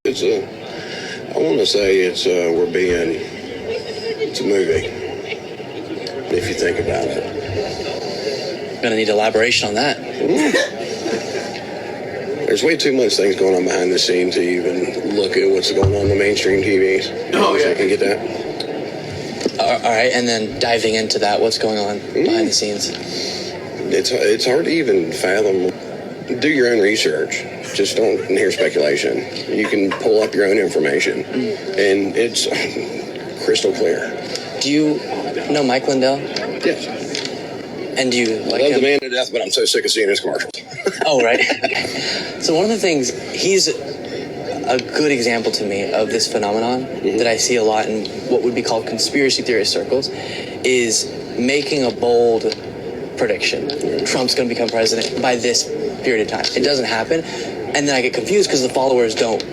I want to say it's a movie, if you think about it. Gonna need elaboration on that. There's way too much things going on behind the scenes to even look at what's going on the mainstream TVs. Oh, yeah. I can get that. All right, and then diving into that, what's going on behind the scenes? It's hard to even fathom. Do your own research. Just don't hear speculation. You can pull up your own information, and it's crystal clear. Do you know Mike Lindell? Yes. And do you like I love him? the man to death, but I'm so sick of seeing his commercials. Oh, right. So one of the things, he's a good example to me of this phenomenon that I see a lot in what would be called conspiracy theorist circles, is making a bold prediction. Trump's going to become president by this period of time. It doesn't happen. And then I get confused because the followers don't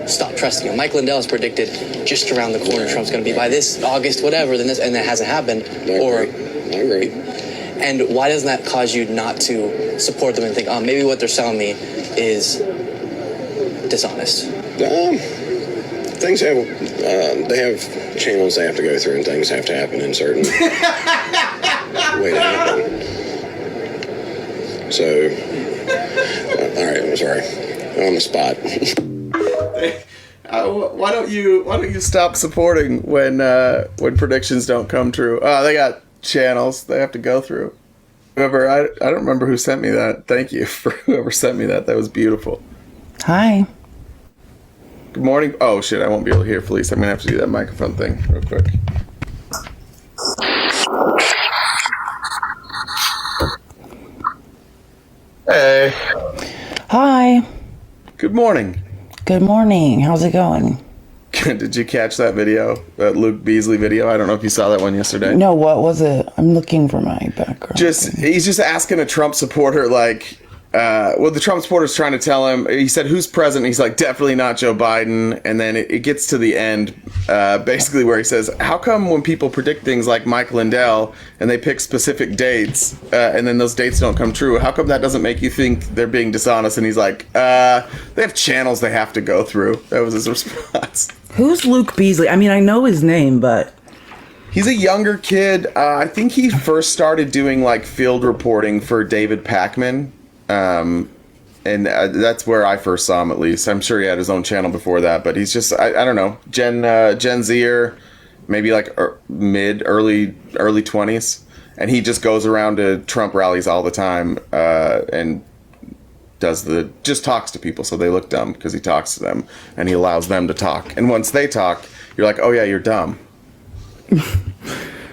stop trusting him. Mike Lindell has predicted just around the corner Trump's going to be by this August, whatever, then this, and that hasn't happened. I agree. And why doesn't that cause you not to support them and think, oh, maybe what they're selling me is dishonest? Things have, they have channels they have to go through, and things have to happen in certain way to happen. So, all right, I'm sorry. I'm on the spot. Why don't you stop supporting when predictions don't come true? Oh, they got channels they have to go through. Whoever, I don't remember who sent me that. Thank you for whoever sent me that. That was beautiful. Hi. Good morning. Oh shit, I won't be able to hear Felice. I'm gonna have to do that microphone thing real quick. Hey. Hi. Good morning. Good morning. How's it going? Did you catch that video? That Luke Beasley video? I don't know if you saw that one yesterday. No, what was it? I'm looking for my background. He's just asking a Trump supporter, like, the Trump supporter's trying to tell him, he said, who's president? He's like, definitely not Joe Biden. And then it gets to the end, basically where he says, how come when people predict things like Mike Lindell and they pick specific dates and then those dates don't come true, how come that doesn't make you think they're being dishonest? And he's like, they have channels they have to go through. That was his response. Who's Luke Beasley? I mean, I know his name, but... He's a younger kid. I think he first started doing like field reporting for David Pakman. And that's where I first saw him, at least. I'm sure he had his own channel before that, but he's just, I don't know, Gen Zer, maybe like early 20s. And he just goes around to Trump rallies all the time, and just talks to people. So they look dumb because he talks to them and he allows them to talk. And once they talk, you're like, oh yeah, you're dumb.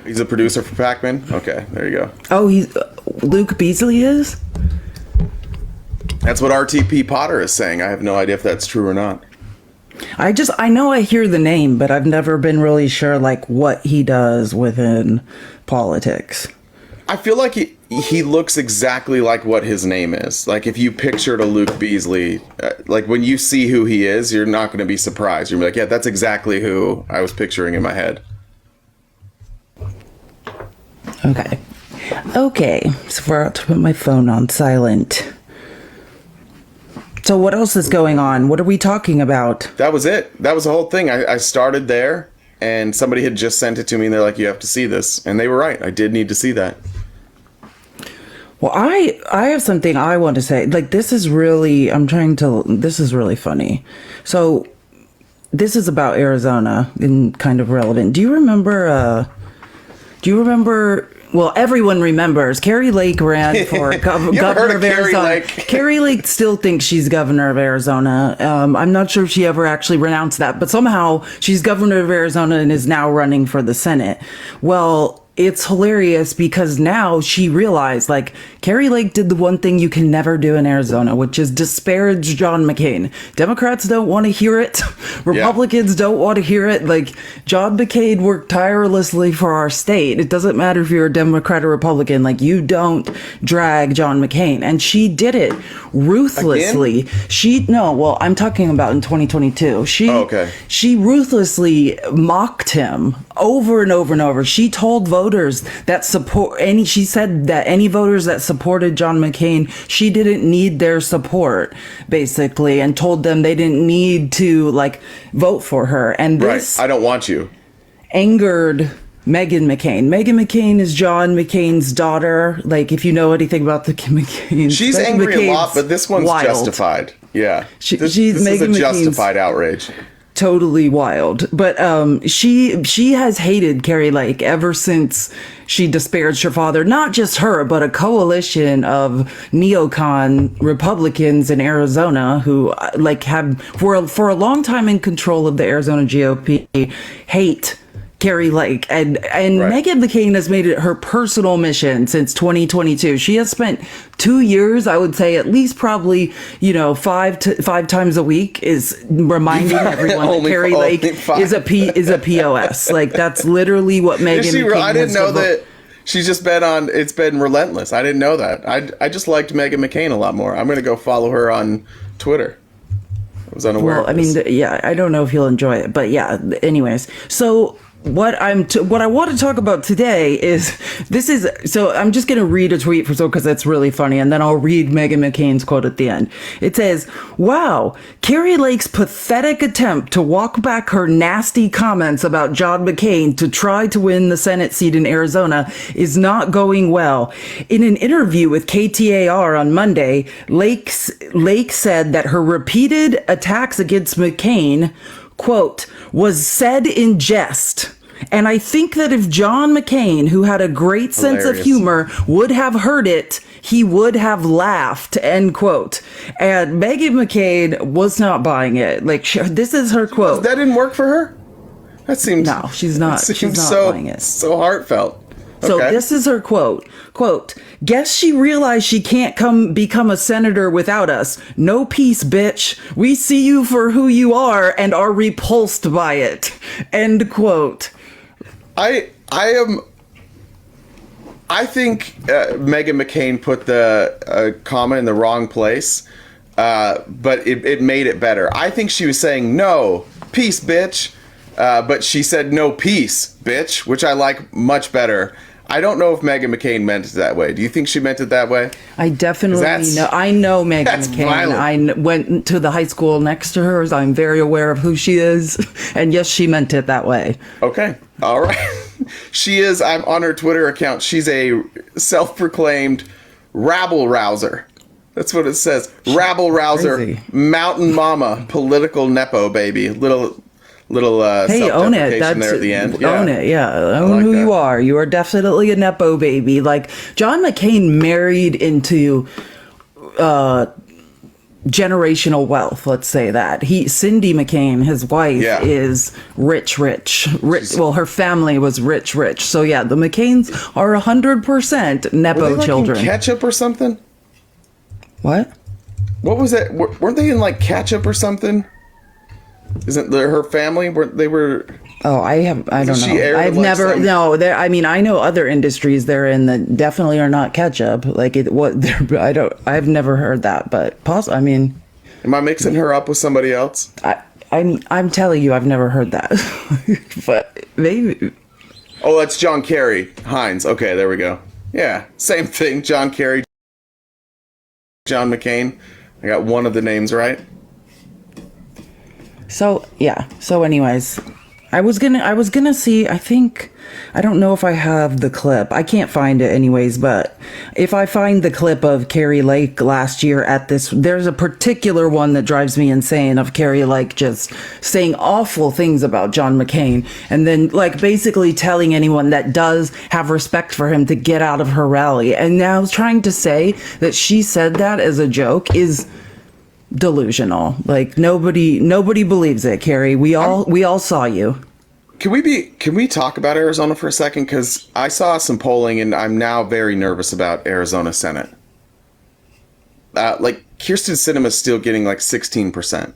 He's a producer for Pakman. Okay, there you go. Oh, he's Luke Beasley is? That's what RTP Potter is saying. I have no idea if that's true or not. I know I hear the name, but I've never been really sure like what he does within politics. I feel like he looks exactly like what his name is. Like if you pictured a Luke Beasley, like when you see who he is, you're not going to be surprised. You're going to be like, yeah, that's exactly who I was picturing in my head. Okay, so we're out to put my phone on silent. So what else is going on? What are we talking about? That was it. That was the whole thing. I started there, and somebody had just sent it to me, and they're like, you have to see this. And they were right. I did need to see that. Well, I have something I want to say. Like, this is really funny. So this is about Arizona and kind of relevant. Do you remember, well, everyone remembers Carrie Lake ran for governor of Arizona. Carrie Lake still thinks she's governor of Arizona. I'm not sure if she ever actually renounced that, but somehow she's governor of Arizona and is now running for the Senate. Well, it's hilarious because now she realized, like, Carrie Lake did the one thing you can never do in Arizona, which is disparage John McCain. Democrats don't want to hear it. Republicans don't want to hear it. Like, John McCain worked tirelessly for our state. It doesn't matter if you're a Democrat or Republican. Like, you don't drag John McCain. And she did it ruthlessly. Again? I'm talking about in 2022. She ruthlessly mocked him over and over and over. She told voters voters that she said that any voters that supported John McCain, she didn't need their support, basically, and told them they didn't need to like vote for her. And this I don't want you. Angered Meghan McCain. Meghan McCain is John McCain's daughter. Like, if you know anything about the McCains. She's Meghan angry McCain's a lot, but this one's wild. justified. Yeah. This She's is a Meghan justified outrage. Totally wild. But she has hated Carrie Lake ever since she disparaged her father. Not just her, but a coalition of neocon Republicans in Arizona who like have for a long time in control of the Arizona GOP hate Carrie Lake, and Meghan McCain has made it her personal mission since 2022. She has spent 2 years, I would say, at least probably, five times a week, is reminding everyone that Carrie Lake is a POS. Like, that's literally what Meghan McCain. I didn't know that. She's just been on. It's been relentless. I didn't know that. I just liked Meghan McCain a lot more. I'm gonna go follow her on Twitter. I was unaware. Well, I mean, yeah, I don't know if you'll enjoy it, but yeah. Anyways, so. What I want to talk about today is so I'm just going to read a tweet because it's really funny, and then I'll read Meghan McCain's quote at the end. It says, "Wow, Carrie Lake's pathetic attempt to walk back her nasty comments about John McCain to try to win the Senate seat in Arizona is not going well." In an interview with KTAR on Monday, Lake said that her repeated attacks against McCain, quote, was said in jest. And I think that if John McCain, who had a great sense of humor, would have heard it, he would have laughed, end quote. And Meghan McCain was not buying it. Like, this is her quote. That didn't work for her? That seems... No, she's not. She's not buying it. So heartfelt. So this is her quote. Quote, "Guess she realized she can't become a senator without us. No peace, bitch. We see you for who you are and are repulsed by it." End quote. I think Meghan McCain put the comma in the wrong place, but it made it better. I think she was saying, "No, peace, bitch." But she said, "No peace, bitch," which I like much better. I don't know if Meghan McCain meant it that way. Do you think she meant it that way? I definitely know. I know Meghan McCain. Violent. I went to the high school next to hers. I'm very aware of who she is. And yes, she meant it that way. Okay. All right. She is, I'm on her Twitter account. She's a self-proclaimed rabble rouser. That's what it says. Rabble rouser, crazy. Mountain mama, political nepo baby. Little hey, own it. That's there at the end. Yeah. Own it. Yeah, own like who that. You are. You are definitely a nepo baby. Like, John McCain married into generational wealth. Let's say that. Cindy McCain, his wife, is rich. Well, her family was rich. So yeah, the McCains are 100% nepo were they children. In ketchup or something? What? What was that? Weren't they in like ketchup or something? Isn't her family? They were. Oh, I don't know. I've never. No, I mean, I know other industries they're in that definitely are not ketchup. Like it. What? I've never heard that, but I mean. Am I mixing her up with somebody else? I'm telling you, I've never heard that. But maybe. Oh, that's John Kerry Hines. Okay, there we go. Yeah, same thing. John Kerry, John McCain. I got one of the names right. So yeah. So anyways, I was gonna see. I don't know if I have the clip. I can't find it anyways. But if I find the clip of Carrie Lake last year at this, there's a particular one that drives me insane of Carrie Lake just saying awful things about John McCain, and then like basically telling anyone that does have respect for him to get out of her rally. And now trying to say that she said that as a joke is delusional. Like nobody believes it, Carrie. We all saw you. Can we talk about Arizona for a second? Because I saw some polling and I'm now very nervous about Arizona Senate. Like Kyrsten Sinema's still getting like 16%.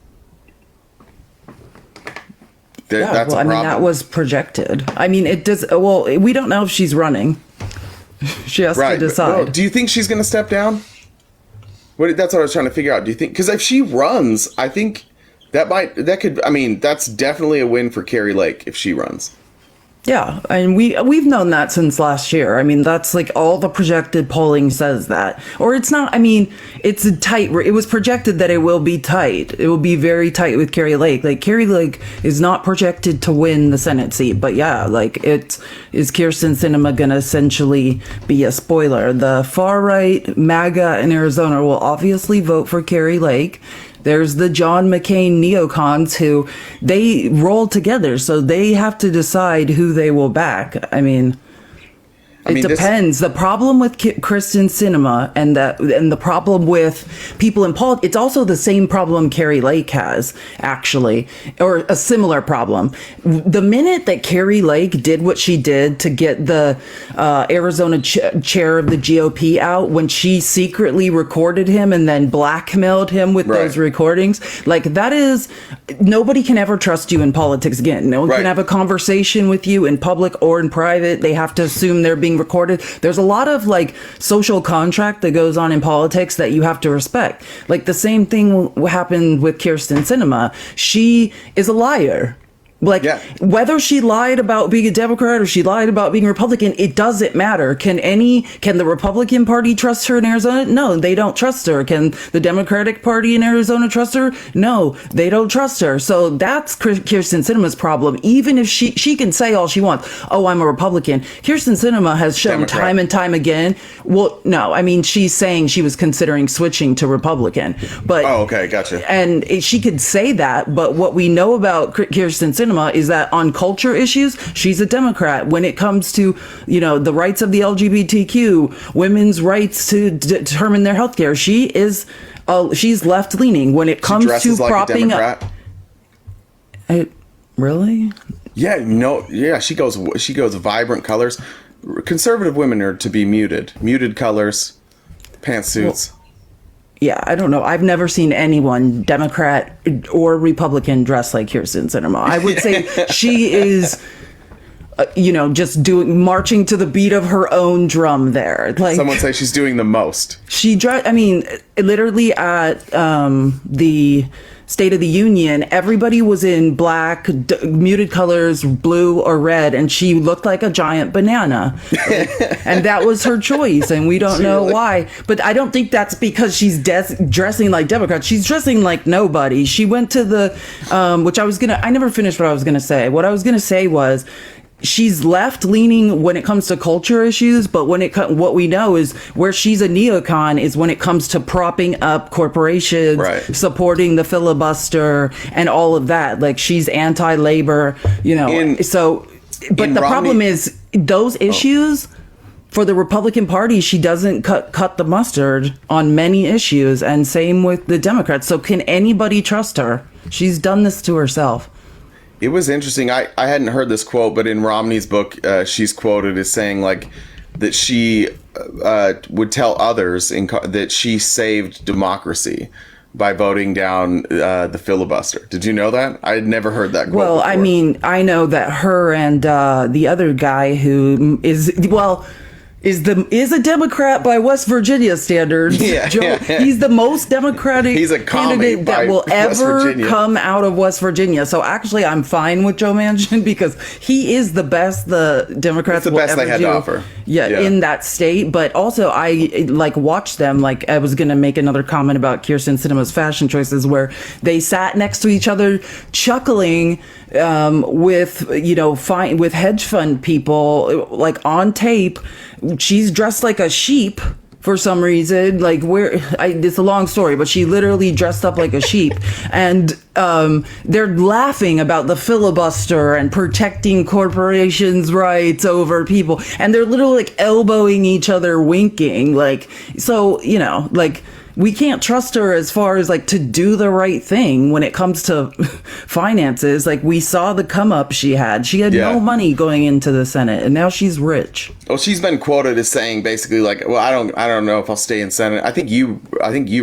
That's a problem. I mean, that was projected. I mean, it does. Well, we don't know if she's running. She has to decide. Do you think she's going to step down? That's what I was trying to figure out. Do you think? Because if she runs, I think that's definitely a win for Carrie Lake if she runs. Yeah, and we've known that since last year. I mean, that's like all the projected polling says that. Or it's not, I mean, it's a tight, it was projected that it will be tight. It will be very tight with Kari Lake. Like, Kari Lake is not projected to win the Senate seat, but yeah, like, is Kyrsten Sinema going to essentially be a spoiler? The far right MAGA in Arizona will obviously vote for Kari Lake. There's the John McCain neocons who they roll together, so they have to decide who they will back. I mean, it depends. The problem with Kyrsten Sinema and the problem with people in politics, it's also the same problem Kari Lake has, actually, or a similar problem. The minute that Kari Lake did what she did to get the Arizona chair of the GOP out, when she secretly recorded him and then blackmailed him with those recordings, like, that is, nobody can ever trust you in politics again. No one can have a conversation with you in public or in private. They have to assume they're being recorded. There's a lot of like social contract that goes on in politics that you have to respect. Like, the same thing happened with Kyrsten Sinema. She is a liar. Like, whether she lied about being a Democrat or she lied about being Republican, it doesn't matter. Can the Republican Party trust her in Arizona? No, they don't trust her. Can the Democratic Party in Arizona trust her? No, they don't trust her. So that's Kyrsten Sinema's problem. Even if she can say all she wants, oh, I'm a Republican. Kyrsten Sinema has shown time and time again. Well, no, I mean, she's saying she was considering switching to Republican. But oh, okay, gotcha. And she could say that, but what we know about Kyrsten Sinema is that on culture issues, she's a Democrat. When it comes to, you know, the rights of the LGBTQ, women's rights to determine their health care, she's left leaning. When it comes to like propping up, really? Yeah, no, yeah. She goes vibrant colors. Conservative women are to be muted colors, pantsuits. Well, yeah, I don't know. I've never seen anyone, Democrat or Republican, dressed like Kyrsten Sinema. I would say she is, just marching to the beat of her own drum there. Like, someone say she's doing the most. Literally at the State of the Union, everybody was in black, muted colors, blue or red, and she looked like a giant banana. And that was her choice, and we don't know why. But I don't think that's because she's dressing like Democrats. She's dressing like nobody. She went to the, I never finished what I was going to say. What I was going to say was, she's left leaning when it comes to culture issues, but what we know is where she's a neocon is when it comes to propping up corporations, supporting the filibuster and all of that. Like, she's anti-labor, but the problem is those issues for the Republican Party, she doesn't cut the mustard on many issues, and same with the Democrats. So can anybody trust her? She's done this to herself. It was interesting. I hadn't heard this quote, but in Romney's book, she's quoted as saying like that she would tell others that she saved democracy by voting down the filibuster. Did you know that? I had never heard that quote before. I mean, I know that her and the other guy who is a Democrat by West Virginia standards. He's the most Democratic candidate that will ever come out of West Virginia. So actually, I'm fine with Joe Manchin because he is the best the Democrats will ever do. They had to offer. In that state. But also, I watched them. Like, I was going to make another comment about Kyrsten Sinema's fashion choices, where they sat next to each other, chuckling with hedge fund people, like, on tape. She's dressed like a sheep for some reason. Like, it's a long story, but she literally dressed up like a sheep. And they're laughing about the filibuster and protecting corporations' rights over people. And they're literally like elbowing each other, winking. Like, so, we can't trust her as far as like to do the right thing when it comes to finances. Like, we saw the come up she had. She had no money going into the Senate, and now she's rich. Well, she's been quoted as saying basically like, well, I don't know if I'll stay in Senate. I think you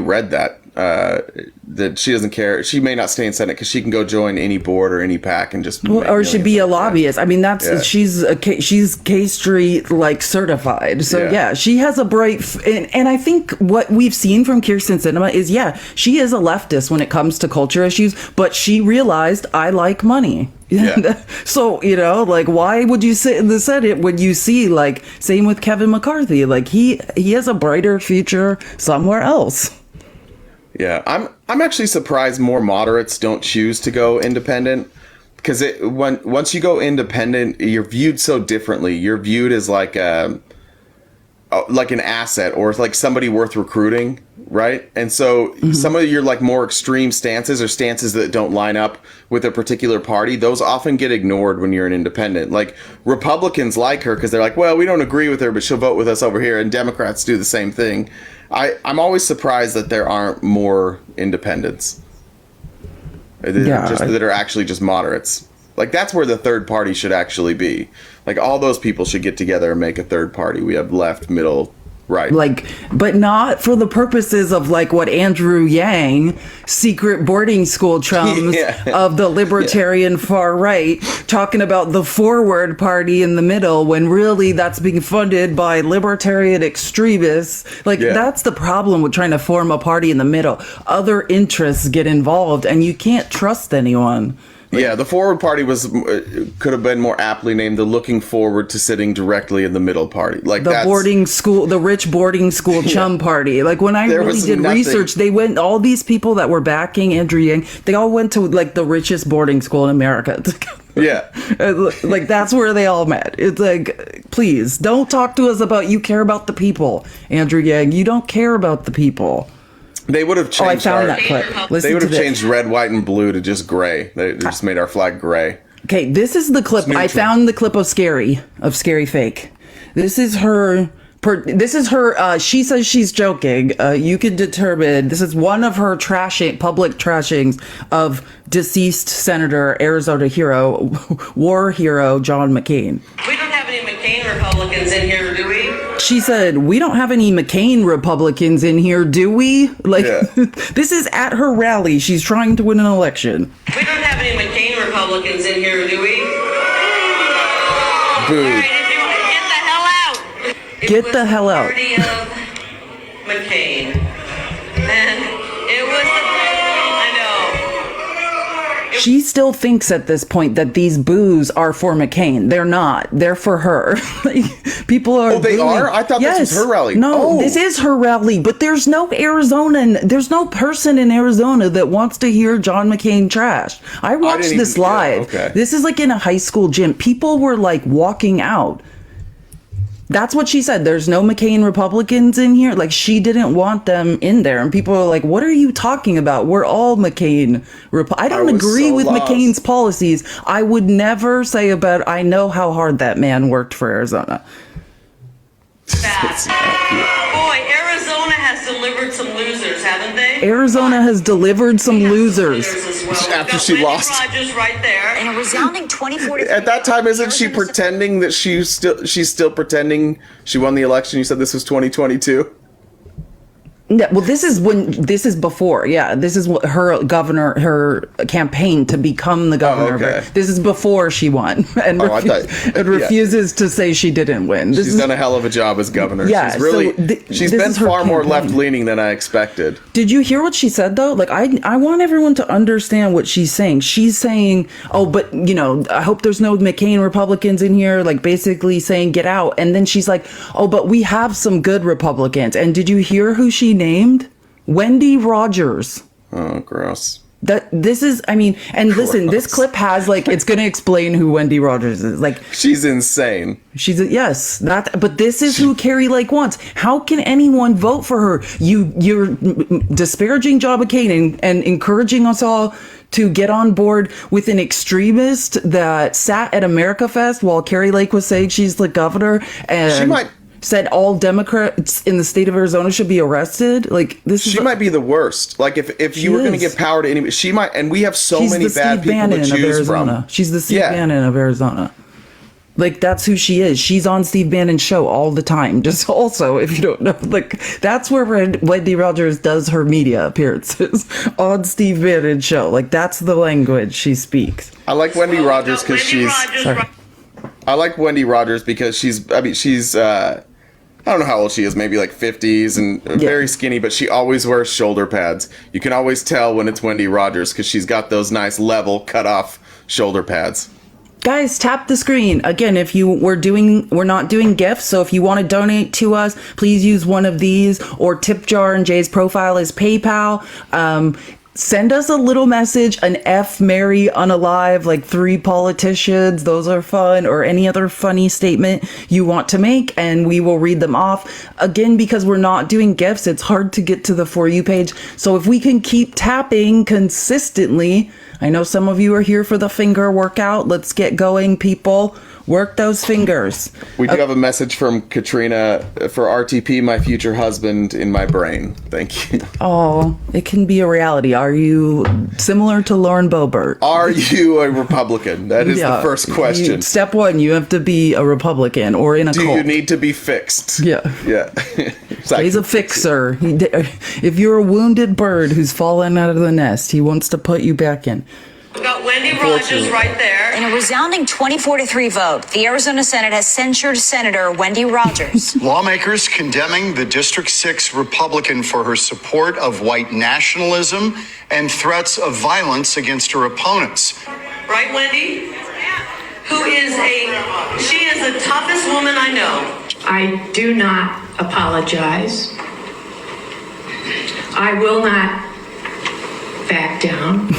read that that she doesn't care. She may not stay in Senate because she can go join any board or any PAC and just or should be a lobbyist. I mean, she's K Street like certified. So she has a bright and I think what we've seen from Kyrsten Sinema is she is a leftist when it comes to culture issues, but she realized I like money. Yeah. So, like, why would you sit in the Senate when you see, like, same with Kevin McCarthy? Like, he has a brighter future somewhere else. Yeah, I'm actually surprised more moderates don't choose to go independent, because once you go independent, you're viewed so differently. You're viewed as like an asset, or like somebody worth recruiting, right? And so some of your like more extreme stances, or stances that don't line up with a particular party, those often get ignored when you're an independent. Like Republicans like her because they're like, well, we don't agree with her, but she'll vote with us over here. And Democrats do the same thing. I'm always surprised that there aren't more independents that are actually just moderates. Like, that's where the third party should actually be. Like, all those people should get together and make a third party. We have left, middle, right. Like, but not for the purposes of like what Andrew Yang, secret boarding school chums of the libertarian far right, talking about the forward party in the middle, when really that's being funded by libertarian extremists. Like, that's the problem with trying to form a party in the middle. Other interests get involved and you can't trust anyone. Yeah, the forward party could have been more aptly named the looking forward to sitting directly in the middle party. Like the rich boarding school chum party. Like, when I really did research, all these people that were backing Andrew Yang, they all went to like the richest boarding school in America. Yeah. Like, that's where they all met. It's like, please don't talk to us about you care about the people, Andrew Yang. You don't care about the people. They would have changed. I found that clip. They would have changed red, white, and blue to just gray. They just made our flag gray. Okay, this is the clip. I found the clip of Scary Fake. This is her. She says she's joking. You can determine. This is one of her public trashings of deceased Senator, Arizona hero, war hero John McCain. We don't have any McCain Republicans in here, do we? She said, we don't have any McCain Republicans in here, do we? Like, this is at her rally. She's trying to win an election. We don't have any McCain Republicans in here, do we? Boo. All right, if you want to get the hell out. Get the hell out. Party of McCain. And it was I know. She still thinks at this point that these boos are for McCain. They're not. They're for her. People are. Oh, they are? I thought this was her rally. No, this is her rally. But there's no there's no person in Arizona that wants to hear John McCain trash. I watched this live. Okay. This is like in a high school gym. People were like walking out. That's what she said. There's no McCain Republicans in here. Like, she didn't want them in there. And people are like, what are you talking about? We're all McCain. I don't agree with McCain's policies. I would never say I know how hard that man worked for Arizona. Boy, Arizona has delivered some losers, haven't they? Arizona has delivered some losers. After she lost. Rogers right there. In a resounding 24 At that time, isn't she pretending that she's still pretending she won the election? You said this was 2022. Yeah, well, this is before. Yeah, this is what her campaign to become the governor. Oh, okay. This is before she won, and refuses to say she didn't win. She's done a hell of a job as governor. Yeah, she's really she's been far more left leaning than I expected. Did you hear what she said though? Like, I want everyone to understand what she's saying. She's saying, oh, but I hope there's no McCain Republicans in here. Like, basically saying get out. And then she's like, oh, but we have some good Republicans. And did you hear who she named? Wendy Rogers. Oh, gross. Listen, this clip has it's going to explain who Wendy Rogers is. Like, she's insane. But this is who Carrie Lake wants. How can anyone vote for her? You're disparaging John McCain and encouraging us all to get on board with an extremist that sat at America Fest while Carrie Lake was saying she's the governor and said all Democrats in the state of Arizona should be arrested. Like, she might be the worst. Like, if you were going to give power to anybody, she might. And we have many bad people to choose from. She's the Steve Bannon of Arizona. Like, that's who she is. She's on Steve Bannon's show all the time. Just also, if you don't know, like, that's where Wendy Rogers does her media appearances, on Steve Bannon's show. Like, that's the language she speaks. I like Wendy Rogers because I like Wendy Rogers because she's I don't know how old she is, maybe like 50s and very skinny, but she always wears shoulder pads. You can always tell when it's Wendy Rogers because she's got those nice level cut off shoulder pads. Guys, tap the screen. Again, if we're not doing gifts, so if you want to donate to us, please use one of these, or tip jar in Jay's profile is PayPal. Send us a little message, an F, Mary, unalive, like 3 politicians, those are fun, or any other funny statement you want to make, and we will read them off. Again, because we're not doing gifts, it's hard to get to the For You page. So if we can keep tapping consistently, I know some of you are here for the finger workout. Let's get going, people. Work those fingers. We do have a message from Katrina for RTP, my future husband in my brain. Thank you. Oh, it can be a reality. Are you similar to Lauren Boebert? Are you a Republican? That is the first question. Step 1, you have to be a Republican or in a cult. Do you need to be fixed? Yeah. Yeah. He's a fixer. If you're a wounded bird who's fallen out of the nest, he wants to put you back in. We've got Wendy Rogers right there. In a resounding 24-3 vote, the Arizona Senate has censured Senator Wendy Rogers. Lawmakers condemning the District 6 Republican for her support of white nationalism and threats of violence against her opponents. Right, Wendy? She is the toughest woman I know. I do not apologize. I will not back down.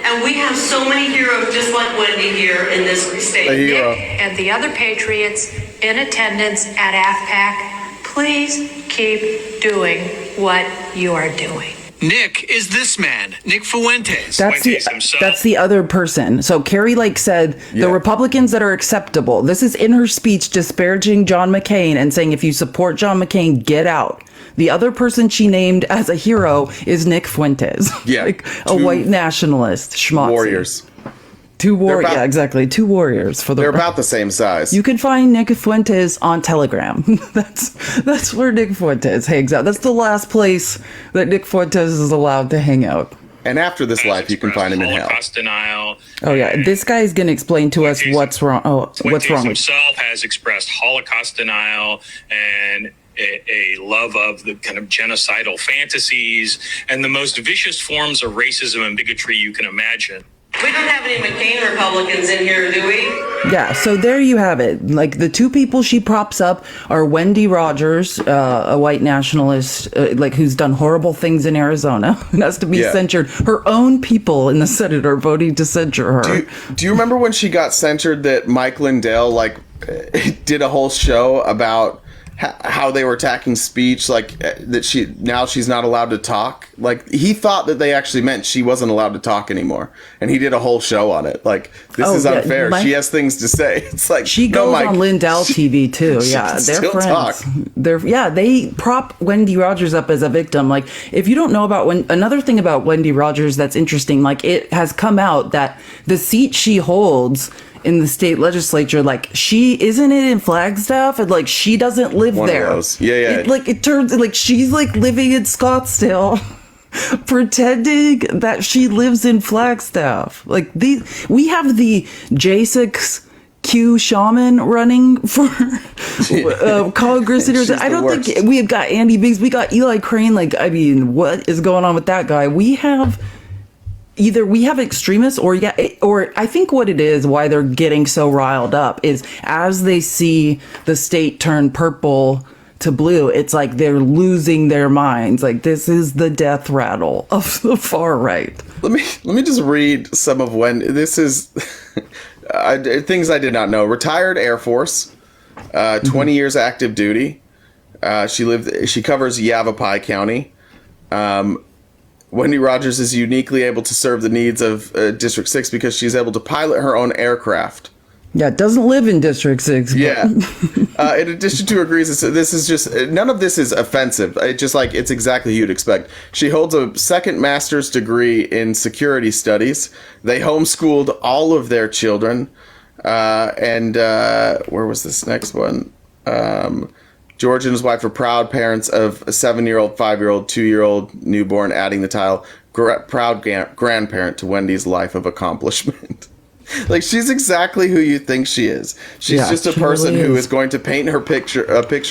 And we have so many heroes just like Wendy here in this state. A hero. Nick and the other patriots in attendance at AFPAC, please keep doing what you are doing. Nick is this man, Nick Fuentes. That's the other person. So Carrie Lake said the Republicans that are acceptable. This is in her speech disparaging John McCain and saying if you support John McCain, get out. The other person she named as a hero is Nick Fuentes. Yeah. Like a white nationalist. Schmotsy. Warriors. Two warriors for the. They're about the same size. You can find Nick Fuentes on Telegram. That's where Nick Fuentes hangs out. That's the last place that Nick Fuentes is allowed to hang out. And after this life, you can find him in hell. Holocaust denial. Oh yeah, this guy's gonna explain to us what's wrong. What's wrong? Himself has expressed Holocaust denial and a love of the kind of genocidal fantasies and the most vicious forms of racism and bigotry you can imagine. We don't have any McCain Republicans in here, do we? Yeah, so there you have it. Like the two people she props up are Wendy Rogers, a white nationalist, who's done horrible things in Arizona, and has to be censured. Her own people in the Senate are voting to censure her. Do you remember when she got censured that Mike Lindell did a whole show about how they were attacking speech, that she's not allowed to talk? Like, he thought that they actually meant she wasn't allowed to talk anymore, and he did a whole show on it. Like, this is unfair. She has things to say. It's like she goes on Lindell TV too. Yeah, they're friends. They prop Wendy Rogers up as a victim. Like, if you don't know about another thing about Wendy Rogers that's interesting, like it has come out that the seat she holds in the state legislature, she isn't it in Flagstaff, and she doesn't live there. Of those. Yeah. It turns she's living in Scottsdale, pretending that she lives in Flagstaff. We have the J6Q shaman running for Congress. I don't think we have got Andy Biggs. We got Eli Crane. What is going on with that guy? We have extremists or I think what it is, why they're getting so riled up is as they see the state turn purple to blue, it's like they're losing their minds. This is the death rattle of the far right. Let me just read some of this is things I did not know. Retired Air Force, 20 years active duty. She covers Yavapai County. Wendy Rogers is uniquely able to serve the needs of District 6 because she's able to pilot her own aircraft. Yeah, it doesn't live in District 6. Yeah. In addition to her degrees, this is just, none of this is offensive. It's exactly who you'd expect. She holds a second master's degree in security studies. They homeschooled all of their children. Where was this next one? George and his wife are proud parents of a 7-year-old, 5-year-old, 2-year-old newborn, adding the title proud grandparent to Wendy's life of accomplishment. She's exactly who you think she is. She's just a person who is going to paint a picture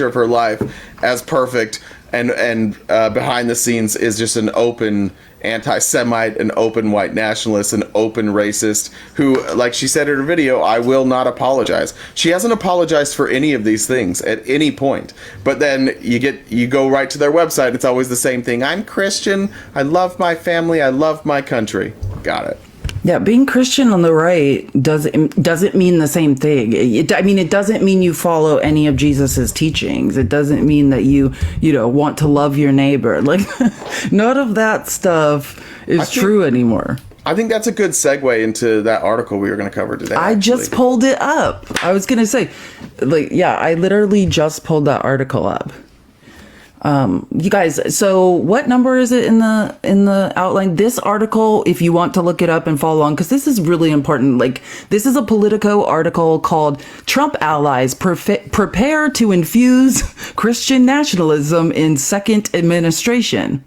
of her life as perfect, and behind the scenes is just an open anti-Semite, an open white nationalist, an open racist who, like she said in her video, I will not apologize. She hasn't apologized for any of these things at any point. But then you go right to their website, it's always the same thing. I'm Christian, I love my family, I love my country. Got it. Yeah, being Christian on the right doesn't mean the same thing. It doesn't mean you follow any of Jesus's teachings. It doesn't mean that you want to love your neighbor. Like, none of that stuff is true anymore. I think that's a good segue into that article we were going to cover today. I just pulled it up. I was going to say, I literally just pulled that article up. You guys, so what number is it in the outline? This article, if you want to look it up and follow along, because this is really important. Like, this is a Politico article called "Trump Allies Prepare to Infuse Christian Nationalism in Second Administration."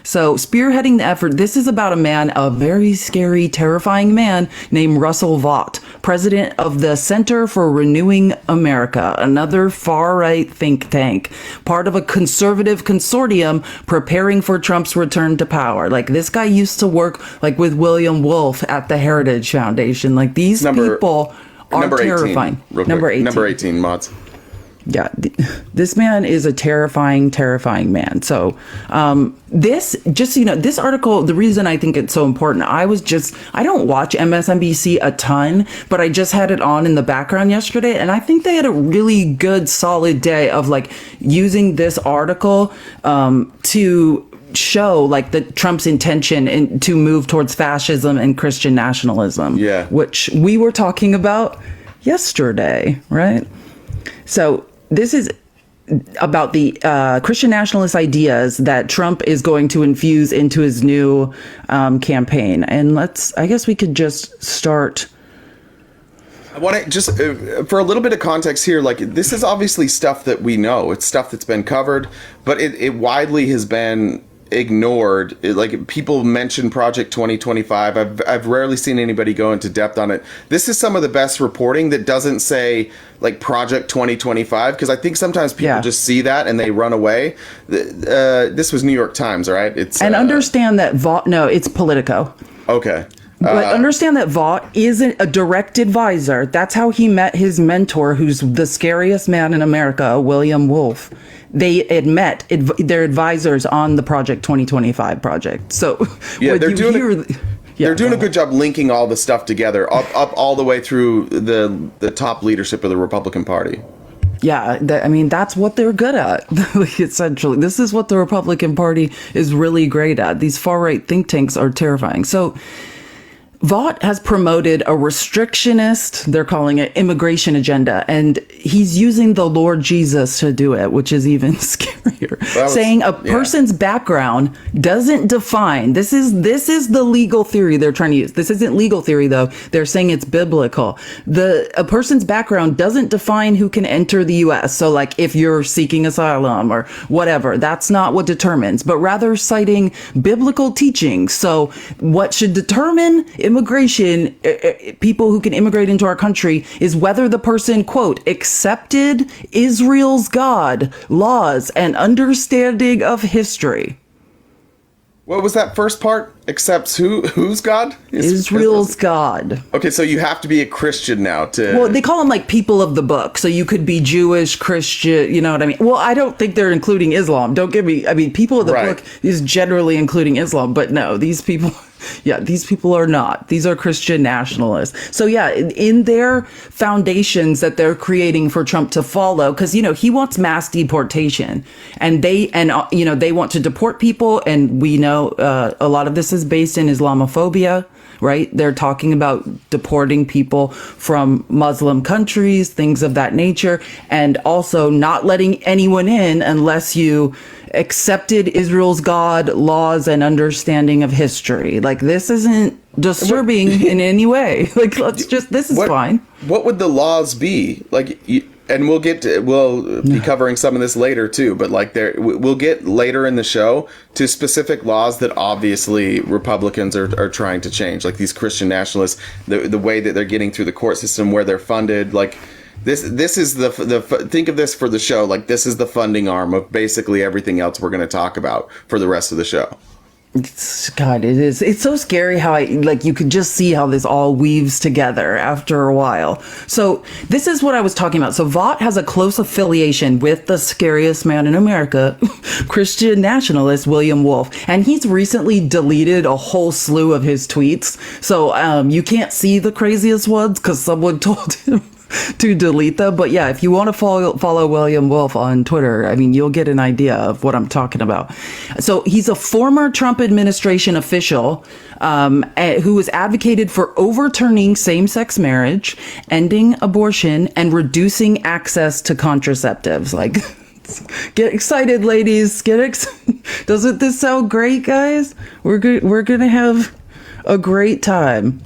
So, spearheading the effort, this is about a very scary, terrifying man named Russell Vought, president of the Center for Renewing America, another far-right think tank, part of a conservative consortium preparing for Trump's return to power. Like, this guy used to work, like, with William Wolfe at the Heritage Foundation. Like, these people are terrifying. Number 18. Number 18, mods. Yeah, this man is a terrifying, terrifying man. So this article, the reason I think it's so important, I don't watch MSNBC a ton, but I just had it on in the background yesterday, and I think they had a really good, solid day of like using this article to show like the Trump's intention to move towards fascism and Christian nationalism, which we were talking about yesterday, right? So this is about the Christian nationalist ideas that Trump is going to infuse into his new campaign. And I guess we could just start. I want to just, for a little bit of context here, like, this is obviously stuff that we know. It's stuff that's been covered, but it widely has been ignored. Like, people mention Project 2025. I've rarely seen anybody go into depth on it. This is some of the best reporting that doesn't say like Project 2025, because I think sometimes people just see that and they run away. This was New York Times, right? It's understand that Vought. No, it's Politico. Okay. But understand that Vought isn't a direct advisor. That's how he met his mentor, who's the scariest man in America, William Wolfe. They had met their advisors on the Project 2025 project. So they're doing a good job linking all the stuff together, up all the way through the top leadership of the Republican Party. Yeah, that's what they're good at. Essentially, this is what the Republican Party is really great at. These far-right think tanks are terrifying. So Vought has promoted a restrictionist, they're calling it, immigration agenda, and he's using the Lord Jesus to do it, which is even scarier. Saying a person's background doesn't define. This is the legal theory they're trying to use. This isn't legal theory, though. They're saying it's biblical. A person's background doesn't define who can enter the U.S. So, like, if you're seeking asylum or whatever, that's not what determines, but rather citing biblical teachings. So what should determine immigration, people who can immigrate into our country, is whether the person, quote, accepted Israel's God, laws, and understanding of history. What was that first part? Accepts who's God? Israel's God. Okay, so you have to be a Christian now to... Well, they call them like people of the book. So you could be Jewish, Christian, you know what I mean? Well, I don't think they're including Islam. Don't get me... I mean, people of the book is generally including Islam. But no, these people... Yeah, these people are not. These are Christian nationalists. So yeah, in their foundations that they're creating for Trump to follow, because he wants mass deportation, and they want to deport people, and we know a lot of this is based in Islamophobia. Right? They're talking about deporting people from Muslim countries, things of that nature, and also not letting anyone in unless you accepted Israel's God, laws, and understanding of history. Like, this isn't disturbing in any way. Like, this is fine. What would the laws be? Like, and we'll be covering some of this later too, but like we'll get later in the show to specific laws that obviously Republicans are trying to change, like these Christian nationalists, the way that they're getting through the court system, where they're funded, like This is the think of this for the show, like this is the funding arm of basically everything else we're going to talk about for the rest of the show. God, it is. It's so scary how you could just see how this all weaves together after a while. So this is what I was talking about. So Vought has a close affiliation with the scariest man in America, Christian nationalist William Wolfe. And he's recently deleted a whole slew of his tweets. So you can't see the craziest ones because someone told him to delete them. But yeah, if you want to follow William Wolfe on Twitter, I mean, you'll get an idea of what I'm talking about. So he's a former Trump administration official who has advocated for overturning same-sex marriage, ending abortion, and reducing access to contraceptives. Like, get excited, ladies. Doesn't this sound great, guys? We're going to have a great time.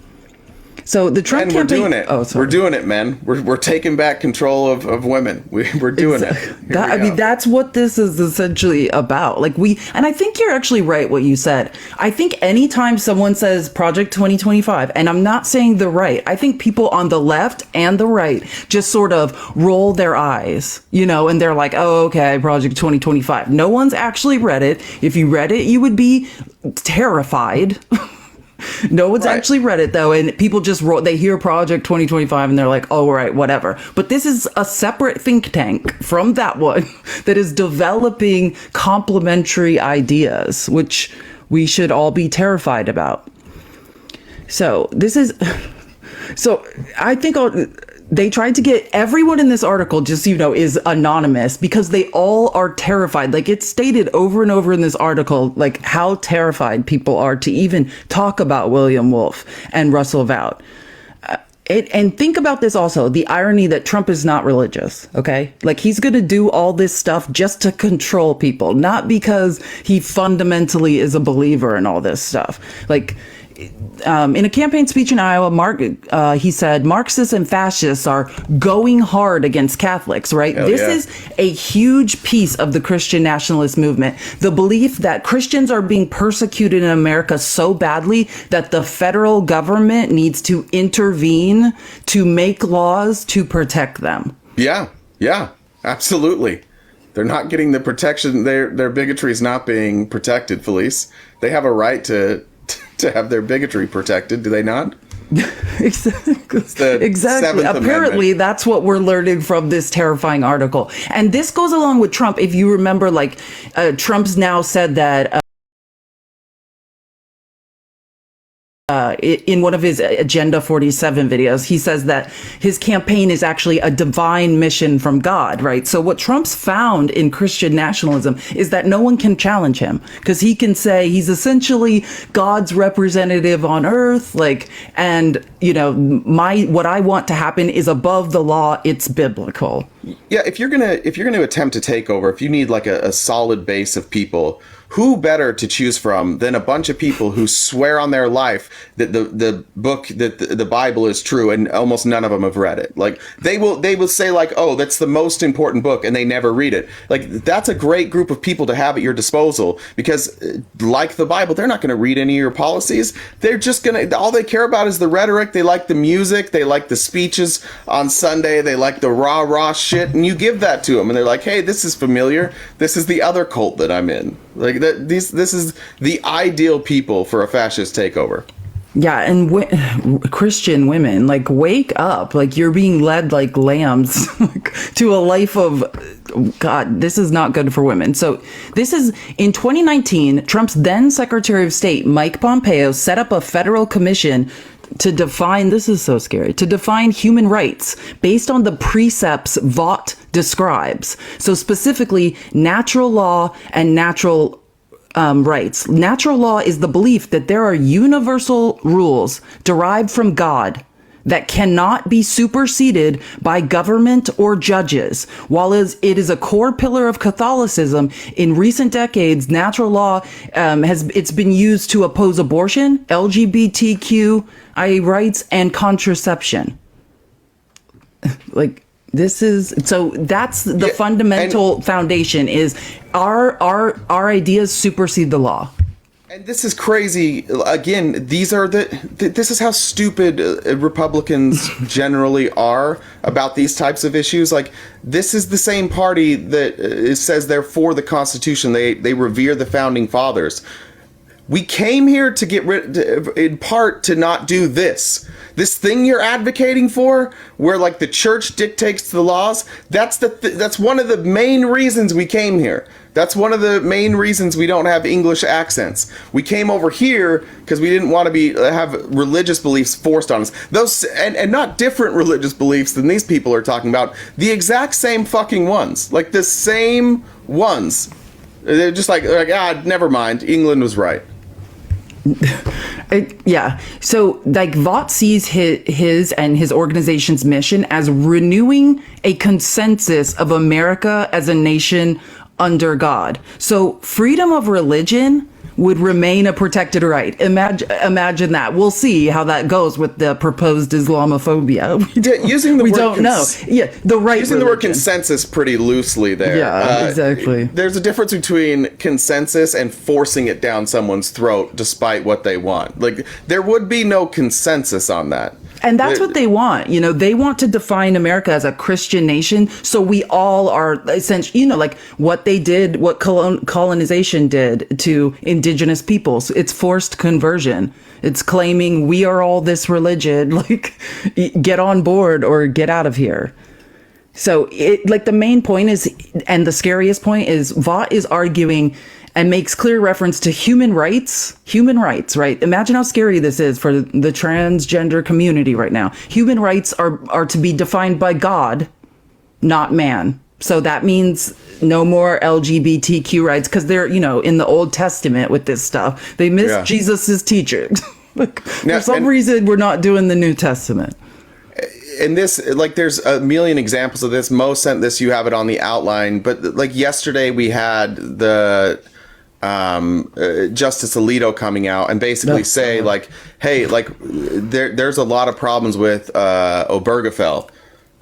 So the Trump campaign, we're doing it. Oh, sorry. We're doing it, men. We're taking back control of women. We're doing it. I mean, that's what this is essentially about. And I think you're actually right what you said. I think anytime someone says Project 2025, and I'm not saying the right, I think people on the left and the right just sort of roll their eyes, and they're like, oh, okay, Project 2025. No one's actually read it. If you read it, you would be terrified. No one's actually read it, though, and people just they hear Project 2025 and they're like, oh, right, whatever. But this is a separate think tank from that one that is developing complementary ideas, which we should all be terrified about. So I think they tried to get everyone in this article, just so you know, is anonymous because they all are terrified. Like, it's stated over and over in this article, like how terrified people are to even talk about William Wolfe and Russell Vought. And think about this also, the irony that Trump is not religious, okay? Like, he's going to do all this stuff just to control people, not because he fundamentally is a believer in all this stuff. Like, in a campaign speech in Iowa, he said, Marxists and fascists are going hard against Catholics, right? This is a huge piece of the Christian nationalist movement. The belief that Christians are being persecuted in America so badly that the federal government needs to intervene to make laws to protect them. Yeah, absolutely. They're not getting the protection. Their bigotry is not being protected, Felice. They have a right to have their bigotry protected, do they not? Exactly. Apparently, that's what we're learning from this terrifying article. And this goes along with Trump. If you remember, Trump's now said that in one of his Agenda 47 videos, he says that his campaign is actually a divine mission from God, right? So what Trump's found in Christian nationalism is that no one can challenge him because he can say he's essentially God's representative on earth, what I want to happen is above the law. It's biblical. Yeah, if you're gonna attempt to take over, if you need like a solid base of people, who better to choose from than a bunch of people who swear on their life that the book, that the Bible is true, and almost none of them have read it. Like they will say like, oh, that's the most important book, and they never read it. Like, that's a great group of people to have at your disposal because, like the Bible, they're not going to read any of your policies. They're just all they care about is the rhetoric. They like the music. They like the speeches on Sunday. They like the rah shit, and you give that to them, and they're like, hey, this is familiar. This is the other cult that I'm in. Like that. This is the ideal people for a fascist takeover. Yeah, and Christian women, like, wake up. Like, you're being led like lambs to a life of, God, this is not good for women. So this is, in 2019, Trump's then Secretary of State, Mike Pompeo, set up a federal commission to define, this is so scary, to define human rights based on the precepts Vought describes. So specifically, natural law and natural rights. Natural law is the belief that there are universal rules derived from God that cannot be superseded by government or judges. While it is a core pillar of Catholicism, in recent decades, natural law it's been used to oppose abortion, LGBTQIA rights, and contraception. That's the fundamental foundation is our ideas supersede the law. And this is crazy. Again, this is how stupid Republicans generally are about these types of issues. Like, this is the same party that says they're for the Constitution. They revere the founding fathers. We came here to get rid, in part, to not do this. This thing you're advocating for, where like the church dictates the laws. That's one of the main reasons we came here. That's one of the main reasons we don't have English accents. We came over here because we didn't want to have religious beliefs forced on us. Those and not different religious beliefs than these people are talking about. The exact same fucking ones, like the same ones. They're just like never mind. England was right. Yeah. So, like, Vought sees his and his organization's mission as renewing a consensus of America as a nation under God. So, freedom of religion would remain a protected right. Imagine that. We'll see how that goes with the proposed Islamophobia. We don't know. Yeah, the right. Using religion. The word consensus pretty loosely there. Yeah, exactly. There's a difference between consensus and forcing it down someone's throat despite what they want. Like, there would be no consensus on that. And that's what they want. You know, they want to define America as a Christian nation. So we all are essentially, like what they did, what colonization did to indigenous peoples. It's forced conversion. It's claiming we are all this religion, like get on board or get out of here. So the main point is, and the scariest point is, Vought is arguing and makes clear reference to human rights, right? Imagine how scary this is for the transgender community right now. Human rights are to be defined by God, not man. So that means no more LGBTQ rights, because they're, in the Old Testament with this stuff. They missed Jesus's teachings. For some reason, we're not doing the New Testament. And this, there's a million examples of this. Mo sent this, you have it on the outline. But yesterday we had the Justice Alito coming out and basically say hey, there's a lot of problems with Obergefell.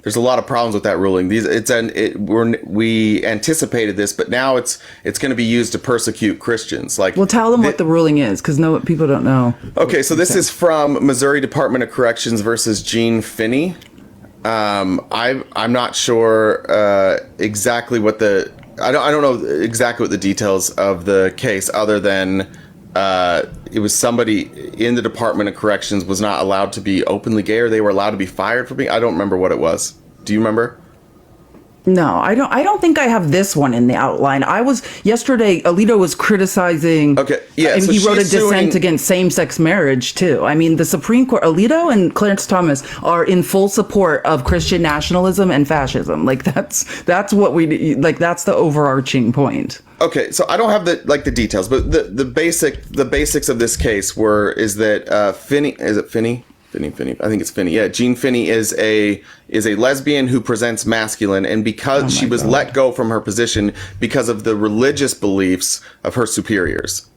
There's a lot of problems with that ruling. We anticipated this, but now it's going to be used to persecute Christians. Well, tell them what the ruling is, because people don't know. Okay, so this is from Missouri Department of Corrections versus Gene Finney. I'm not sure exactly what I don't know exactly what the details of the case, other than it was somebody in the Department of Corrections was not allowed to be openly gay, or they were allowed to be fired for being. I don't remember what it was. Do you remember? No, I don't think I have this one in the outline. Yesterday, Alito was criticizing. Okay, yeah. And he wrote a dissent against same-sex marriage too. I mean, the Supreme Court, Alito and Clarence Thomas are in full support of Christian nationalism and fascism. That's what we that's the overarching point. Okay, so I don't have the details, but the basics of this case is that Finney, is it Finney? Finney, I think it's Finney. Yeah, Gene Finney is a lesbian who presents masculine, and because she was let go from her position because of the religious beliefs of her superiors,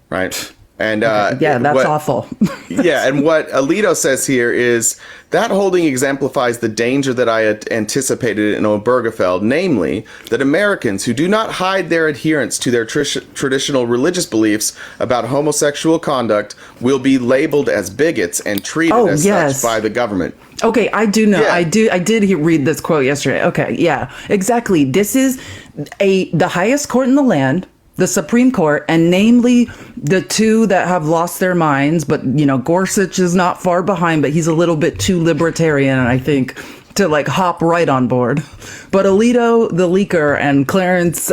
right? And that's awful. Yeah, and what Alito says here is that holding exemplifies the danger that I had anticipated in Obergefell, namely that Americans who do not hide their adherence to their traditional religious beliefs about homosexual conduct will be labeled as bigots and treated as such by the government. Okay, I do know. Yeah. I did read this quote yesterday. Okay, yeah, exactly. This is the highest court in the land, the Supreme Court, and namely the two that have lost their minds. But, Gorsuch is not far behind, but he's a little bit too libertarian, I think, to hop right on board. But Alito, the leaker, and Clarence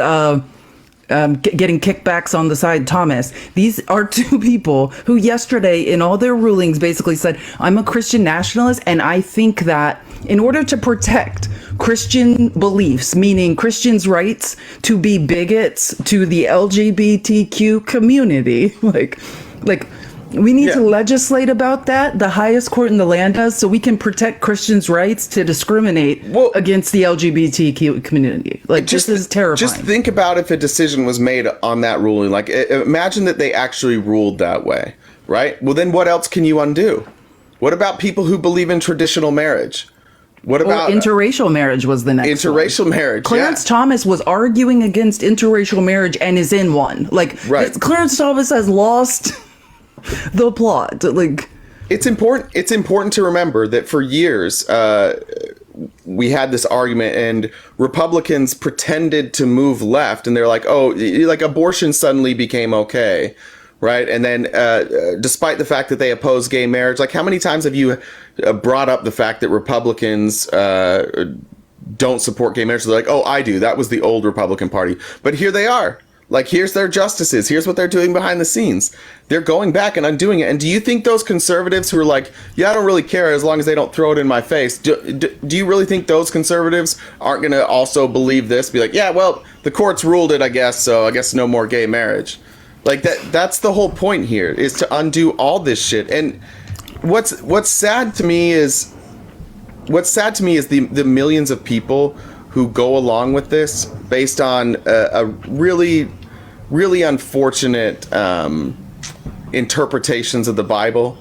getting kickbacks on the side, Thomas, these are two people who yesterday in all their rulings basically said, I'm a Christian nationalist, and I think that in order to protect Christian beliefs, meaning Christians' rights to be bigots to the LGBTQ community, we need to legislate about that. The highest court in the land does, so we can protect Christians' rights to discriminate against the LGBTQ community. This is terrifying. Just think about if a decision was made on that ruling. Imagine that they actually ruled that way, right? Well, then what else can you undo? What about people who believe in traditional marriage? What about interracial marriage was the next interracial one. marriage? Clarence Thomas was arguing against interracial marriage and is in one. Like, Clarence Thomas has lost the plot. Like, it's important to remember that for years we had this argument, and Republicans pretended to move left, and they're like, oh, like abortion suddenly became okay. Right. And then despite the fact that they oppose gay marriage, like how many times have you brought up the fact that Republicans don't support gay marriage? They're like, oh, I do. That was the old Republican Party. But here they are. Like, here's their justices. Here's what they're doing behind the scenes. They're going back and undoing it. And do you think those conservatives who are like, yeah, I don't really care as long as they don't throw it in my face. Do you really think those conservatives aren't going to also believe this? Be like, yeah, well, the courts ruled it, I guess. So I guess no more gay marriage. Like that's the whole point here, is to undo all this shit. And what's sad to me is the millions of people who go along with this based on a really, really unfortunate interpretations of the Bible.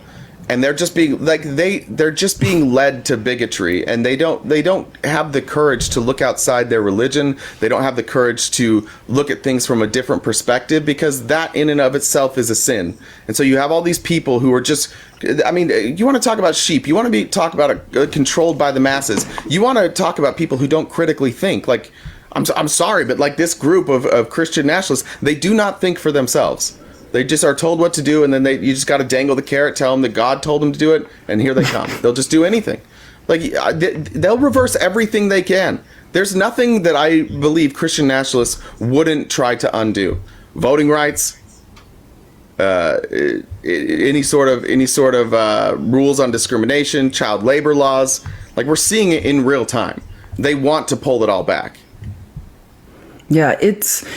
And they're just being like they're just being led to bigotry, and they don't have the courage to look outside their religion. They don't have the courage to look at things from a different perspective, because that in and of itself is a sin. And so you have all these people who are just, I mean, you want to talk about sheep, you want to talk about controlled by the masses, you want to talk about people who don't critically think. Like, I'm sorry, but like this group of Christian nationalists, they do not think for themselves. They just are told what to do, and then you just got to dangle the carrot, tell them that God told them to do it, and here they come. They'll just do anything. Like, they'll reverse everything they can. There's nothing that I believe Christian nationalists wouldn't try to undo. Voting rights, any sort of rules on discrimination, child labor laws. Like, we're seeing it in real time. They want to pull it all back. Yeah,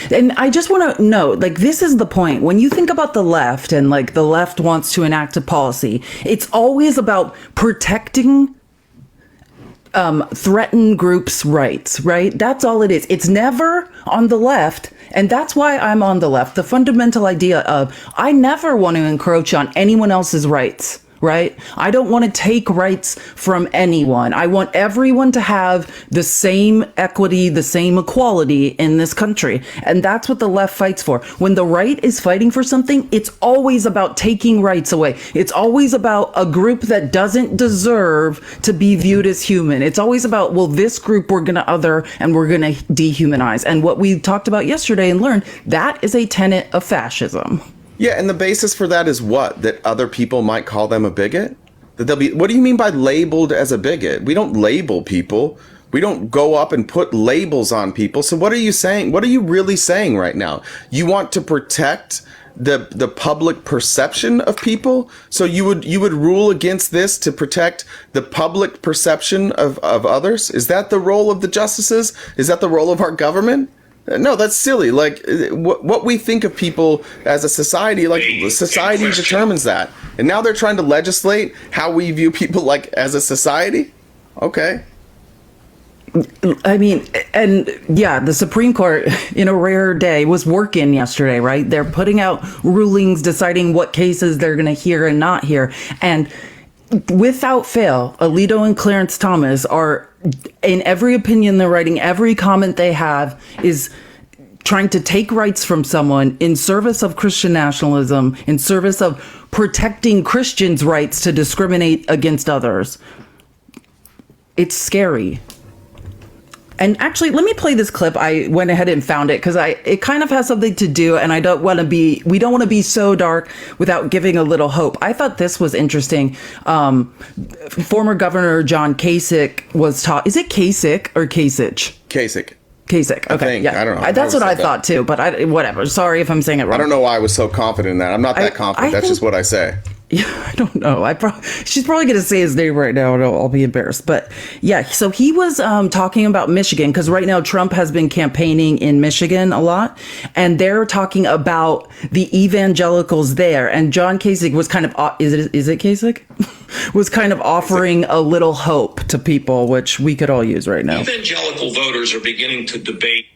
and I just want to note, like, this is the point. When you think about the left, and like the left wants to enact a policy, it's always about protecting threatened groups' rights, right? That's all it is. It's never on the left. And that's why I'm on the left. The fundamental idea of, I never want to encroach on anyone else's rights. Right? I don't want to take rights from anyone. I want everyone to have the same equity, the same equality in this country. And that's what the left fights for. When the right is fighting for something, it's always about taking rights away. It's always about a group that doesn't deserve to be viewed as human. It's always about, well, this group we're going to other and we're going to dehumanize. And what we talked about yesterday and learned, that is a tenet of fascism. Yeah, and the basis for that is what? That other people might call them a bigot? That they'll be, what do you mean by labeled as a bigot? We don't label people. We don't go up and put labels on people. So what are you saying? What are you really saying right now? You want to protect the public perception of people? So you would rule against this to protect the public perception of others? Is that the role of the justices? Is that the role of our government? No, that's silly. Like, what we think of people as a society, like, society determines that. And now they're trying to legislate how we view people, like, as a society? Okay. I mean, and yeah, the Supreme Court, in a rare day, was working yesterday, right? They're putting out rulings, deciding what cases they're going to hear and not hear. And without fail, Alito and Clarence Thomas are, in every opinion they're writing, every comment they have is trying to take rights from someone in service of Christian nationalism, in service of protecting Christians' rights to discriminate against others. It's scary. And actually, let me play this clip. I went ahead and found it because it kind of has something to do, and we don't want to be so dark without giving a little hope. I thought this was interesting. Former Governor John Kasich was taught. Is it Kasich or Kasich? Kasich. Kasich. Okay. Yeah. I don't know. That's what I thought too, but whatever. Sorry if I'm saying it wrong. I don't know why I was so confident in that. I'm not that confident. That's just what I say. Yeah, I don't know. She's probably going to say his name right now, and I'll be embarrassed. But yeah, so he was talking about Michigan, because right now Trump has been campaigning in Michigan a lot, and they're talking about the evangelicals there. And John Kasich was kind of, is it Kasich? was kind of offering a little hope to people, which we could all use right now. Evangelical voters are beginning to debate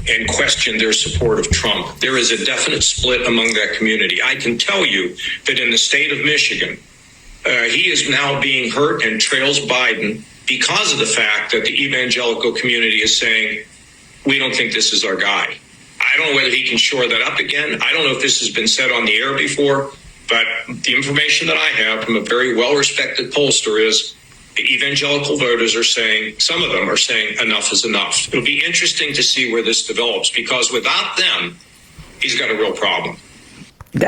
and question their support of Trump. There is a definite split among that community. I can tell you that in the state of Michigan, he is now being hurt and trails Biden because of the fact that the evangelical community is saying, we don't think this is our guy. I don't know whether he can shore that up again. I don't know if this has been said on the air before, but the information that I have from a very well-respected pollster is the evangelical voters are saying, some of them are saying enough is enough. It'll be interesting to see where this develops, because without them, he's got a real problem.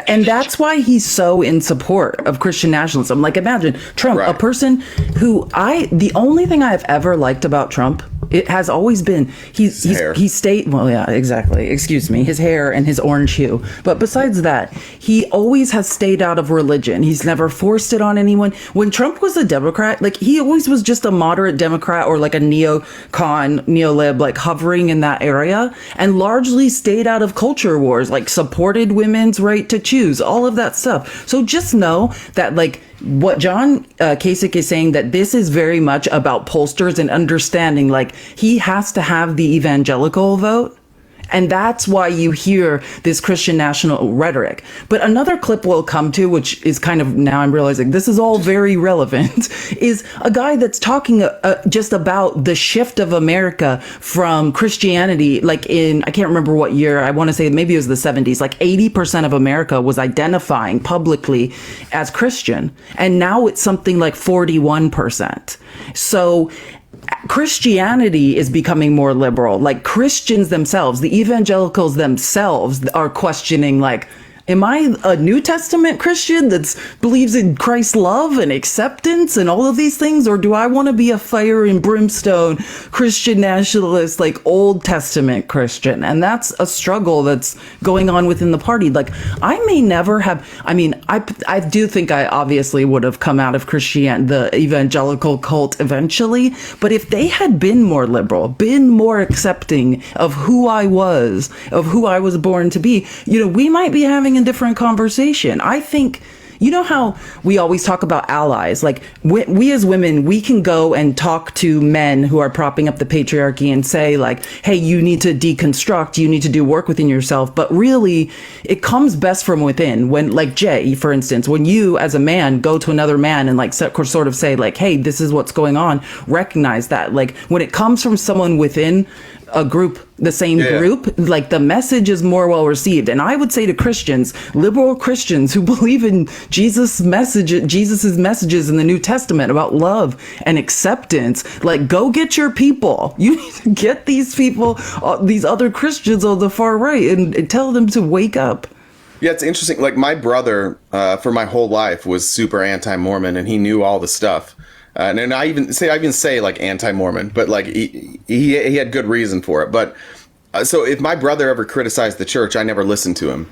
And that's why he's so in support of Christian nationalism. Like, imagine Trump, a person who the only thing I've ever liked about Trump, it has always been he stayed, well, yeah, exactly. Excuse me, his hair and his orange hue. But besides that, he always has stayed out of religion. He's never forced it on anyone. When Trump was a Democrat, like, he always was just a moderate Democrat or like a neolib, like hovering in that area, and largely stayed out of culture wars, like supported women's right to choose, all of that stuff. So just know that, like, what John Kasich is saying, that this is very much about pollsters and understanding, like, he has to have the evangelical vote. And that's why you hear this Christian national rhetoric. But another clip we'll come to, which is kind of, now I'm realizing this is all very relevant, is a guy that's talking just about the shift of America from Christianity, like in, I can't remember what year, I want to say maybe it was the 70s, like 80% of America was identifying publicly as Christian. And now it's something like 41%. So Christianity is becoming more liberal. Like, Christians themselves, the evangelicals themselves, are questioning, like, am I a New Testament Christian that believes in Christ's love and acceptance and all of these things? Or do I want to be a fire and brimstone Christian nationalist, like Old Testament Christian? And that's a struggle that's going on within the party. Like, I may never have, I mean, I do think I obviously would have come out of the evangelical cult eventually. But if they had been more liberal, been more accepting of who I was born to be, we might be having a different conversation. I think, you know how we always talk about allies, like we as women, we can go and talk to men who are propping up the patriarchy and say, like, hey, you need to deconstruct, you need to do work within yourself. But really, it comes best from within. When, like Jay, for instance, when you as a man go to another man and like sort of say, like, hey, this is what's going on, recognize that. Like, when it comes from someone within a group, the same group, like, the message is more well received. And I would say to Christians, liberal Christians who believe in Jesus's messages in the New Testament about love and acceptance, like, go get your people. You need to get these people, these other Christians on the far right, and tell them to wake up. Yeah, it's interesting. Like, my brother, for my whole life, was super anti-Mormon, and he knew all the stuff. And I even say like anti-Mormon, but like he had good reason for it. But so if my brother ever criticized the church, I never listened to him,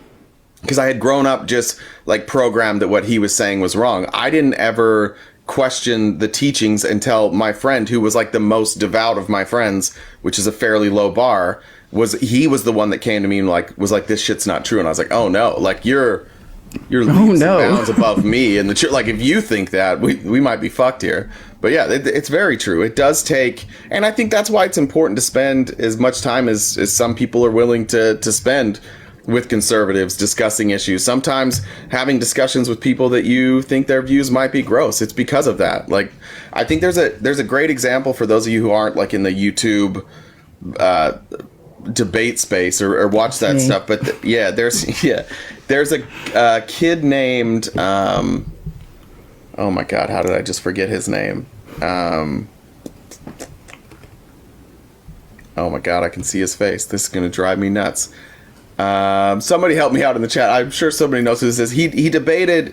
because I had grown up just like programmed that what he was saying was wrong. I didn't ever question the teachings until my friend, who was like the most devout of my friends, which is a fairly low bar, was the one that came to me and was like, this shit's not true. And I was like, oh no, like you're leaps and bounds above me and the church. Like, if you think that, we might be fucked here. But yeah, it's very true. It does take, and I think that's why it's important to spend as much time as some people are willing to spend with conservatives discussing issues. Sometimes having discussions with people that you think their views might be gross, it's because of that. Like, I think there's a great example for those of you who aren't like in the YouTube debate space or watch that stuff. But there's a kid named oh my god, how did I just forget his name? Oh my god, I can see his face. This is gonna drive me nuts. Somebody help me out in the chat. I'm sure somebody knows who this is. He debated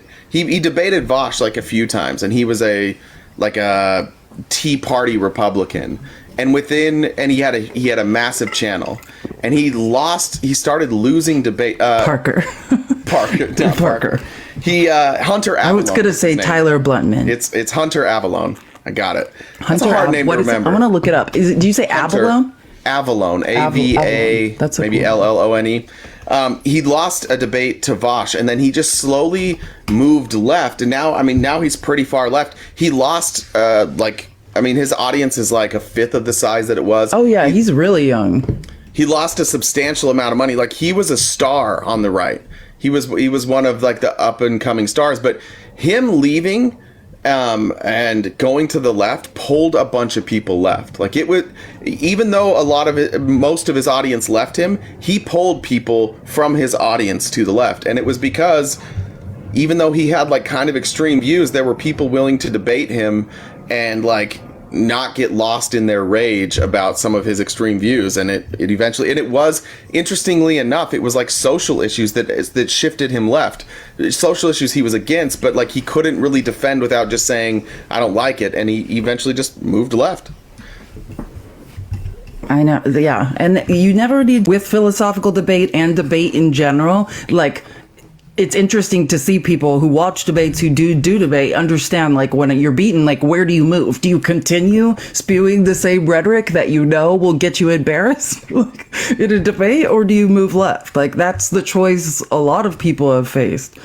Vosh like a few times, and he was a Tea Party Republican. And he had a massive channel, and he started losing debate. Parker. He Hunter Avallone. I was gonna say Tyler Bluntman. It's Hunter Avallone. I got it. That's a hard name to remember. I want to look it up. Do you say Avallone? Avallone. A-V-A. That's maybe cool. L-L-O-N-E. He lost a debate to Vosh, and then he just slowly moved left, and now he's pretty far left. He lost his audience is like a fifth of the size that it was. Oh yeah, he's really young. He lost a substantial amount of money. Like, he was a star on the right. He was one of like the up and coming stars, but him leaving and going to the left pulled a bunch of people left. Like it would, even though most of his audience left him, he pulled people from his audience to the left. And it was because even though he had like kind of extreme views, there were people willing to debate him and like not get lost in their rage about some of his extreme views. And it eventually, and it was, interestingly enough, it was like social issues that shifted him left. Social issues he was against, but like he couldn't really defend without just saying, I don't like it. And he eventually just moved left. I know. Yeah. And you never need, with philosophical debate and debate in general, like, it's interesting to see people who watch debates, who do debate, understand, like, when you're beaten, like, where do you move? Do you continue spewing the same rhetoric that you know will get you embarrassed like, in a debate, or do you move left? Like, that's the choice a lot of people have faced.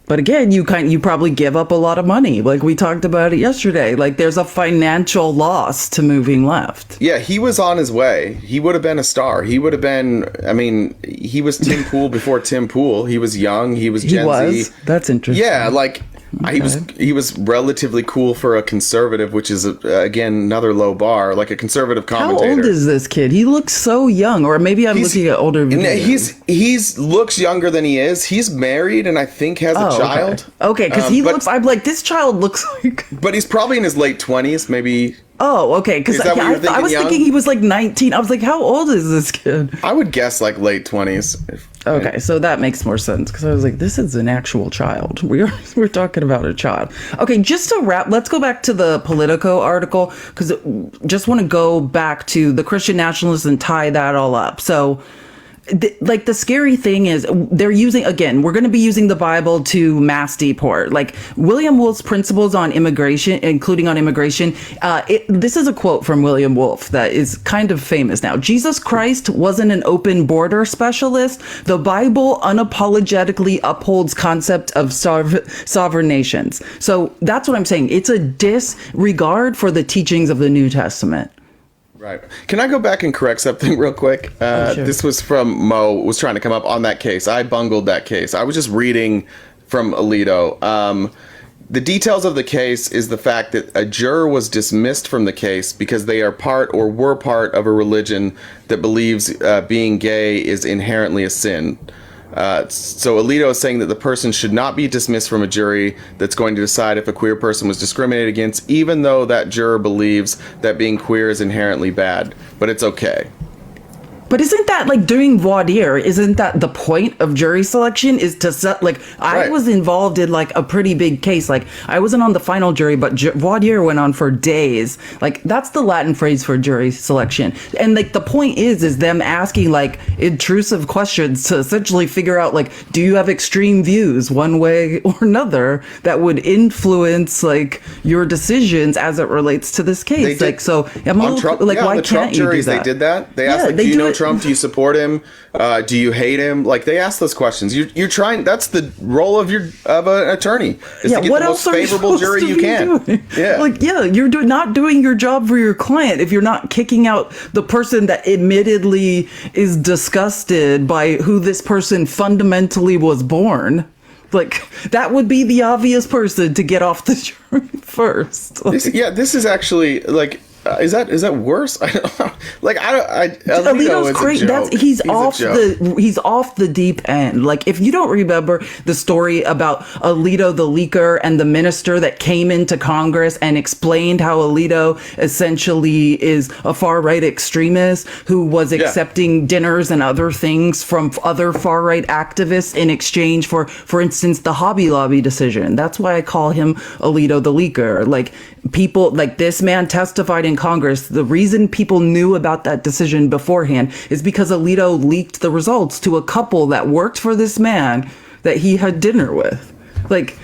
But again, you probably give up a lot of money. Like we talked about it yesterday. Like there's a financial loss to moving left. Yeah, he was on his way. He would have been a star. He would have been, I mean, he was Tim Pool before Tim Pool. He was young. He was Gen Z. That's interesting. Yeah, like he was relatively cool for a conservative, which is again another low bar, like a conservative commentator. How old is this kid? He looks so young, or maybe I'm looking at older videos. He's looks younger than he is. He's married and I think has a child. Okay, because he looks. I'm like, this child looks like. But he's probably in his late 20s, maybe. Oh, okay. Because I was thinking he was like 19. I was like, how old is this kid? I would guess like late 20s. Okay, so that makes more sense because I was like, this is an actual child. We're talking about a child. Okay, just to wrap, let's go back to the Politico article because just want to go back to the Christian nationalists and tie that all up. So. Like the scary thing is they're using, again, we're going to be using the Bible to mass deport. Like William Wolfe's principles on immigration, including on immigration. This is a quote from William Wolfe that is kind of famous now. Jesus Christ wasn't an open border specialist. The Bible unapologetically upholds concept of sovereign nations. So that's what I'm saying. It's a disregard for the teachings of the New Testament. Right. Can I go back and correct something real quick? Sure. This was from Mo, was trying to come up on that case. I bungled that case. I was just reading from Alito. The details of the case is the fact that a juror was dismissed from the case because they are part or were part of a religion that believes being gay is inherently a sin. So Alito is saying that the person should not be dismissed from a jury that's going to decide if a queer person was discriminated against, even though that juror believes that being queer is inherently bad. But it's okay. But isn't that like doing voir dire? Isn't that the point of jury selection? Is to set, like, I was involved in like a pretty big case. Like I wasn't on the final jury, but voir dire went on for days. Like that's the Latin phrase for jury selection. And like the point is them asking like intrusive questions to essentially figure out like, do you have extreme views one way or another that would influence like your decisions as it relates to this case? Like, so I'm a little, like, why can't you do that? They did that. They asked, like, do you know Trump? Do you support him? Do you hate him? Like they ask those questions. You're trying. That's the role of an attorney. Is to get what the else most favorable jury you can. Doing? Yeah. Like you're not doing your job for your client if you're not kicking out the person that admittedly is disgusted by who this person fundamentally was born. Like that would be the obvious person to get off the jury first. Like, this is actually like. Is that worse? I don't know. Like Alito's great. He's off the deep end. Like if you don't remember the story about Alito the leaker and the minister that came into Congress and explained how Alito essentially is a far right extremist who was accepting dinners and other things from other far right activists in exchange for instance, the Hobby Lobby decision. That's why I call him Alito the leaker. Like people like this man testified in Congress. The reason people knew about that decision beforehand is because Alito leaked the results to a couple that worked for this man that he had dinner with. Like,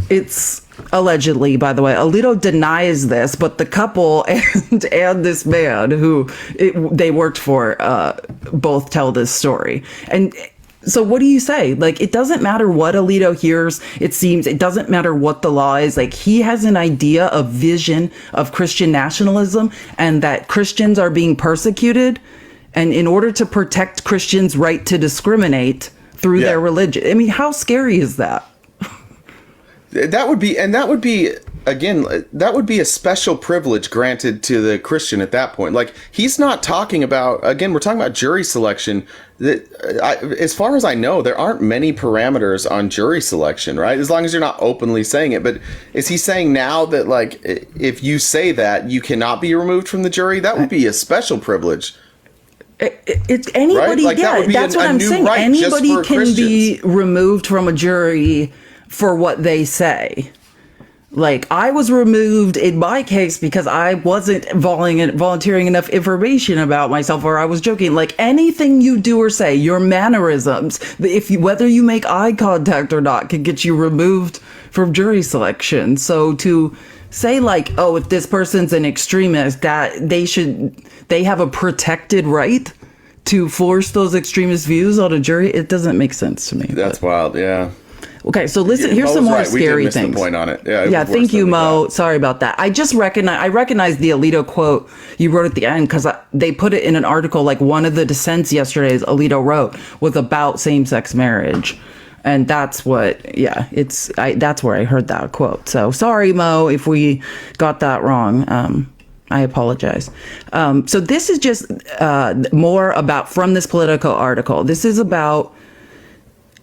it's allegedly, by the way. Alito denies this, but the couple and this man who they worked for both tell this story. And so what do you say? Like, it doesn't matter what Alito hears. It seems it doesn't matter what the law is. Like, he has an idea, a vision of Christian nationalism and that Christians are being persecuted. And in order to protect Christians' right to discriminate through their religion. I mean, how scary is that? That would be a special privilege granted to the Christian at that point. Like, he's not talking about, again, we're talking about jury selection. As far as I know, there aren't many parameters on jury selection, right? As long as you're not openly saying it. But is he saying now that, like, if you say that, you cannot be removed from the jury? That would be a special privilege. It's anybody, right? Like, yeah, that's what I'm saying. Anybody can be removed from a jury for what they say. Like, I was removed in my case because I wasn't volunteering enough information about myself, or I was joking. Like, anything you do or say, your mannerisms, whether you make eye contact or not, can get you removed from jury selection. So to say, like, oh, if this person's an extremist, that they have a protected right to force those extremist views on a jury, it doesn't make sense to me. That's wild, yeah. Okay, so listen, here's some more scary things. We did miss the point on it. Yeah, thank you, Mo. Sorry about that. I recognize the Alito quote you wrote at the end, because they put it in an article. Like, one of the dissents yesterday, Alito wrote, was about same-sex marriage. And that's what, that's where I heard that quote. So sorry, Mo, if we got that wrong. I apologize. So this is just more about, from this Politico article, this is about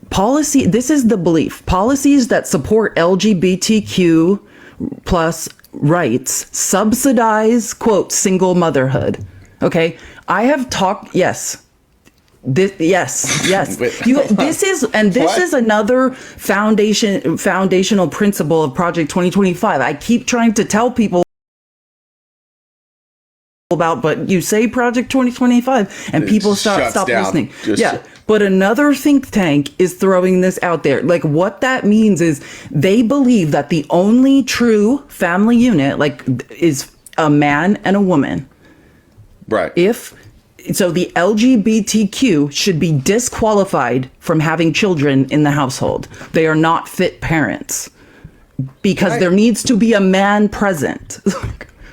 policy. This is the belief. Policies that support LGBTQ plus rights subsidize, quote, single motherhood. Okay. I have talked. Yes. Yes. This is another foundational principle of Project 2025. I keep trying to tell people about, but you say Project 2025 and people stop listening. But another think tank is throwing this out there. Like, what that means is they believe that the only true family unit, like, is a man and a woman. Right. So the LGBTQ should be disqualified from having children in the household. They are not fit parents because there needs to be a man present.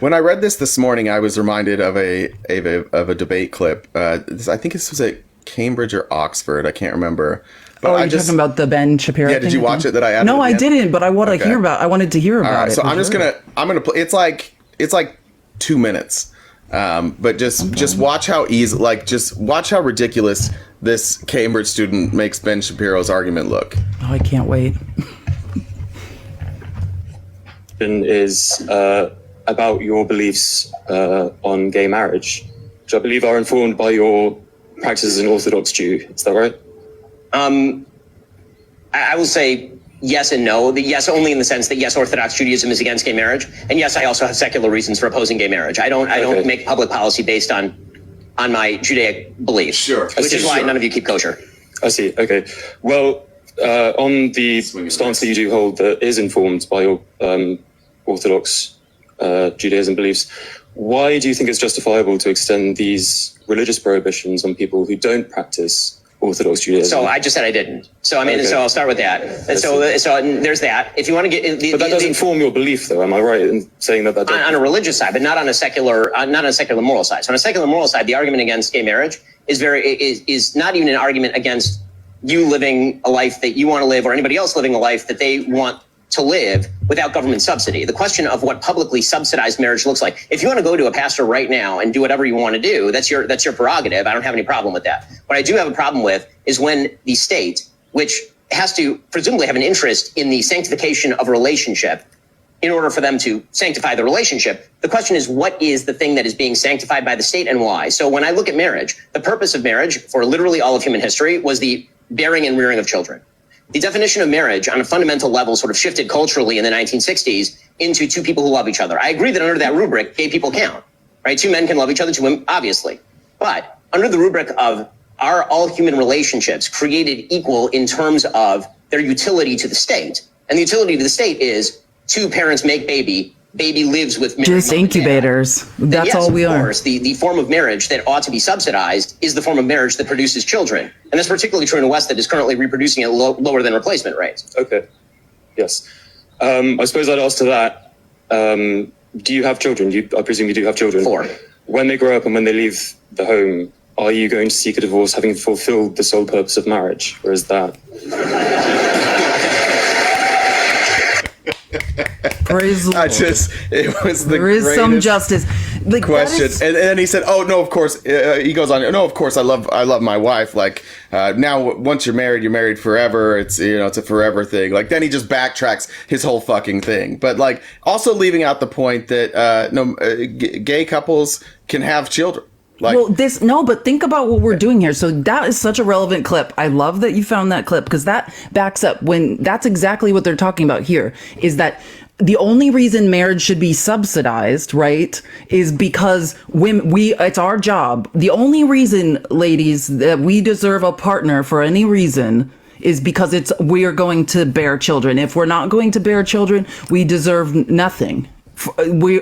When I read this morning, I was reminded of a debate clip. I think this was at Cambridge or Oxford. I can't remember. But are you talking about the Ben Shapiro? Yeah, did you watch it that I added? No, I didn't, but I wanted to hear about it. So I'm gonna play. It's like 2 minutes. But just watch how easy, watch how ridiculous this Cambridge student makes Ben Shapiro's argument look. Oh, I can't wait. Is about your beliefs on gay marriage, which I believe are informed by your practice as an Orthodox Jew. Is that right? I will say yes and no. The yes only in the sense that, yes, Orthodox Judaism is against gay marriage, and yes, I also have secular reasons for opposing gay marriage. I don't make public policy based on my Judaic beliefs. Sure. Which is why none of you keep kosher. I see. Okay. Well, on the stance that you do hold that is informed by your Orthodox Judaism beliefs, why do you think it's justifiable to extend these religious prohibitions on people who don't practice Orthodox Judaism? So I just said I didn't. So so I'll start with that. And so there's that. If you want to get, but that doesn't inform your belief, though. Am I right in saying that? On a religious side, but not on a secular, moral side. So on a secular moral side, the argument against gay marriage is not even an argument against you living a life that you want to live, or anybody else living a life that they want to live without government subsidy. The question of what publicly subsidized marriage looks like. If you want to go to a pastor right now and do whatever you want to do, that's your prerogative. I don't have any problem with that. What I do have a problem with is when the state, which has to presumably have an interest in the sanctification of a relationship, in order for them to sanctify the relationship, the question is, what is the thing that is being sanctified by the state and why? So when I look at marriage, the purpose of marriage for literally all of human history was the bearing and rearing of children. The definition of marriage on a fundamental level sort of shifted culturally in the 1960s into two people who love each other. I agree that under that rubric, gay people count, right? Two men can love each other, two women, obviously. But under the rubric of, are all human relationships created equal in terms of their utility to the state? And the utility to the state is two parents make baby lives with married just incubators. That's all we are. Of course, the form of marriage that ought to be subsidized is the form of marriage that produces children. And that's particularly true in the West, that is currently reproducing at lower than replacement rates. Okay. Yes. I suppose I'd ask to that, do you have children? I presume you do have children. 4. When they grow up and when they leave the home, are you going to seek a divorce having fulfilled the sole purpose of marriage? Or is that... Praise the Lord. It was the there is some justice. Like, question, and then he said, "Oh no, of course." He goes on, "No, of course, I love my wife. Like now, once you're married forever. It's it's a forever thing." Like then he just backtracks his whole fucking thing, but like also leaving out the point that gay couples can have children. Like, well, but think about what we're doing here. So that is such a relevant clip. I love that you found that clip because that backs up when that's exactly what they're talking about here is that the only reason marriage should be subsidized, right, is because it's our job. The only reason, ladies, that we deserve a partner for any reason is because we are going to bear children. If we're not going to bear children, we deserve nothing.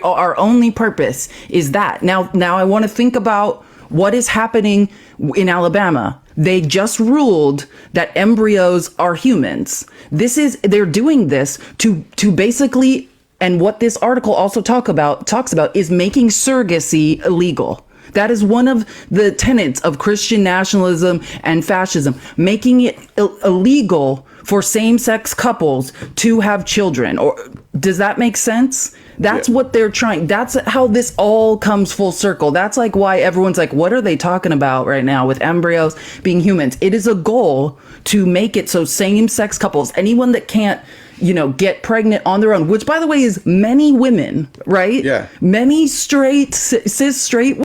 Our only purpose is that. Now I want to think about what is happening in Alabama. They just ruled that embryos are humans. They're doing this to basically, and what this article also talks about is making surrogacy illegal. That is one of the tenets of Christian nationalism and fascism, making it illegal for same-sex couples to have children. Or does that make sense? That's what they're trying. That's how this all comes full circle. That's like why everyone's like, what are they talking about right now with embryos being humans? It is a goal to make it so same-sex couples, anyone that can't, get pregnant on their own, which by the way is many women, right? Yeah. Many cis straight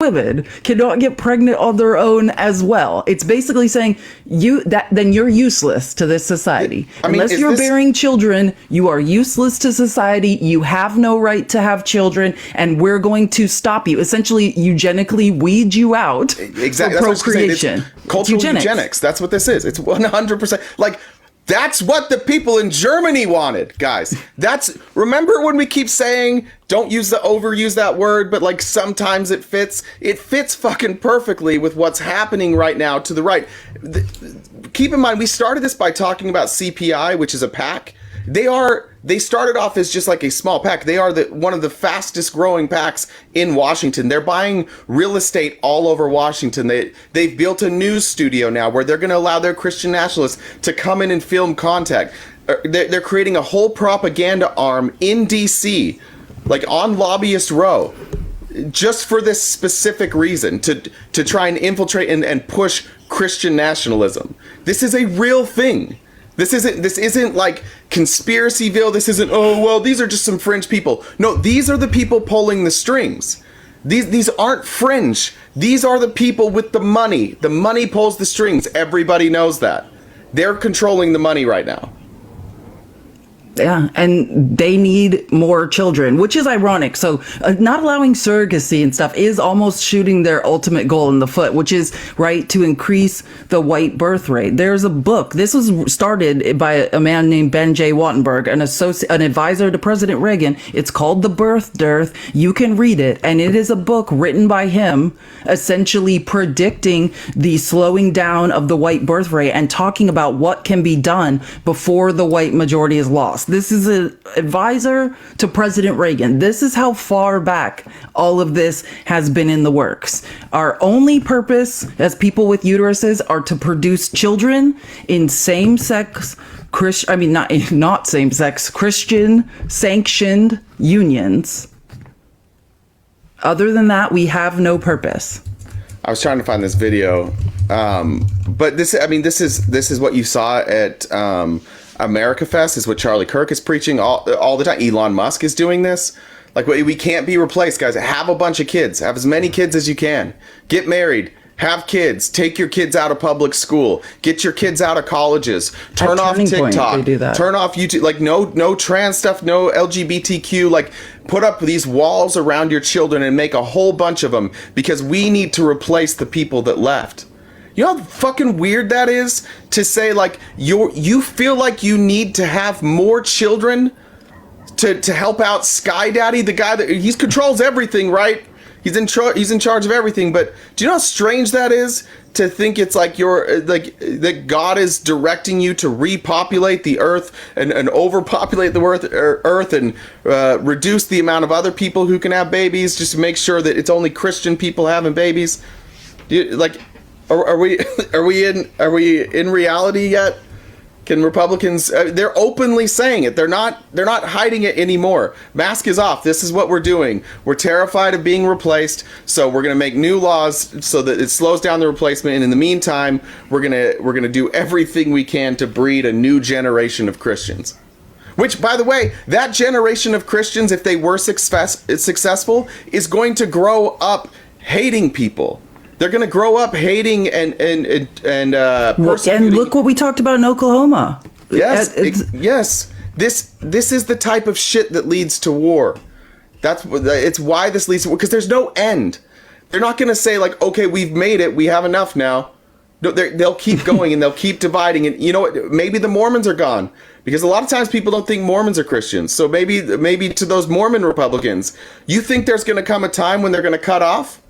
women cannot get pregnant on their own as well. It's basically saying then you're useless to this society. Unless you're bearing children, you are useless to society. You have no right to have children, and we're going to stop you. Essentially, eugenically weed you out for procreation. Cultural eugenics. That's what this is. It's 100%. Like, that's what the people in Germany wanted, guys. Remember when we keep saying, don't overuse that word, but like sometimes it fits. It fits fucking perfectly with what's happening right now to the right. Keep in mind, we started this by talking about CPI, which is a PAC. They started off as just like a small PAC. They are one of the fastest growing PACs in Washington. They're buying real estate all over Washington. They've built a news studio now where they're going to allow their Christian nationalists to come in and film content. They're creating a whole propaganda arm in DC, like on Lobbyist Row, just for this specific reason, to try and infiltrate and push Christian nationalism. This is a real thing. This isn't like Conspiracyville. This isn't, these are just some fringe people. No, these are the people pulling the strings. These aren't fringe. These are the people with the money. The money pulls the strings. Everybody knows that. They're controlling the money right now. Yeah, and they need more children, which is ironic. So not allowing surrogacy and stuff is almost shooting their ultimate goal in the foot, which is, right, to increase the white birth rate. There's a book. This was started by a man named Ben J. Wattenberg, an advisor to President Reagan. It's called The Birth Dearth. You can read it, and it is a book written by him, essentially predicting the slowing down of the white birth rate and talking about what can be done before the white majority is lost. This is an advisor to President Reagan. This is how far back all of this has been in the works. Our only purpose as people with uteruses are to produce children in same-sex, not same-sex, Christian sanctioned unions. Other than that, we have no purpose. I was trying to find this video, but this is what you saw at America Fest, is what Charlie Kirk is preaching all the time. Elon Musk is doing this. Like, we can't be replaced, guys. Have a bunch of kids. Have as many kids as you can. Get married. Have kids. Take your kids out of public school. Get your kids out of colleges. Turn off TikTok. They do that. Turn off YouTube. Like, no trans stuff, no LGBTQ. Like, put up these walls around your children and make a whole bunch of them, because we need to replace the people that left. You know how fucking weird that is to say, like, you feel like you need to have more children to help out Sky Daddy, the guy that he controls everything, right? He's in charge of everything. But do you know how strange that is to think it's like that God is directing you to repopulate the earth and overpopulate the earth and reduce the amount of other people who can have babies, just to make sure that it's only Christian people having babies? Are we in reality yet? Can Republicans? They're openly saying it. They're not hiding it anymore. Mask is off. This is what we're doing. We're terrified of being replaced, so we're going to make new laws so that it slows down the replacement. And in the meantime, we're gonna do everything we can to breed a new generation of Christians. Which, by the way, that generation of Christians, if they were successful, is going to grow up hating people. They're going to grow up hating and persecuting. And look what we talked about in Oklahoma. Yes, yes. This is the type of shit that leads to war. It's why this leads to war, because there's no end. They're not going to say like, okay, we've made it, we have enough now. No, they'll keep going and they'll keep dividing. And you know what? Maybe the Mormons are gone, because a lot of times people don't think Mormons are Christians. So maybe to those Mormon Republicans, you think there's going to come a time when they're going to cut off?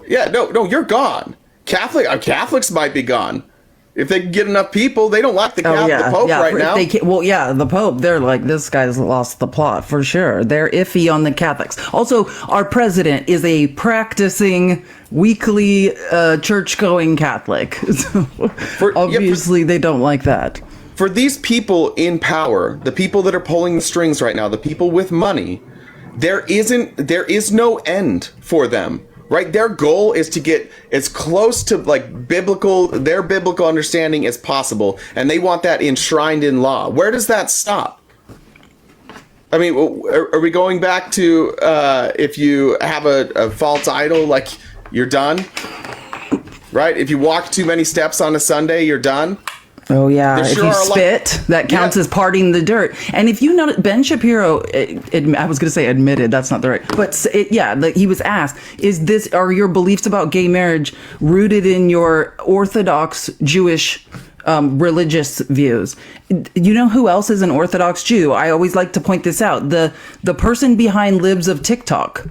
Yeah, no, you're gone. Catholics might be gone. If they can get enough people, they don't like the Pope right now. The Pope, they're like, this guy's lost the plot for sure. They're iffy on the Catholics. Also, our president is a practicing weekly church-going Catholic. So obviously, they don't like that. For these people in power, the people that are pulling the strings right now, the people with money, there is no end for them. Right, their goal is to get as close to like their biblical understanding as possible, and they want that enshrined in law. Where does that stop? I mean, are we going back to if you have a false idol, like you're done? Right? If you walk too many steps on a Sunday, you're done. Oh, yeah. If you spit, that counts as parting the dirt. And if you know, Ben Shapiro, I was going to say admitted, that's not the right, but he was asked, are your beliefs about gay marriage rooted in your Orthodox Jewish religious views? You know who else is an Orthodox Jew? I always like to point this out. The person behind Libs of TikTok.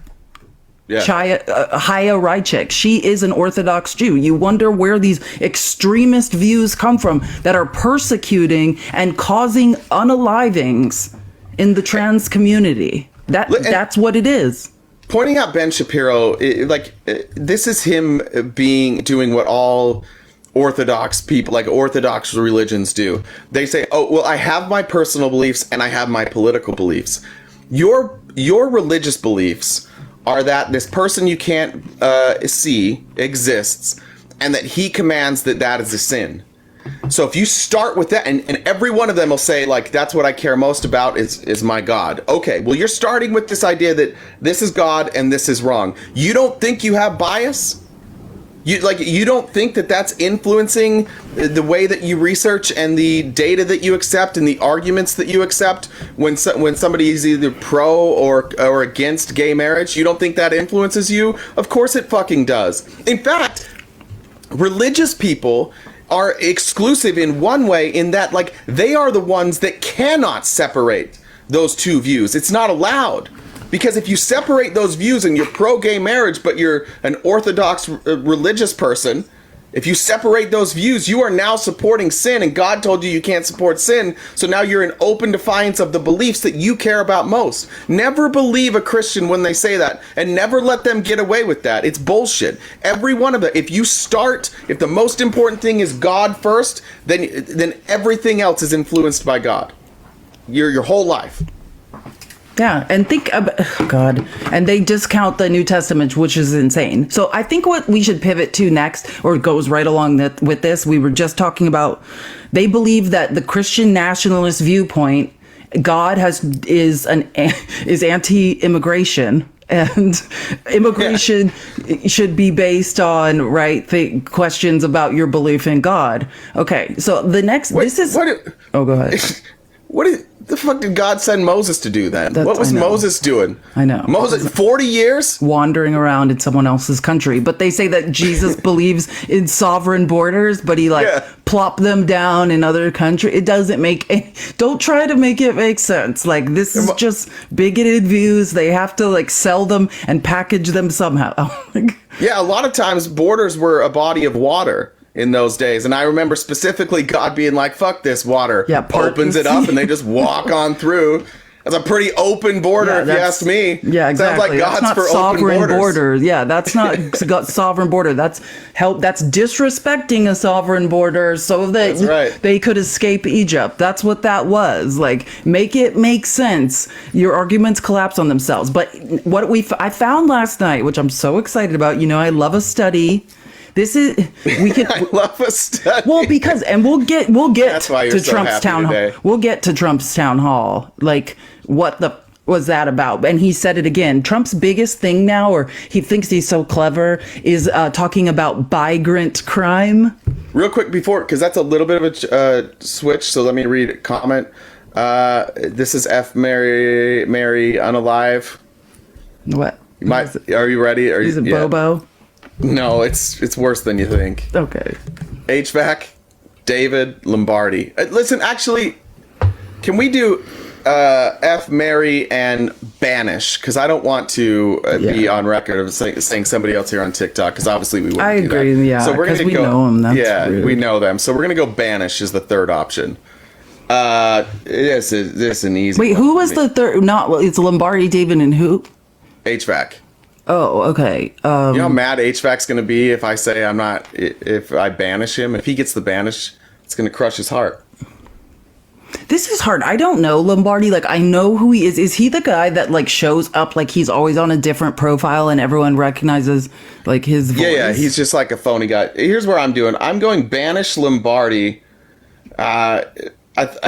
Yeah. Chaya Rychek. She is an Orthodox Jew. You wonder where these extremist views come from that are persecuting and causing unalivings in the trans community. That's what it is. Pointing out Ben Shapiro, this is him doing what all Orthodox people, like Orthodox religions do. They say, oh, well, I have my personal beliefs and I have my political beliefs. Your religious beliefs are that this person you can't see exists, and that he commands that is a sin. So if you start with that, and every one of them will say, like, that's what I care most about is my God. Okay, well, you're starting with this idea that this is God and this is wrong. You don't think you have bias? You don't think that that's influencing the way that you research and the data that you accept and the arguments that you accept when somebody is either pro or against gay marriage? You don't think that influences you? Of course it fucking does. In fact, religious people are exclusive in one way, in that like they are the ones that cannot separate those two views. It's not allowed. Because if you separate those views and you're pro-gay marriage, but you're an Orthodox religious person, if you separate those views, you are now supporting sin, and God told you can't support sin, so now you're in open defiance of the beliefs that you care about most. Never believe a Christian when they say that, and never let them get away with that. It's bullshit. Every one of them. If the most important thing is God first, then everything else is influenced by God. Your whole life. Yeah, and think about, God, and they discount the New Testament, which is insane. So I think what we should pivot to next, or goes right along with this, we were just talking about, they believe that the Christian nationalist viewpoint, God is anti-immigration, and immigration should be based on questions about your belief in God. Okay, so the next, go ahead. What the fuck did God send Moses to do then? What was Moses doing? I know. Moses, 40 years? Wandering around in someone else's country. But they say that Jesus believes in sovereign borders, but he plop them down in other countries. It doesn't don't try to make it make sense. Like, this is just bigoted views. They have to sell them and package them somehow. Yeah, a lot of times borders were a body of water in those days, and I remember specifically God being like, fuck this water, opens it up and they just walk on through. That's a pretty open border, if you ask me. Yeah, exactly. Sounds like God's that's not for sovereign open borders. Yeah, that's not got sovereign border. That's disrespecting a sovereign border so that they could escape Egypt. That's what that was. Like, make it make sense. Your arguments collapse on themselves. But what I found last night, which I'm so excited about, I love a study. This is I love a study. Well, because we'll get That's why you're to so Trump's happy town today. hall. We'll get to Trump's town hall. Like, what was that about? And he said it again. Trump's biggest thing now, or he thinks he's so clever, is talking about migrant crime. Real quick before, because that's a little bit of a switch. So let me read a comment. This is F. Mary Unalive. What? Are you ready? Is it Bobo? No, it's worse than you think. Okay. HVAC, David Lombardi. Listen, actually, can we do F, Mary, and banish? Because I don't want to be on record of saying somebody else here on TikTok, because obviously we wouldn't I agree, do that. yeah, So we're gonna we go, know them. That's rude. we know them. So we're going to go banish is the third option. This is an easy Wait, one who for was me. the third? It's Lombardi, David, and who? HVAC. Oh, okay. You know how mad HVAC's going to be if I say if I banish him? If he gets the banish, it's going to crush his heart. This is hard. I don't know Lombardi. Like, I know who he is. Is he the guy that like shows up like he's always on a different profile and everyone recognizes like his voice? Yeah, he's just like a phony guy. Here's what I'm doing. I'm going banish Lombardi. I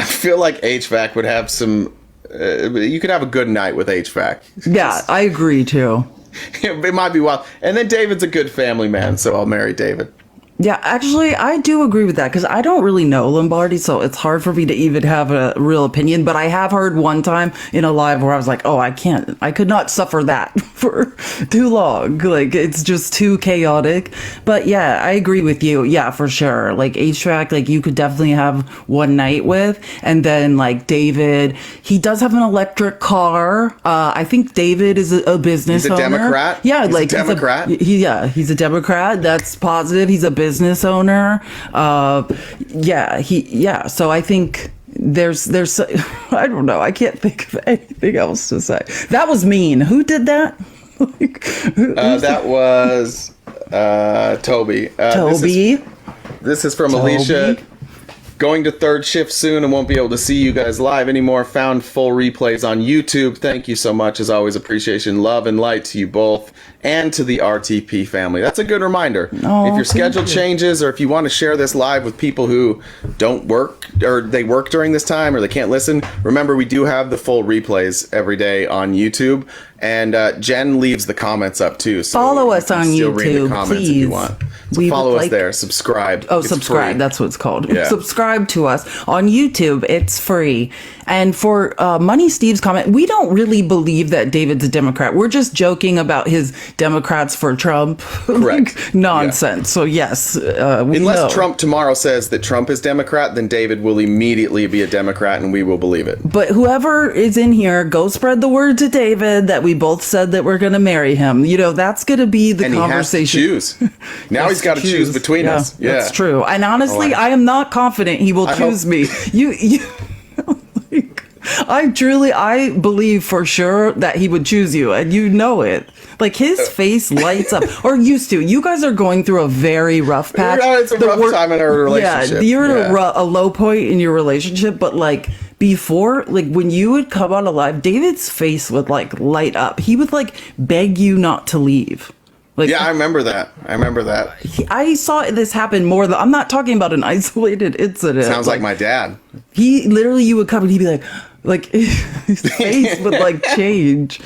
feel like HVAC would have some. You could have a good night with HVAC. Yeah, I agree too. It might be wild. And then David's a good family man, so I'll marry David. Yeah, actually, I do agree with that because I don't really know Lombardi, so it's hard for me to even have a real opinion. But I have heard one time in a live where I was like, oh, I could not suffer that for too long. Like, it's just too chaotic. But yeah, I agree with you. Yeah, for sure. Like, HVAC, like, you could definitely have one night with. And then, like, David, he does have an electric car. I think David is a business owner. He's a Democrat? Yeah, he's like, a Democrat? He's a Democrat. That's positive. He's a business owner. So I think there's I don't know, I can't think of anything else to say. That was mean. Who did that? That was Toby. Toby. This is from Alicia. Going to third shift soon and won't be able to see you guys live anymore. Found full replays on YouTube. Thank you so much. As always, appreciation, love, and light to you both and to the RTP family. That's a good reminder. Oh, if your schedule changes or if you want to share this live with people who don't work or they work during this time or they can't listen, remember we do have the full replays every day on YouTube. And Jen leaves the comments up too. So follow us on YouTube, read the comments please. If you want. So follow us there. Subscribe. Oh, It's subscribe. free. That's what it's called. Yeah. Subscribe to us on YouTube. It's free. And for Money Steve's comment, we don't really believe that David's a Democrat. We're just joking about his Democrats for Trump. Correct. Nonsense. Yeah. So yes, unless Trump tomorrow says that Trump is Democrat, then David will immediately be a Democrat and we will believe it. But whoever is in here, go spread the word to David that we both said that we're going to marry him. That's going to be the conversation. He has to choose. Now he's got to choose between us. Yeah, that's true. And honestly, I am not confident he will choose me. I believe for sure that he would choose you, and you know it. Like, his face lights up, or used to. You guys are going through a very rough patch. It's a rough time in our relationship. Yeah, you're at a low point in your relationship, but like before, like when you would come on live, David's face would like light up. He would like beg you not to leave. Like, yeah, I remember that. I saw this happen more than, I'm not talking about an isolated incident. Sounds like my dad. He literally, you would come and he'd be like his face would like change.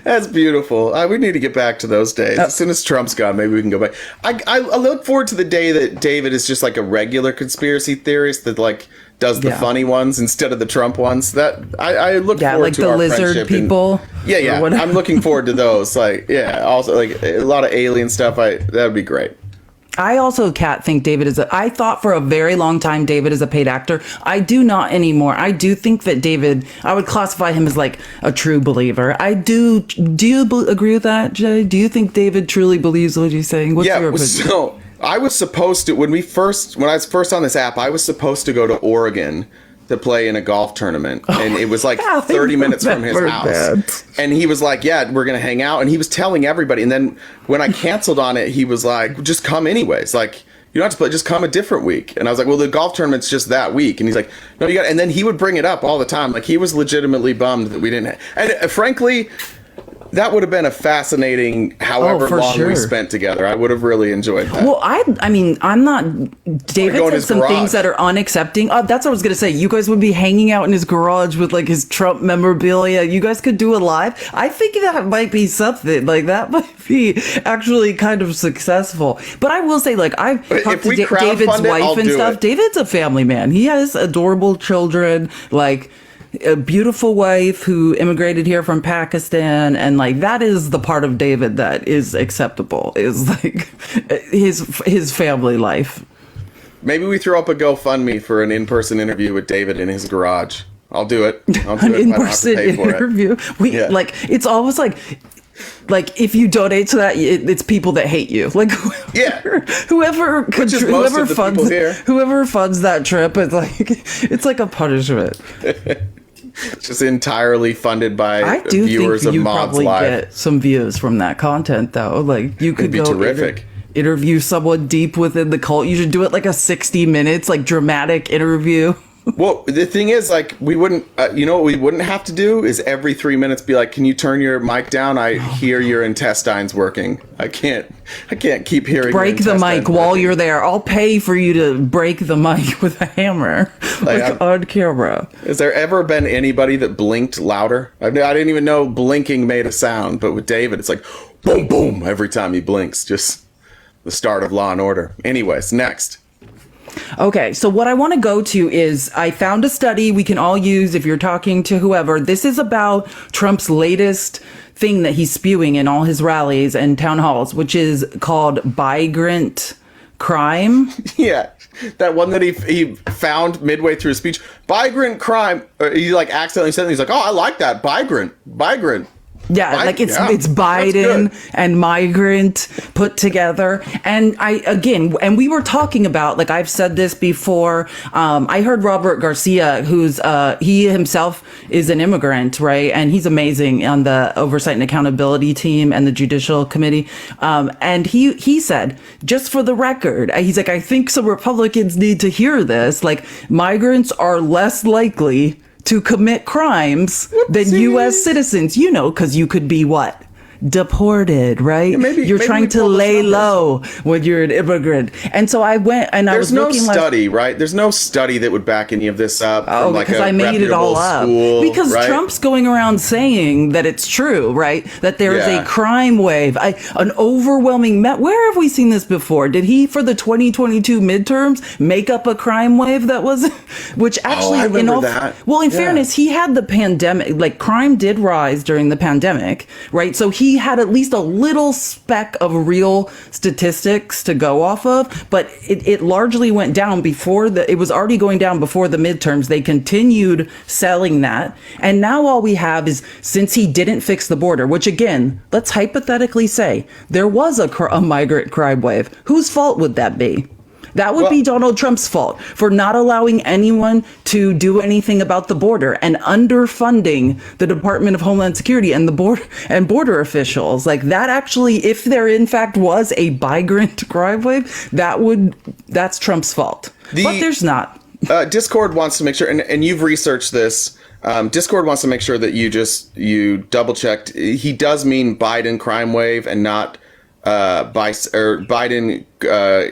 That's beautiful. We need to get back to those days. As soon as Trump's gone, maybe we can go back. I look forward to the day that David is just like a regular conspiracy theorist that like does the funny ones instead of the Trump ones. That I look forward like to the our lizard friendship people. I'm looking forward to those. Also like a lot of alien stuff. That would be great. I also, Kat, think David I thought for a very long time David is a paid actor. I do not anymore. I do think that David, I would classify him as like a true believer. I do. Do you agree with that, Jay? Do you think David truly believes what he's saying? What's your opinion? So I was supposed to, when I was first on this app, I was supposed to go to Oregon to play in a golf tournament, and it was like 30 minutes from his house. That. And he was like, "Yeah, we're gonna hang out," and he was telling everybody. And then when I canceled on it, he was like, "Just come anyways. Like, you don't have to play. Just come a different week." And I was like, "Well, the golf tournament's just that week." And he's like, "No, you got." And then he would bring it up all the time. Like, he was legitimately bummed that we didn't. And frankly, that would have been a fascinating however long we spent together. I would have really enjoyed that. Well, I mean, I'm not. David said some things that are unaccepting. That's what I was going to say. You guys would be hanging out in his garage with like his Trump memorabilia. You guys could do a live. I think that might be something. Like, that might be actually kind of successful. But I will say, like, I've talked to David's wife and stuff. David's a family man. He has adorable children. Like, a beautiful wife who immigrated here from Pakistan, and like, that is the part of David that is acceptable, is like his family life. Maybe we throw up a GoFundMe for an in-person interview with David in his garage. I'll do it. I'll do An it. in-person interview. Like, it's almost like if you donate to that, it's people that hate you. Like, whoever funds that trip, it's like a punishment. Just entirely funded by I do viewers think of you Mods probably Live. Get some views from that content, though. Like, you could It'd be terrific. Interview someone deep within the cult. You should do it like a 60 minutes, like, dramatic interview. Well, the thing is, like, we wouldn't, you know what we wouldn't have to do is every 3 minutes be like, "Can you turn your mic down? I hear your intestines working. I can't keep hearing Break the mic while you're there. I'll pay for you to break the mic with a hammer, like on camera." Has there ever been anybody that blinked louder? I didn't even know blinking made a sound, but with David, it's like, boom, boom, every time he blinks. Just the start of Law and Order. Anyways, next. Okay, so what I want to go to is, I found a study we can all use if you're talking to whoever. This is about Trump's latest thing that he's spewing in all his rallies and town halls, which is called migrant crime. Yeah, that one that he found midway through his speech. Migrant crime. He like accidentally said it. He's like, "Oh, I like that. Migrant. Yeah, like it's Biden and migrant put together. And and we were talking about, like, I've said this before. I heard Robert Garcia, who's he himself is an immigrant, right? And he's amazing on the Oversight and Accountability team and the Judicial Committee. And he said, just for the record, he's like, "I think some Republicans need to hear this. Like, migrants are less likely to commit crimes than U.S. citizens, you know, because you could be what? Deported, right? Yeah, you're trying to lay low when you're an immigrant." And so I went and I was looking. There's no study, right? There's no study that would back any of this up. Oh, because I made it all up. Because Trump's going around saying that it's true, right? That there is a crime wave, an overwhelming. Where have we seen this before? Did he, for the 2022 midterms, make up a crime wave that was, which actually, I remember that. Well, in fairness, he had the pandemic. Like, crime did rise during the pandemic, right? So he had at least a little speck of real statistics to go off of, but it largely went down before it was already going down before the midterms. They continued selling that. And now all we have is, since he didn't fix the border, which, again, let's hypothetically say there was a migrant crime wave. Whose fault would that be? That would be Donald Trump's fault for not allowing anyone to do anything about the border and underfunding the Department of Homeland Security and the border officials. Like, that actually, if there in fact was a migrant crime wave, that's Trump's fault. But there's not. Discord wants to make sure, and you've researched this. Discord wants to make sure that you double checked. He does mean Biden crime wave and not Biden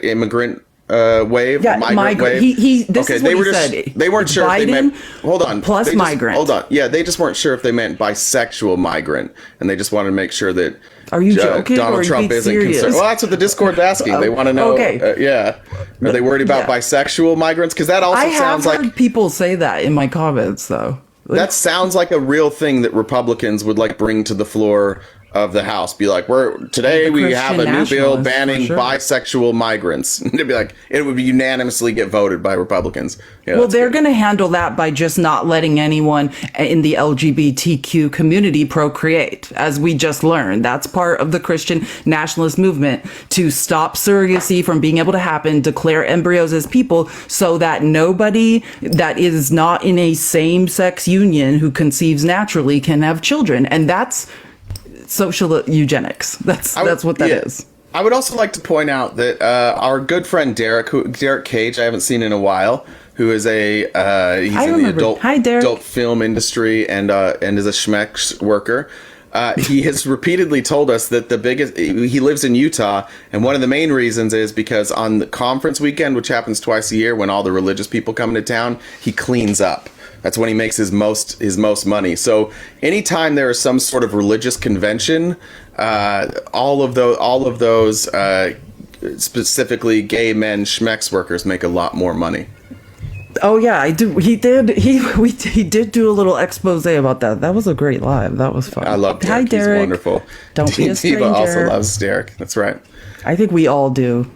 immigrant wave, migrant wave. This is what he said. They weren't sure Biden if they meant. Hold on. Plus migrant. Hold on. Yeah, they just weren't sure if they meant bisexual migrant, and they just wanted to make sure that. Are you joking? Donald Trump isn't concerned. Well, that's what the Discord's asking. They want to know. Okay. Are they worried about bisexual migrants? Because that also sounds like. I have heard people say that in my comments, though. That sounds like a real thing that Republicans would like bring to the floor of the House be like, today we have a new bill banning bisexual migrants. They'd be like, it would unanimously get voted by Republicans. Yeah, well, they're going to handle that by just not letting anyone in the LGBTQ community procreate, as we just learned. That's part of the Christian nationalist movement, to stop surrogacy from being able to happen, declare embryos as people, so that nobody that is not in a same-sex union who conceives naturally can have children. And that's social eugenics. That's what that is. I would also like to point out that our good friend Derek Cage, I haven't seen in a while, who is he's in the adult film industry and is a schmex worker. He has repeatedly told us that he lives in Utah, and one of the main reasons is because on the conference weekend, which happens twice a year when all the religious people come into town, he cleans up. That's when he makes his most money. So anytime there is some sort of religious convention, all of those specifically gay men schmex workers make a lot more money. Oh yeah, I do. He did. He did do a little expose about that. That was a great live. That was fun. I love Derek. Hi, Derek. He's wonderful. Don't be a stranger. Diva also loves Derek. That's right. I think we all do.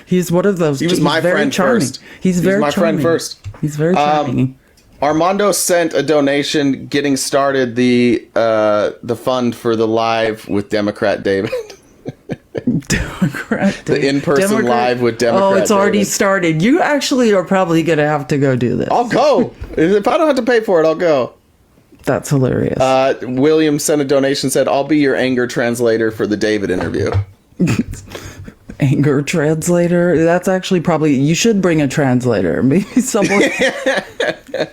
He's one of those. He was my friend first. He's my friend first. He's very charming. Armando sent a donation getting started the fund for the live with Democrat David. The in-person live with Democrat. Oh, it's already started. You actually are probably gonna have to go do this. I'll go. If I don't have to pay for it, I'll go. That's hilarious. William sent a donation, said, "I'll be your anger translator for the David interview." Anger translator? That's actually probably, you should bring a translator. Maybe someone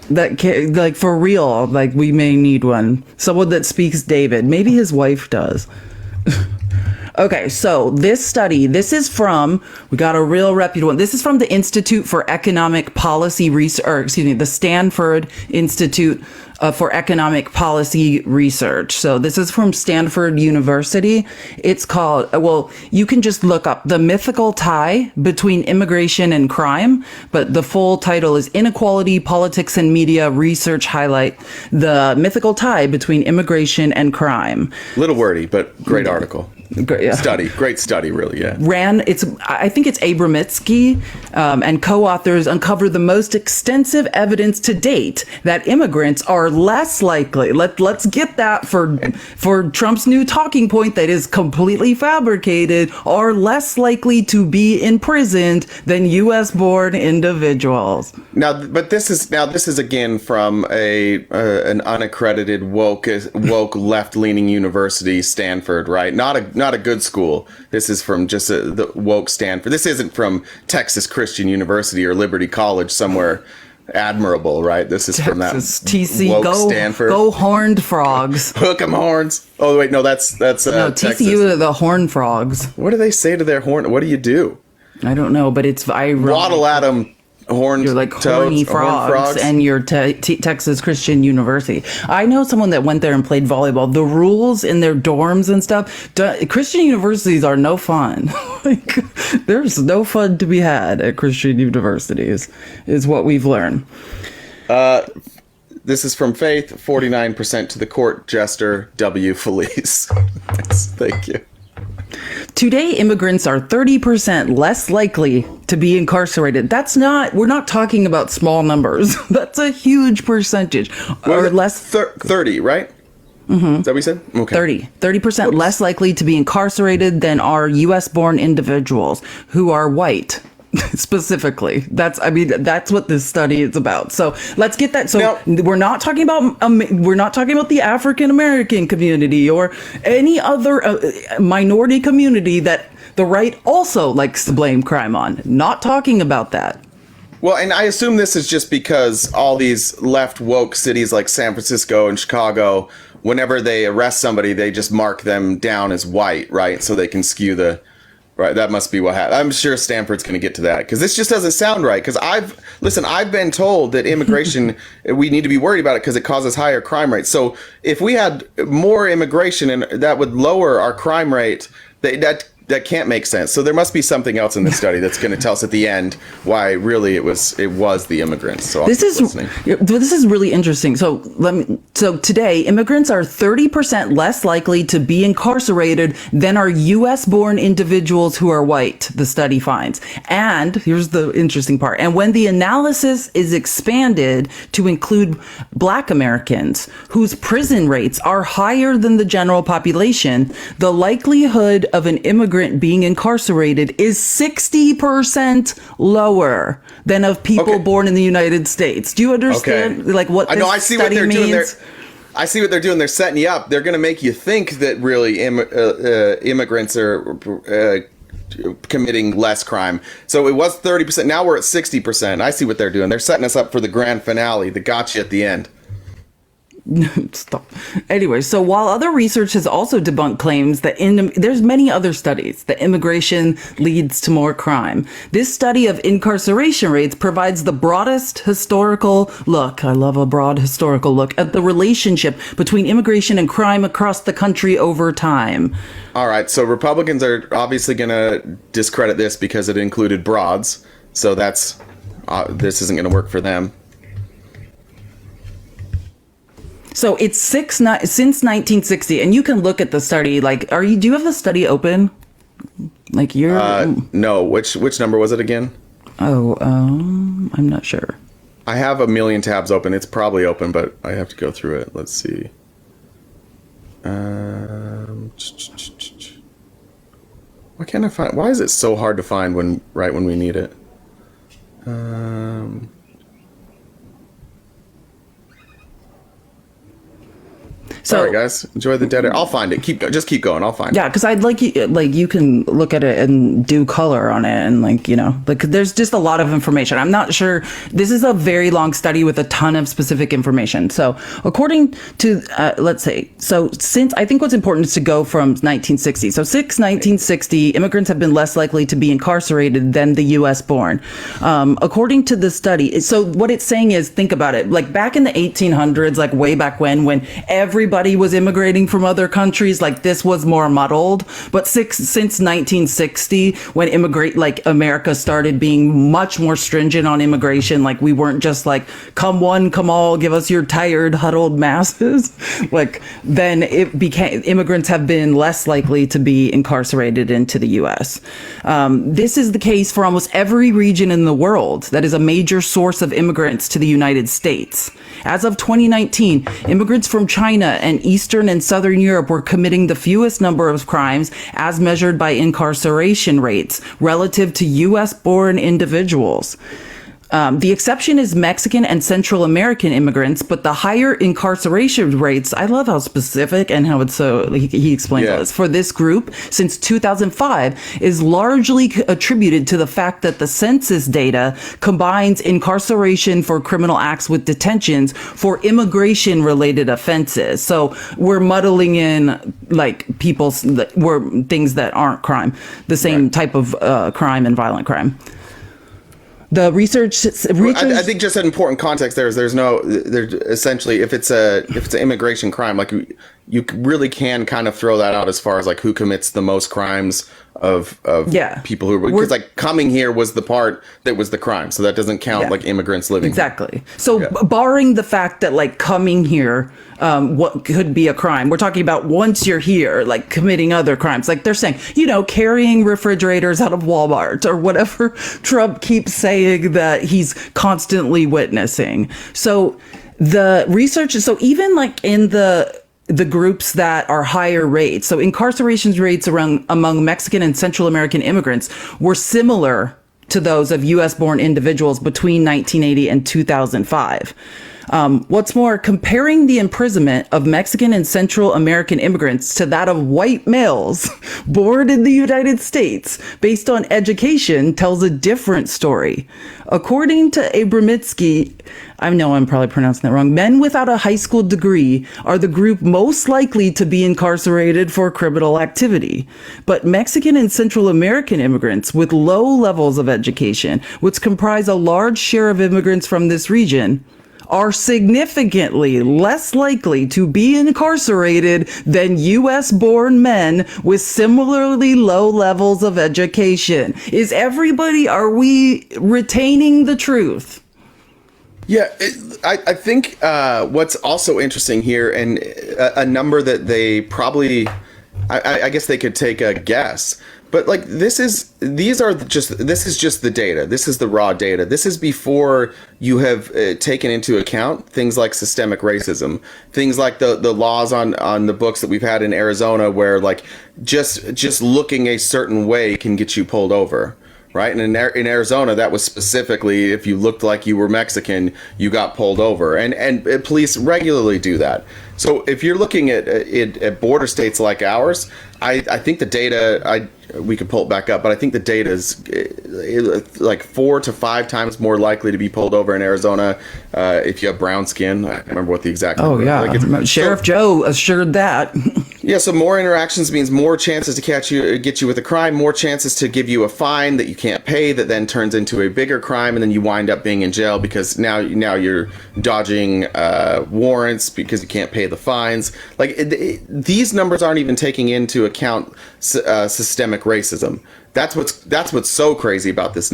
that can, like, for real, like, we may need one. Someone that speaks David. Maybe his wife does. Okay, so this study, we got a real reputable one. This is from the Institute for Economic Policy Research, the Stanford Institute for Economic Policy Research. So this is from Stanford University. It's called, you can just look up The Mythical Tie Between Immigration and Crime, but the full title is Inequality, Politics, and Media Research Highlight The Mythical Tie Between Immigration and Crime. Little wordy, but great article. Great study, really. Yeah. I think it's Abramitsky and co-authors uncover the most extensive evidence to date that immigrants are less likely. Let's get that for Trump's new talking point that is completely fabricated, are less likely to be imprisoned than U.S. born individuals. Now, but this is again from an unaccredited woke left-leaning university, Stanford, right? Not a good school. This is from just the woke Stanford. This isn't from Texas Christian University or Liberty College somewhere admirable, right? This is from that TC. Woke Stanford. Go Horned Frogs. Hook 'em horns. Oh wait, no, that's no, Texas. TCU are the Horned Frogs. What do they say to their horn? What do you do? I don't know, but it's waddle at them. You're like horny frogs, and you're Texas Christian University. I know someone that went there and played volleyball. The rules in their dorms and stuff, Christian universities are no fun. There's no fun to be had at Christian universities, is what we've learned. This is from Faith, 49% to the court jester, W. Felice. Thank you. Today, immigrants are 30% less likely to be incarcerated. We're not talking about small numbers. That's a huge percentage. Or less. 30, right? Mm-hmm. Is that what we said? Okay. 30% less likely to be incarcerated than are U.S. born individuals who are white. Specifically, that's what this study is about. So let's get that. So now, we're not talking about the African American community or any other minority community that the right also likes to blame crime on. Not talking about that. Well, and I assume this is just because all these left woke cities like San Francisco and Chicago, whenever they arrest somebody, they just mark them down as white, right? So they can skew the. Right, that must be what happened. I'm sure Stanford's going to get to that because this just doesn't sound right. Because I've been told that immigration, we need to be worried about it because it causes higher crime rates. So if we had more immigration and that would lower our crime rate, that that can't make sense. So there must be something else in this study that's going to tell us at the end why really it was the immigrants. So this is really interesting. So today immigrants are 30% less likely to be incarcerated than are U.S. born individuals who are white, the study finds. And here's the interesting part. And when the analysis is expanded to include Black Americans whose prison rates are higher than the general population, the likelihood of an immigrant being incarcerated is 60% lower than of people born in the United States. Do you understand like what this I see what they're means? doing. I see what they're doing. They're setting you up. They're going to make you think that really immigrants are committing less crime. So it was 30%. Now we're at 60%. I see what they're doing. They're setting us up for the grand finale, the gotcha at the end. Stop. Anyway, so while other research has also debunked claims that there's many other studies that immigration leads to more crime, this study of incarceration rates provides the broadest historical look. I love a broad historical look at the relationship between immigration and crime across the country over time. All right. So Republicans are obviously going to discredit this because it included broads. So this isn't going to work for them. So it's since 1960, and you can look at the study. Like, do you have the study open? Like no. Which number was it again? I'm not sure. I have a million tabs open. It's probably open, but I have to go through it. Let's see. Why can't I find? Why is it so hard to find when we need it? Sorry, guys. Enjoy the dead air. I'll find it. Just keep going. I'll find it. Yeah, because I'd like you can look at it and do color on it, and there's just a lot of information. I'm not sure. This is a very long study with a ton of specific information. So according to since I think what's important is to go from 1960. So since 1960, immigrants have been less likely to be incarcerated than the U.S. born. According to the study, so what it's saying is, think about it. Like back in the 1800s, like way back when everybody was immigrating from other countries, like this was more muddled. But since 1960, when America started being much more stringent on immigration, like we weren't just like, come one, come all, give us your tired, huddled masses. Then it became, immigrants have been less likely to be incarcerated into the U.S. This is the case for almost every region in the world that is a major source of immigrants to the United States. As of 2019, immigrants from China and Eastern and Southern Europe were committing the fewest number of crimes as measured by incarceration rates relative to U.S.-born individuals. The exception is Mexican and Central American immigrants, but the higher incarceration rates, I love how specific and how it's so, he explains this, for this group since 2005 is largely attributed to the fact that the census data combines incarceration for criminal acts with detentions for immigration related offenses. So we're muddling in things that aren't crime, the same type of crime and violent crime. The research. I think just an important context there is there's essentially if it's an immigration crime, like you really can kind of throw that out as far as like who commits the most crimes of people who are, because coming here was the part that was the crime, so that doesn't count like immigrants living exactly here. So barring the fact that coming here what could be a crime, we're talking about once you're here committing other crimes, they're saying carrying refrigerators out of Walmart or whatever Trump keeps saying that he's constantly witnessing. So the research is, so even in the groups that are higher rates, so incarceration rates among Mexican and Central American immigrants were similar to those of U.S.-born individuals between 1980 and 2005. What's more, comparing the imprisonment of Mexican and Central American immigrants to that of white males born in the United States based on education tells a different story. According to Abramitsky, I know I'm probably pronouncing that wrong, men without a high school degree are the group most likely to be incarcerated for criminal activity. But Mexican and Central American immigrants with low levels of education, which comprise a large share of immigrants from this region, are significantly less likely to be incarcerated than U.S.-born men with similarly low levels of education. Are we retaining the truth? Yeah, I think what's also interesting here, and a number that they probably, I guess they could take a guess, but like this is just the data. This is the raw data. This is before you have taken into account things like systemic racism, things like the laws on the books that we've had in Arizona, where like just looking a certain way can get you pulled over. Right. And in Arizona, that was specifically if you looked like you were Mexican, you got pulled over. And police regularly do that. So if you're looking at border states like ours, I think the data, we could pull it back up, but I think the data is like 4 to 5 times more likely to be pulled over in Arizona if you have brown skin. I don't remember what the exact number. Oh, yeah. Like Sheriff Joe assured that. Yeah, so more interactions means more chances to get you with a crime, more chances to give you a fine that you can't pay, that then turns into a bigger crime, and then you wind up being in jail because now you're dodging warrants because you can't pay the fines. Like these numbers aren't even taking into account systemic racism. That's what's so crazy about these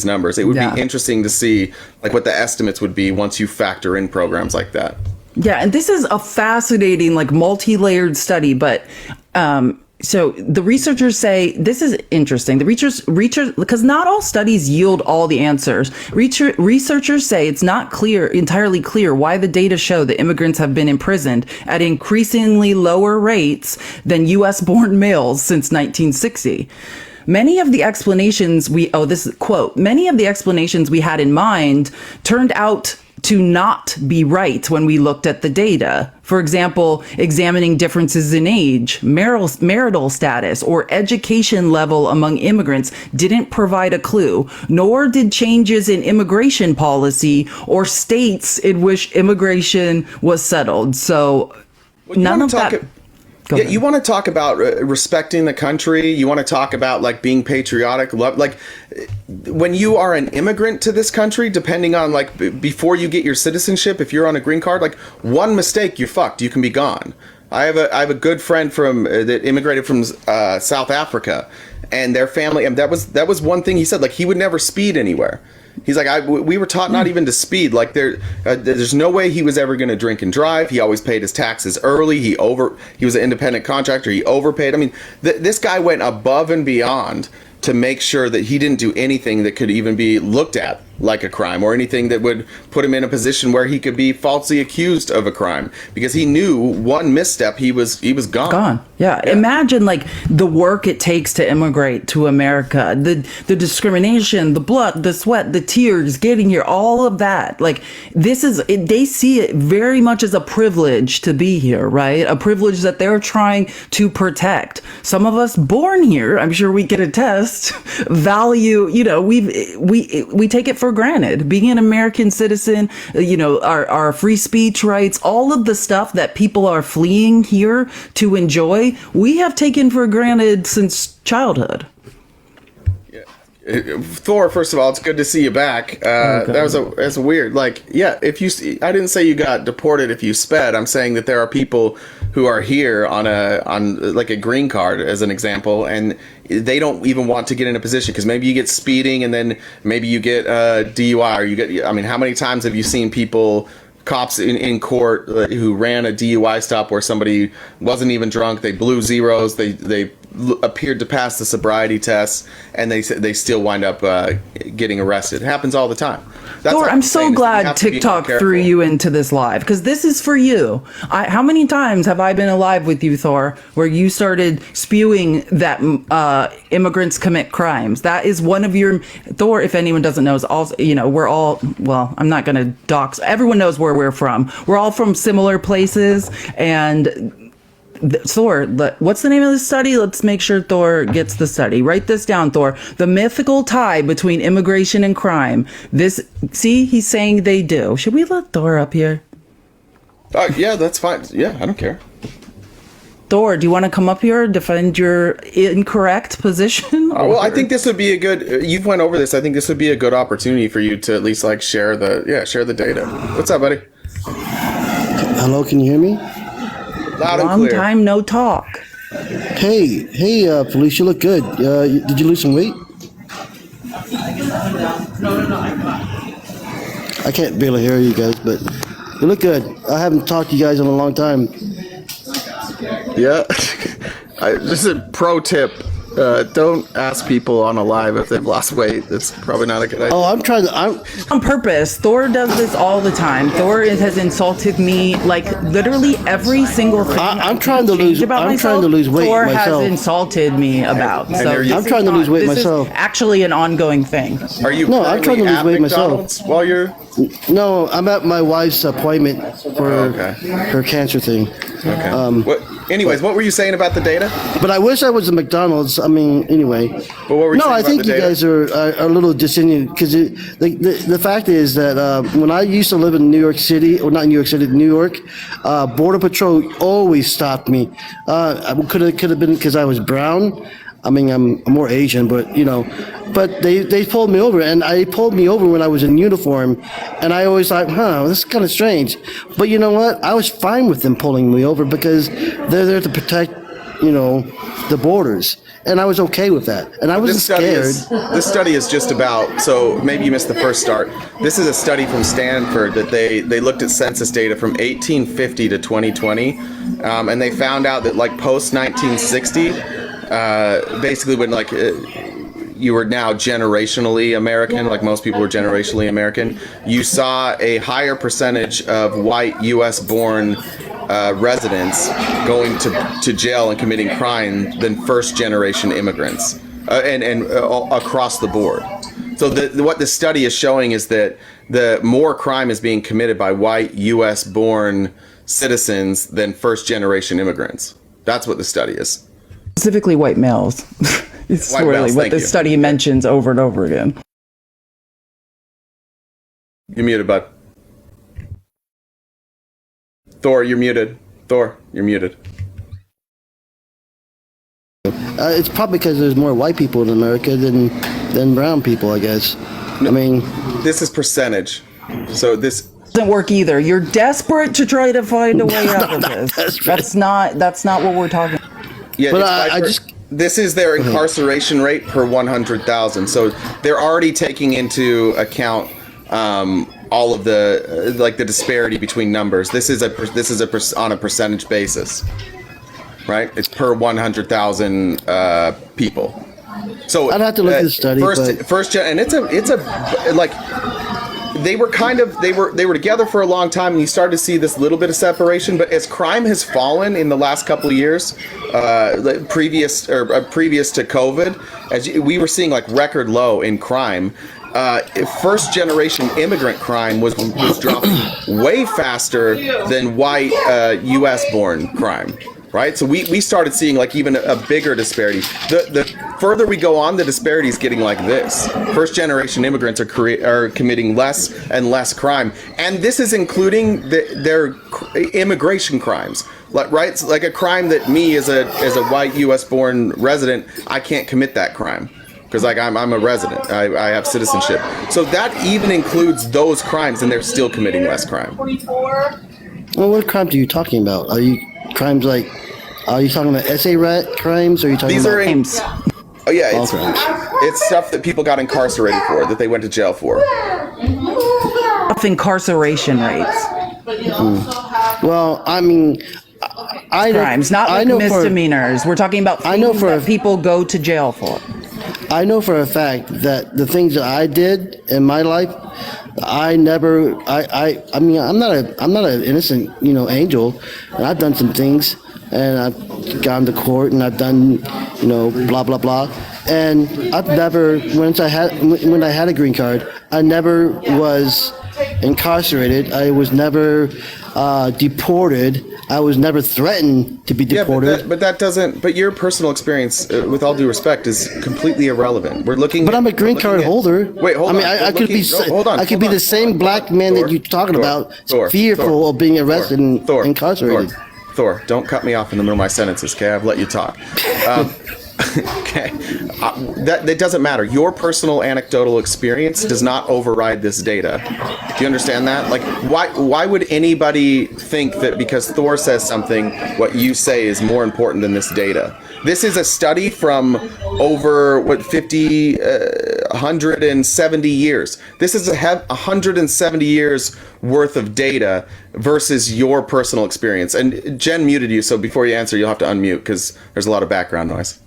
numbers. It would be interesting to see like what the estimates would be once you factor in programs like that. Yeah, and this is a fascinating, like, multi-layered study, but so the researchers say this is interesting. The researchers, because not all studies yield all the answers. Researchers say it's not entirely clear why the data show that immigrants have been imprisoned at increasingly lower rates than U.S.-born males since 1960. Many of the explanations many of the explanations we had in mind turned out to not be right when we looked at the data. For example, examining differences in age, marital status, or education level among immigrants didn't provide a clue, nor did changes in immigration policy or states in which immigration was settled. So none of that... Yeah, you want to talk about respecting the country. You want to talk about like being patriotic. Like when you are an immigrant to this country, depending on like before you get your citizenship, if you're on a green card, like one mistake, you're fucked. You can be gone. I have a good friend that immigrated from South Africa, and their family. And that was one thing he said. Like he would never speed anywhere. He's like, we were taught not even to speed. Like there's no way he was ever going to drink and drive. He always paid his taxes early. He was an independent contractor. He overpaid. I mean, this guy went above and beyond to make sure that he didn't do anything that could even be looked at like a crime, or anything that would put him in a position where he could be falsely accused of a crime, because he knew one misstep, he was gone. Yeah. Imagine like the work it takes to immigrate to America, the discrimination, the blood, the sweat, the tears, getting here, all of that. Like they see it very much as a privilege to be here, right? A privilege that they're trying to protect. Some of us born here, I'm sure we can attest, value, we take it for granted. Being an American citizen, our free speech rights, all of the stuff that people are fleeing here to enjoy, we have taken for granted since childhood. Thor, first of all, it's good to see you back. That's weird. Like, yeah, I didn't say you got deported if you sped. I'm saying that there are people who are here on like a green card, as an example, and they don't even want to get in a position because maybe you get speeding, and then maybe you get DUI, or you get. I mean, how many times have you seen cops in court who ran a DUI stop where somebody wasn't even drunk? They blew zeros. They appeared to pass the sobriety tests, and they still wind up getting arrested. It happens all the time. Thor, I'm so glad TikTok threw you into this live, because this is for you. How many times have I been alive with you, Thor, where you started spewing that immigrants commit crimes? That is one of your... Thor, if anyone doesn't know, is also, we're all... Well, I'm not going to dox. Everyone knows where we're from. We're all from similar places, and... Thor, what's the name of the study? Let's make sure Thor gets the study. Write this down, Thor. The mythical tie between immigration and crime. He's saying they do. Should we let Thor up here? Yeah, that's fine. Yeah, I don't care. Thor, do you want to come up here and defend your incorrect position? Well, I think this would be a good. You've went over this. I think this would be a good opportunity for you to at least like share the data. What's up, buddy? Hello, can you hear me? Loud and Long clear. time no talk. Hey, Felicia, you look good. Did you lose some weight? I can't barely hear you guys, but you look good. I haven't talked to you guys in a long time. Yeah. This is a pro tip. Don't ask people on a live if they've lost weight. That's probably not a good idea. Oh, I'm on purpose. Thor does this all the time. Thor has insulted me like literally every single thing. I'm trying to lose. I'm trying to lose weight Thor myself. has insulted me about. So I'm trying to lose weight myself. This is actually an ongoing thing. Are you? No, I'm trying to lose weight myself. While you're. No, I'm at my wife's appointment for her cancer thing. Okay. Anyways, what were you saying about the data? But I wish I was at McDonald's. I mean, anyway. But what were you saying I about think the you data? guys are a little disingenuous because the fact is that when I used to live in New York City, or not New York City, New York, Border Patrol always stopped me. Could have been because I was brown. I mean, I'm more Asian, but but they pulled me over, and I pulled me over when I was in uniform, and I always thought, this is kind of strange. But you know what? I was fine with them pulling me over because they're there to protect, the borders, and I was okay with that, and I wasn't scared. This study is just about. So maybe you missed the first start. This is a study from Stanford that they looked at census data from 1850 to 2020, and they found out that like post 1960. Basically when like you were now generationally American, like most people were generationally American, you saw a higher percentage of white U.S. born residents going to jail and committing crime than first generation immigrants and across the board. So what the study is showing is that the more crime is being committed by white U.S. born citizens than first generation immigrants. That's what the study is. Specifically white males. It's White really males, what thank the you. study mentions over and over again. You're muted, bud. Thor, you're muted. Thor, you're muted. It's probably because there's more white people in America than brown people, I guess. I mean, this is percentage. So this doesn't work either. You're desperate to try to find a way out of this. That's not what we're talking about. Yeah, but this is their incarceration rate per 100,000. So they're already taking into account all of the the disparity between numbers. This is on a percentage basis, right? It's per 100,000 people. So I'd have to look at the study. And it's a like. They were together for a long time, and you started to see this little bit of separation. But as crime has fallen in the last couple of years, previous to COVID, we were seeing like record low in crime. First generation immigrant crime was dropping way faster than white U.S. born crime. Right, so we started seeing like even a bigger disparity. The further we go on, the disparity is getting like this. First generation immigrants are committing less and less crime, and this is including their immigration crimes. Right, it's like a crime that me as a white U.S. born resident, I can't commit that crime because like I'm a resident, I have citizenship. So that even includes those crimes, and they're still committing less crime. Well, what crimes are you talking about? Are you crimes like? Are you talking about essay rat crimes? Or are you talking about crimes? Oh yeah, it's stuff that people got incarcerated for, that they went to jail for. Incarceration rates. Well, I mean, crimes, not like misdemeanors. We're talking about things that people go to jail for. I know for a fact that the things that I did in my life, I mean, I'm not an innocent, angel, and I've done some things, and I've gone to court, and I've done, blah blah blah, and I've never, when I had a green card, I never was incarcerated. I was never deported. I was never threatened to be deported. Yeah, but your personal experience, with all due respect, is completely irrelevant. We're looking. But I'm a green card holder. Wait, hold on. I mean, I could be. I could be the same black man that you're talking about, fearful of being arrested and incarcerated. Thor, don't cut me off in the middle of my sentences, okay? I've let you talk. Okay. That doesn't matter. Your personal anecdotal experience does not override this data. Do you understand that? Like, why would anybody think that because Thor says something, what you say is more important than this data? This is a study from over, 170 years. This is 170 years worth of data versus your personal experience. And Jen muted you, so before you answer, you'll have to unmute because there's a lot of background noise.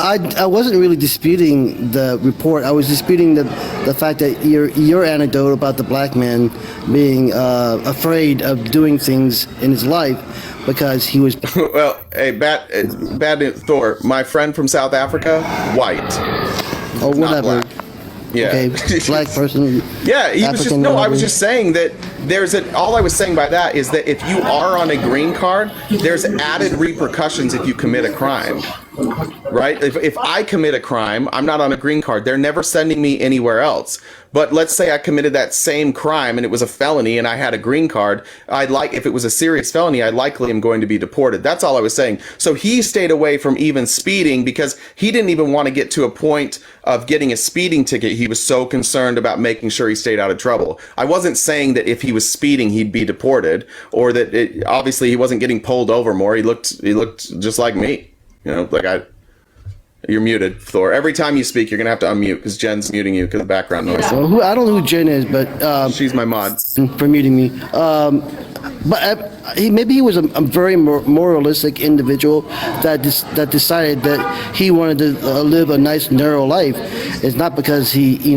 I wasn't really disputing the report. I was disputing the fact that your anecdote about the black man being afraid of doing things in his life because he was. Well, hey, bad news, Thor. My friend from South Africa, white. Oh, whatever. Yeah. Okay, black person. Yeah, he was just African, no. I whatever. was just saying that all I was saying by that is that if you are on a green card, there's added repercussions if you commit a crime. Right? If I commit a crime, I'm not on a green card. They're never sending me anywhere else. But let's say I committed that same crime and it was a felony and I had a green card. If it was a serious felony, I likely am going to be deported. That's all I was saying. So he stayed away from even speeding because he didn't even want to get to a point of getting a speeding ticket. He was so concerned about making sure he stayed out of trouble. I wasn't saying that if he was speeding, he'd be deported, or that obviously he wasn't getting pulled over more. He looked just like me. You know, you're muted, Thor. Every time you speak, you're going to have to unmute because Jen's muting you because of background noise. Well, I don't know who Jen is, but she's my mod for muting me. But maybe he was a very moralistic individual that decided that he wanted to live a nice narrow life. It's not because he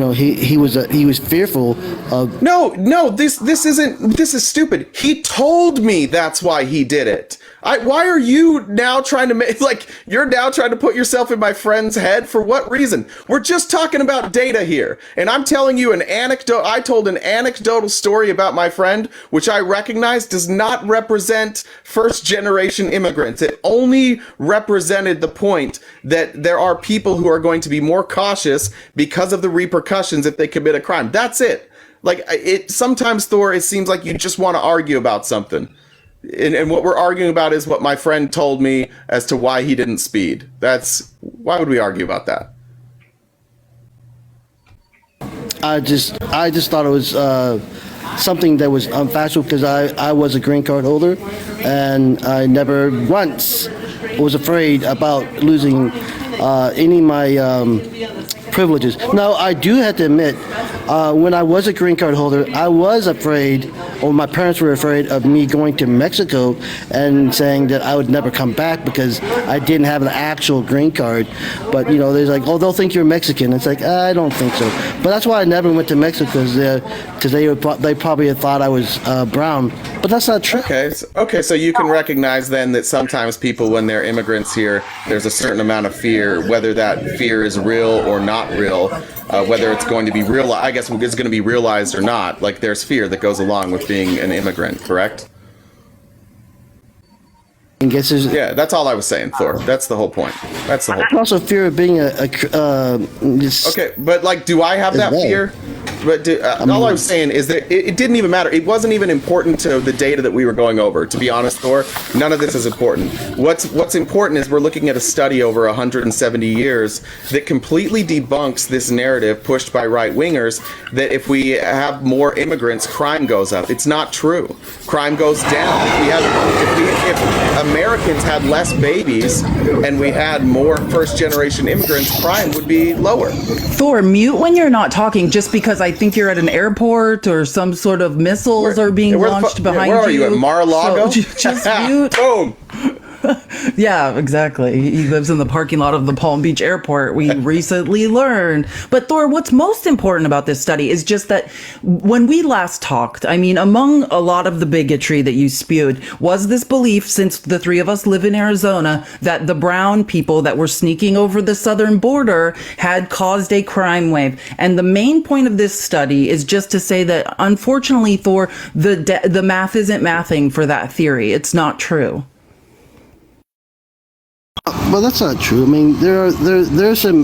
was fearful of. No, this is stupid. He told me that's why he did it. Why are you now trying to you're now trying to put yourself in my friend's head? For what reason? We're just talking about data here. And I'm telling you an anecdote. I told an anecdotal story about my friend, which I recognize does not represent first generation immigrants. It only represented the point that there are people who are going to be more cautious because of the repercussions if they commit a crime. That's it. Sometimes, Thor, it seems like you just want to argue about something. And what we're arguing about is what my friend told me as to why he didn't speed. Why would we argue about that? I just thought it was something that was unfactual because I was a green card holder and I never once was afraid about losing any of my privileges. Now, I do have to admit, when I was a green card holder, I was afraid, or my parents were afraid of me going to Mexico and saying that I would never come back because I didn't have an actual green card. But, there's they'll think you're Mexican. It's I don't think so. But that's why I never went to Mexico because they probably had thought I was brown. But that's not true. Okay, so you can recognize then that sometimes people, when they're immigrants here, there's a certain amount of fear, whether that fear is real or not real, whether it's going to be real, I guess it's going to be realized or not. There's fear that goes along with being an immigrant, correct? Yeah, that's all I was saying, Thor. That's the whole point. That's the whole point. Also fear of being okay, but do I have that fear? But all I was saying is that it didn't even matter. It wasn't even important to the data that we were going over. To be honest, Thor, none of this is important. What's important is we're looking at a study over 170 years that completely debunks this narrative pushed by right-wingers that if we have more immigrants, crime goes up. It's not true. Crime goes down. If Americans had less babies and we had more first-generation immigrants, crime would be lower. Thor, mute when you're not talking, just because I think you're at an airport or some sort of missiles are being launched behind you. Where are you, at Mar-a-Lago? So just mute. Boom. Yeah, exactly. He lives in the parking lot of the Palm Beach airport, we recently learned. But Thor, what's most important about this study is just that when we last talked, among a lot of the bigotry that you spewed was this belief, since the three of us live in Arizona, that the brown people that were sneaking over the southern border had caused a crime wave. And the main point of this study is just to say that, unfortunately, Thor, the math isn't mathing for that theory. It's not true. Well, that's not true. There's some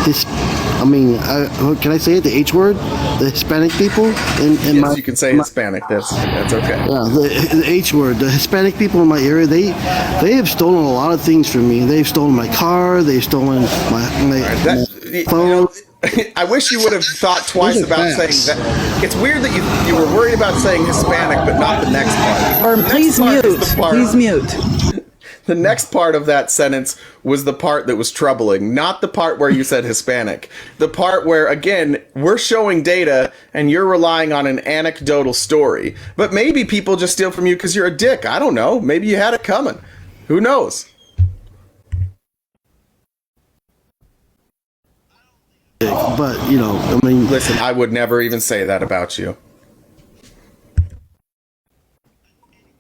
can I say it? The H word, the Hispanic people Yes, you can say Hispanic. That's okay. Yeah, the H word, the Hispanic people in my area, they have stolen a lot of things from me. They've stolen my car. They've stolen my phone. I wish you would have thought twice about saying that. It's weird that you were worried about saying Hispanic, but not the next part. Or please mute. Please mute. The next part of that sentence was the part that was troubling, not the part where you said Hispanic. The part where, again, we're showing data and you're relying on an anecdotal story. But maybe people just steal from you because you're a dick. I don't know. Maybe you had it coming. Who knows? But, Listen, I would never even say that about you.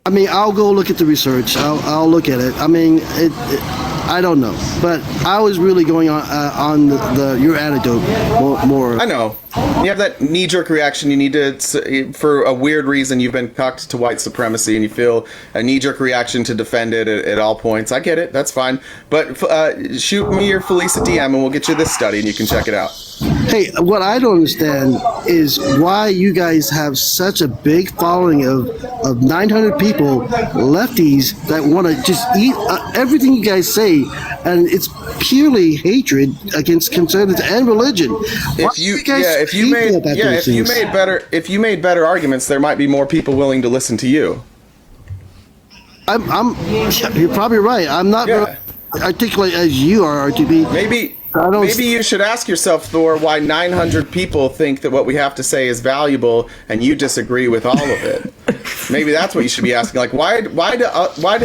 I'll go look at the research. I'll look at it. I don't know, but I was really going on your anecdote more. I know. You have that knee-jerk reaction. You need to, for a weird reason, you've been cocked to white supremacy, and you feel a knee-jerk reaction to defend it at all points. I get it. That's fine. But shoot me your Felisa DM, and we'll get you this study, and you can check it out. Hey, what I don't understand is why you guys have such a big following of 900 people, lefties, that want to just eat everything you guys say, and it's purely hatred against conservatives and religion. If you made better arguments, there might be more people willing to listen to you. You're probably right. I'm not very articulate as you are, RTB. Maybe you should ask yourself, Thor, why 900 people think that what we have to say is valuable and you disagree with all of it. Maybe that's what you should be asking. Like, why do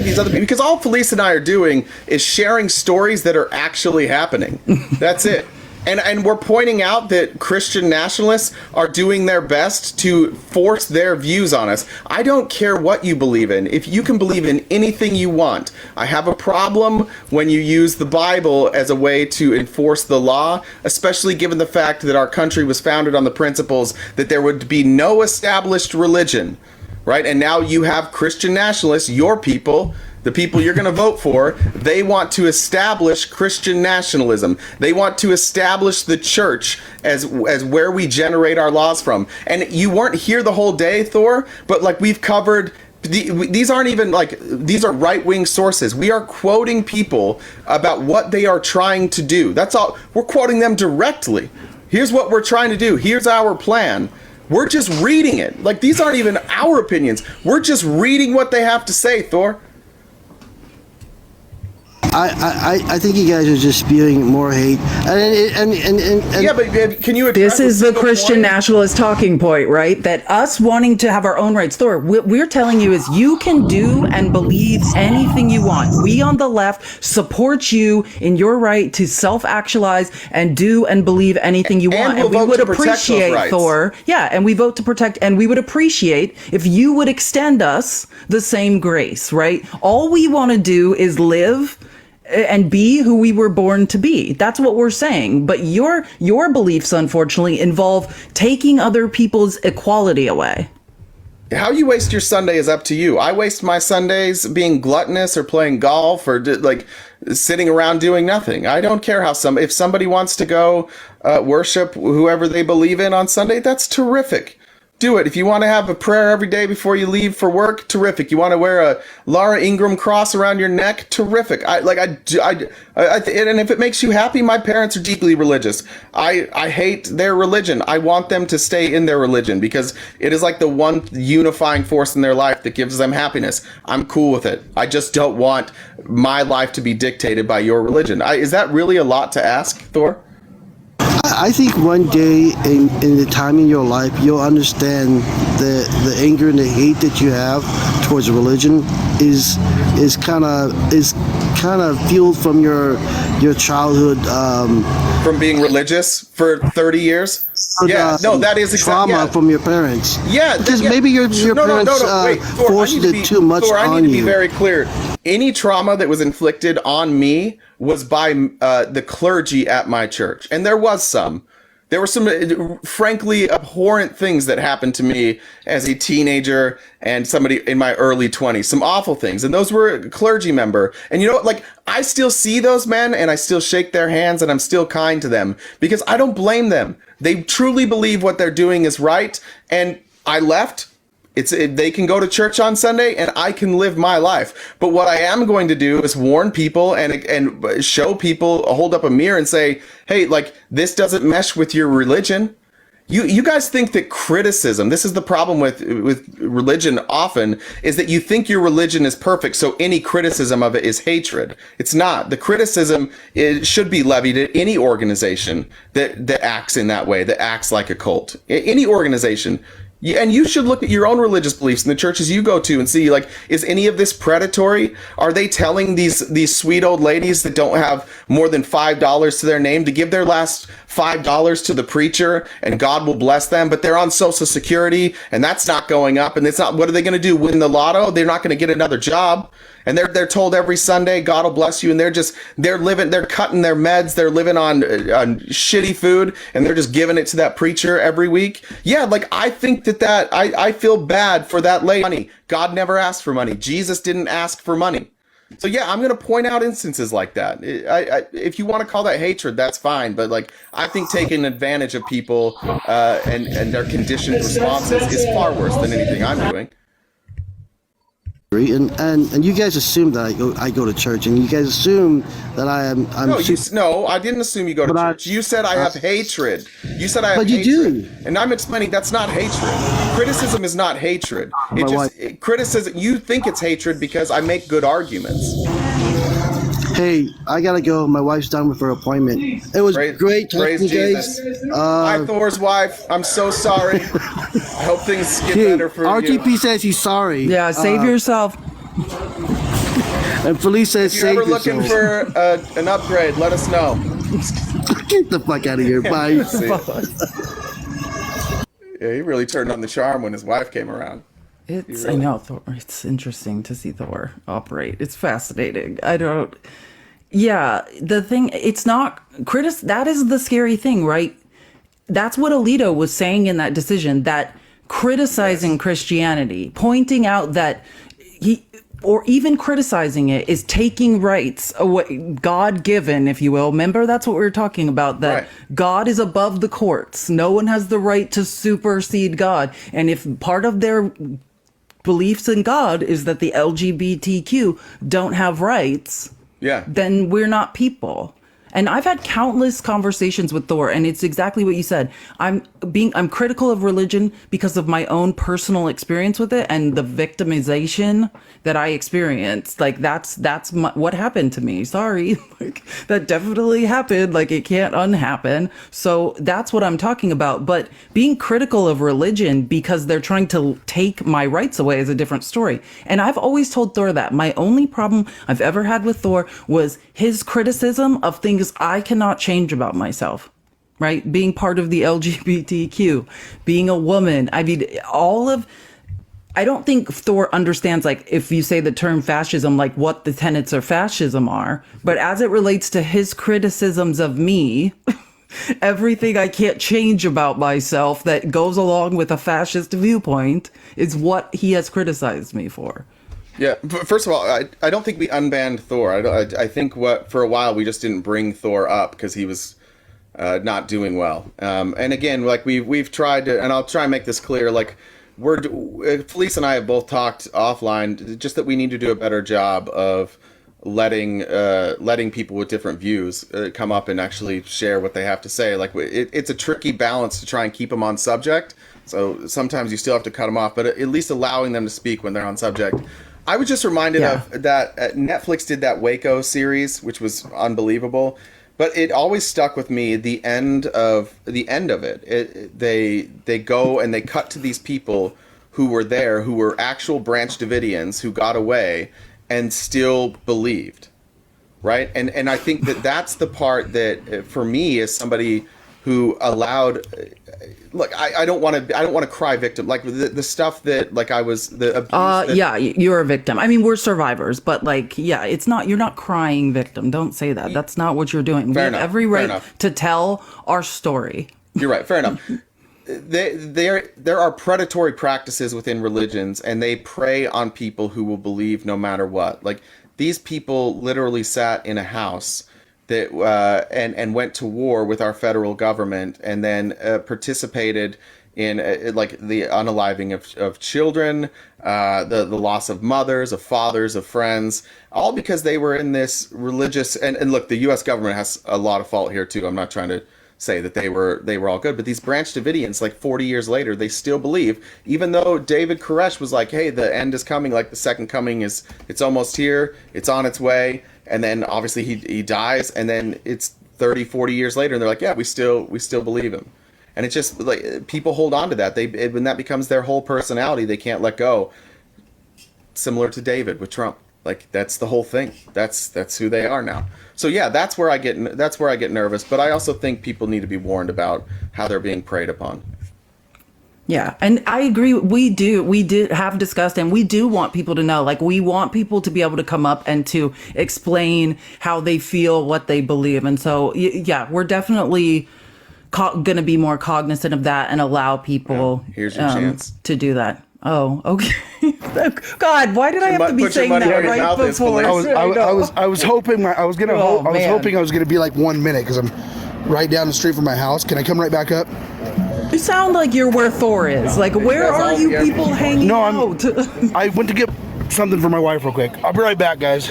these other people? Because all Felice and I are doing is sharing stories that are actually happening. That's it. And we're pointing out that Christian nationalists are doing their best to force their views on us. I don't care what you believe in. If you can believe in anything you want. I have a problem when you use the Bible as a way to enforce the law, especially given the fact that our country was founded on the principles that there would be no established religion, right? And now you have Christian nationalists, your people, the people you're going to vote for, they want to establish Christian nationalism. They want to establish the church as where we generate our laws from. And you weren't here the whole day, Thor, but like we've covered, these aren't even like, these are right-wing sources. We are quoting people about what they are trying to do. That's all. We're quoting them directly. Here's what we're trying to do. Here's our plan. We're just reading it. Like, these aren't even our opinions. We're just reading what they have to say, Thor. I think you guys are just spewing more hate. And yeah, but can you address this is the Christian nationalist talking point, right? That us wanting to have our own rights. Thor, what we're telling you is you can do and believe anything you want. We on the left support you in your right to self-actualize and do and believe anything you want. And we would appreciate, Thor. Yeah, and we vote to protect, and we would appreciate if you would extend us the same grace, right? All we want to do is live and be who we were born to be. That's what we're saying. But your beliefs, unfortunately, involve taking other people's equality away. How you waste your Sunday is up to you. I waste my Sundays being gluttonous or playing golf or like sitting around doing nothing. I don't care how if somebody wants to go worship whoever they believe in on Sunday, that's terrific. Do it. If you want to have a prayer every day before you leave for work, terrific. You want to wear a Laura Ingraham cross around your neck, terrific. And if it makes you happy, my parents are deeply religious. I hate their religion. I want them to stay in their religion because it is like the one unifying force in their life that gives them happiness. I'm cool with it. I just don't want my life to be dictated by your religion. Is that really a lot to ask, Thor? I think one day in the time in your life, you'll understand the anger and the hate that you have towards religion is kind of fueled from your childhood. From being religious for 30 years? That is trauma from your parents. Yeah, because maybe your parents forced it too much on you. I need to be very clear. Any trauma that was inflicted on me was by the clergy at my church, and there was some. There were some frankly abhorrent things that happened to me as a teenager and somebody in my early 20s. Some awful things. And those were a clergy member. And you know what? Like, I still see those men and I still shake their hands and I'm still kind to them because I don't blame them. They truly believe what they're doing is right. And I left. They can go to church on Sunday and I can live my life. But what I am going to do is warn people and show people, hold up a mirror and say, hey, like, this doesn't mesh with your religion. You guys think that criticism, this is the problem with religion often, is that you think your religion is perfect, so any criticism of it is hatred. It's not. The criticism should be levied at any organization that acts in that way, that acts like a cult. Any organization. And you should look at your own religious beliefs in the churches you go to and see, like, is any of this predatory? Are they telling these sweet old ladies that don't have more than $5 to their name to give their last $5 to the preacher and God will bless them, but they're on Social Security and that's not going up and it's not, what are they going to do? Win the lotto? They're not going to get another job. And they're told every Sunday, God will bless you. And they're cutting their meds. They're living on shitty food and they're just giving it to that preacher every week. Yeah. Like, I think I feel bad for that lady. Money. God never asked for money. Jesus didn't ask for money. So yeah, I'm going to point out instances like that. If you want to call that hatred, that's fine. But like, I think taking advantage of people and their conditioned responses is far worse than anything I'm doing. And you guys assume that I go to church, and you guys assume that I'm no, I didn't assume you go to church. You said I have hatred. You said I have hatred. But you do. And I'm explaining that's not hatred. Criticism is not hatred. Criticism, you think it's hatred because I make good arguments. Hey, I gotta go. My wife's done with her appointment. It was great talking to you guys. Hi, Thor's wife. I'm so sorry. I hope things get better for you. RTP says he's sorry. Yeah, save yourself. And Felice says if you're ever looking for an upgrade, let us know. Get the fuck out of here. Bye. Yeah, he really turned on the charm when his wife came around. I know, Thor. It's interesting to see Thor operate. It's fascinating. The thing, it's not that is the scary thing, right? That's what Alito was saying in that decision, that criticizing Christianity, pointing out that or even criticizing it is taking rights away, God-given, if you will. Remember, that's what we were talking about, that God is above the courts. No one has the right to supersede God. And if part of their beliefs in God is that the LGBTQ don't have rights, then we're not people. And I've had countless conversations with Thor, and it's exactly what you said. I'm critical of religion because of my own personal experience with it and the victimization that I experienced. Like, that's what happened to me. Sorry, like, that definitely happened. Like, it can't unhappen. So that's what I'm talking about. But being critical of religion because they're trying to take my rights away is a different story. And I've always told Thor that my only problem I've ever had with Thor was his criticism of things I cannot change about myself, right? Being part of the LGBTQ, being a woman. I mean, I don't think Thor understands, like, if you say the term fascism, like what the tenets of fascism are. But as it relates to his criticisms of me, everything I can't change about myself that goes along with a fascist viewpoint is what he has criticized me for. Yeah, first of all, I don't think we unbanned Thor. I think for a while we just didn't bring Thor up because he was not doing well. And again, like we've tried to, and I'll try and make this clear. Like Felice and I have both talked offline, just that we need to do a better job of letting people with different views come up and actually share what they have to say. Like it's a tricky balance to try and keep them on subject. So sometimes you still have to cut them off, but at least allowing them to speak when they're on subject. I was just reminded of that Netflix did that Waco series, which was unbelievable, but it always stuck with me. The end of it. They go and they cut to these people who were there, who were actual Branch Davidians who got away and still believed, right? And I think that's the part that for me as somebody who allowed. Look, I don't want to cry victim. Like the stuff that like I was the abuse. You're a victim. I mean, we're survivors, but like, it's not. You're not crying victim. Don't say that. That's not what you're doing. We have every right to tell our story. You're right. Fair enough. There are predatory practices within religions, and they prey on people who will believe no matter what. Like, these people literally sat in a house that and went to war with our federal government, and then participated in like the unaliving of children, the loss of mothers, of fathers, of friends, all because they were in this religious. And look, the U.S. government has a lot of fault here too. I'm not trying to say that they were all good, but these Branch Davidians, like 40 years later, they still believe, even though David Koresh was like, hey, the end is coming, like the second coming it's almost here, it's on its way, and then obviously he dies, and then it's 30, 40 years later, and they're like, yeah, we still believe him. And it's just like people hold on to that. When that becomes their whole personality, they can't let go. Similar to David with Trump. Like, that's the whole thing. That's who they are now. So yeah, that's where I get nervous. But I also think people need to be warned about how they're being preyed upon. Yeah, and I agree. We did have discussed, and we do want people to know. Like, we want people to be able to come up and to explain how they feel, what they believe, and so yeah, we're definitely going to be more cognizant of that and allow people. Yeah, here's your chance to do that. Oh, okay. God, why did I have to be saying that right before? I was hoping I was gonna be like 1 minute because I'm right down the street from my house. Can I come right back up? You sound like you're where Thor is. Like, where are you people hanging out? I went to get something for my wife real quick. I'll be right back, guys.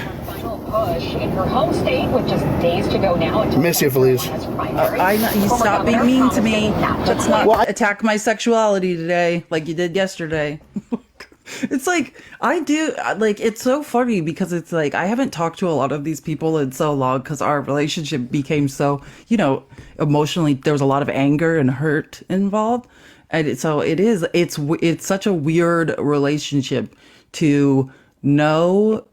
Push in her home state with just days to go now. Miss you, Felice. You stop being mean to me. Let's not attack my sexuality today like you did yesterday. It's like, it's so funny because it's like, I haven't talked to a lot of these people in so long because our relationship became so, emotionally, there was a lot of anger and hurt involved. And it's such a weird relationship to know,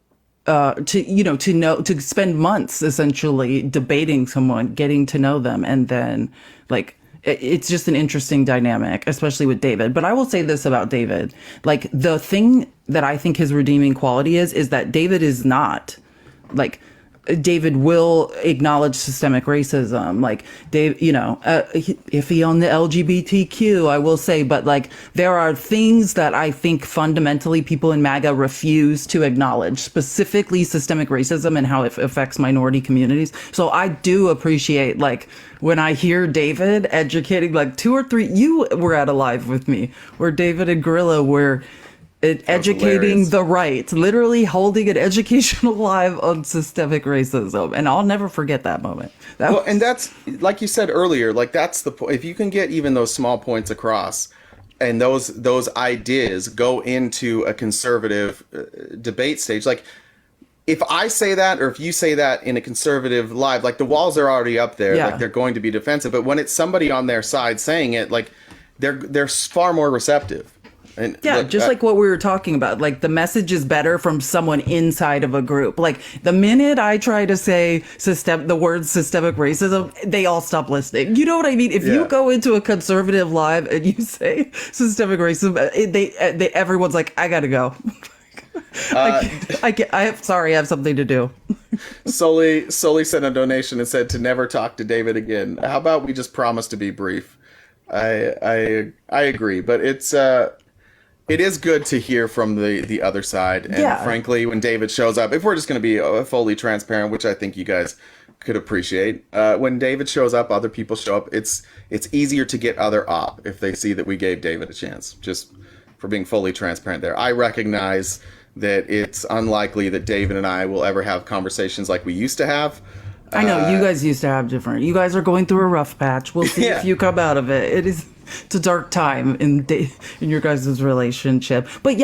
to spend months essentially debating someone, getting to know them. And then it's just an interesting dynamic, especially with David. But I will say this about David. Like, the thing that I think his redeeming quality is that David is not David will acknowledge systemic racism. Like, Dave, iffy on the LGBTQ, I will say, but there are things that I think fundamentally people in MAGA refuse to acknowledge, specifically systemic racism and how it affects minority communities. So I do appreciate, when I hear David educating, 2 or 3, you were at a live with me where David and Gorilla were educating the right, literally holding an educational live on systemic racism, and I'll never forget that moment. And that's, like you said earlier, that's the point. If you can get even those small points across, and those ideas go into a conservative debate stage, if I say that, or if you say that in a conservative live, the walls are already up there, they're going to be defensive. But when it's somebody on their side saying it, they're far more receptive. And like what we were talking about, the message is better from someone inside of a group. The minute I try to say the word systemic racism, they all stop listening. You know what I mean? If you go into a conservative live and you say systemic racism, everyone's like, I gotta go. Sorry, I have something to do. Sully sent a donation and said to never talk to David again. How about we just promise to be brief? I agree, but it is good to hear from the other side. And frankly, when David shows up, if we're just going to be fully transparent, which I think you guys could appreciate, when David shows up, other people show up. It's easier to get other op if they see that we gave David a chance, just for being fully transparent there. I recognize that it's unlikely that David and I will ever have conversations like we used to have. I know you guys used to have different. You guys are going through a rough patch. We'll see if you come out of it. It's a dark time in your guys' relationship. But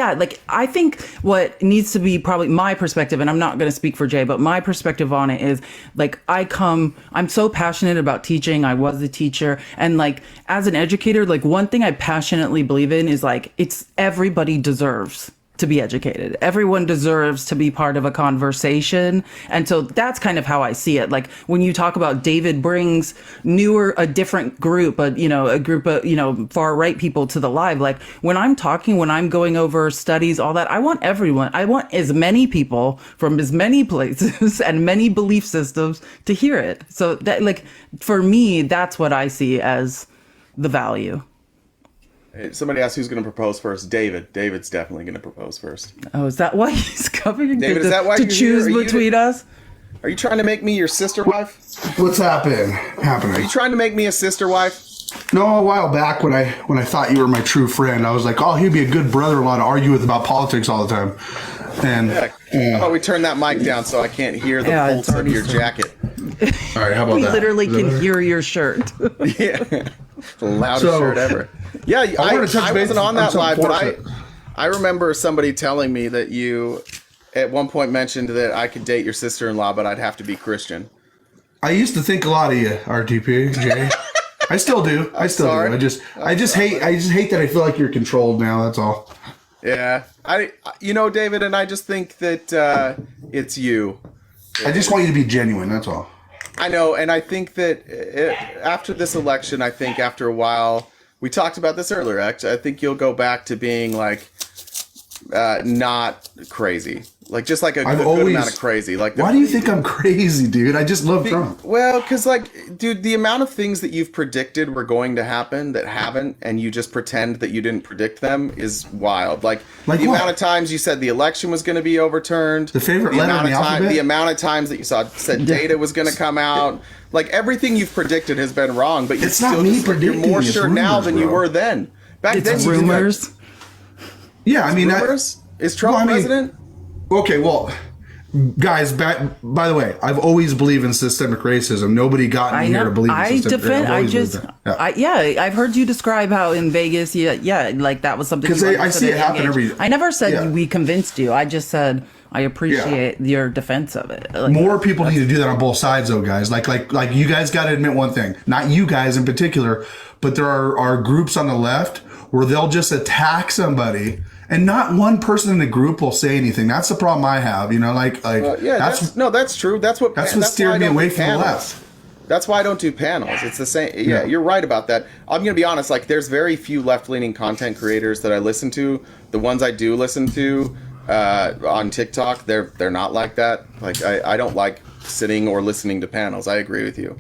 I think what needs to be probably my perspective, and I'm not going to speak for Jay, but my perspective on it is I'm so passionate about teaching. I was a teacher, and as an educator, one thing I passionately believe in is it's everybody deserves to be educated. Everyone deserves to be part of a conversation. And so that's kind of how I see it. When you talk about David brings a different group, a group of, far right people to the live, when I'm going over studies, all that, I want as many people from as many places and many belief systems to hear it. So that, for me, that's what I see as the value. Hey, somebody asked who's going to propose first. David. David's definitely going to propose first. Oh, is that why he's coming David, is that why to you're choose here? between us? Are you trying to make me your sister wife? What's happening? Are you trying to make me a sister wife? No, a while back when I thought you were my true friend, I was like, oh, he'd be a good brother-in-law to argue with about politics all the time. And how about we turn that mic down so I can't hear the pulse of your jacket? All right, how about We that? literally can hear your shirt. Yeah, the loudest shirt ever. Yeah, I wasn't on that live, but I remember somebody telling me that you at one point mentioned that I could date your sister-in-law, but I'd have to be Christian. I used to think a lot of you, RTP, Jay. I still do. I still do. I just hate that I feel like you're controlled now. That's all. Yeah, David, and I just think that it's you. I just want you to be genuine. That's all. I know, and I think that after this election, I think after a while, we talked about this earlier. Actually, I think you'll go back to being like not crazy, like just like a good amount of crazy. Like, why do you think I'm crazy, dude? I just love Trump. Well, because dude, the amount of things that you've predicted were going to happen that haven't, and you just pretend that you didn't predict them is wild. Like the amount of times you said the election was going to be overturned. The favorite letter in the alphabet? The amount of times that you said data was going to come out. Like everything you've predicted has been wrong, but it's not me predicting. You're more sure now than you were then. Back then, it's rumors. Yeah, I mean, rumors. Is Trump president? Okay, well, guys, by the way, I've always believed in systemic racism. Nobody got me here to believe in systemic racism. I've heard you describe how in Vegas, like that was something. Because I see it happen every. I never said we convinced you. I just said I appreciate your defense of it. Like, more people need to do that on both sides, though, guys. Like you guys got to admit one thing. Not you guys in particular, but there are groups on the left where they'll just attack somebody. And not one person in the group will say anything. That's the problem I have. That's true. That's what steered me away from the left. That's why I don't do panels. It's the same. Yeah, you're right about that. I'm gonna be honest. Like, there's very few left-leaning content creators that I listen to. The ones I do listen to on TikTok, they're not like that. Like, I don't like sitting or listening to panels. I agree with you.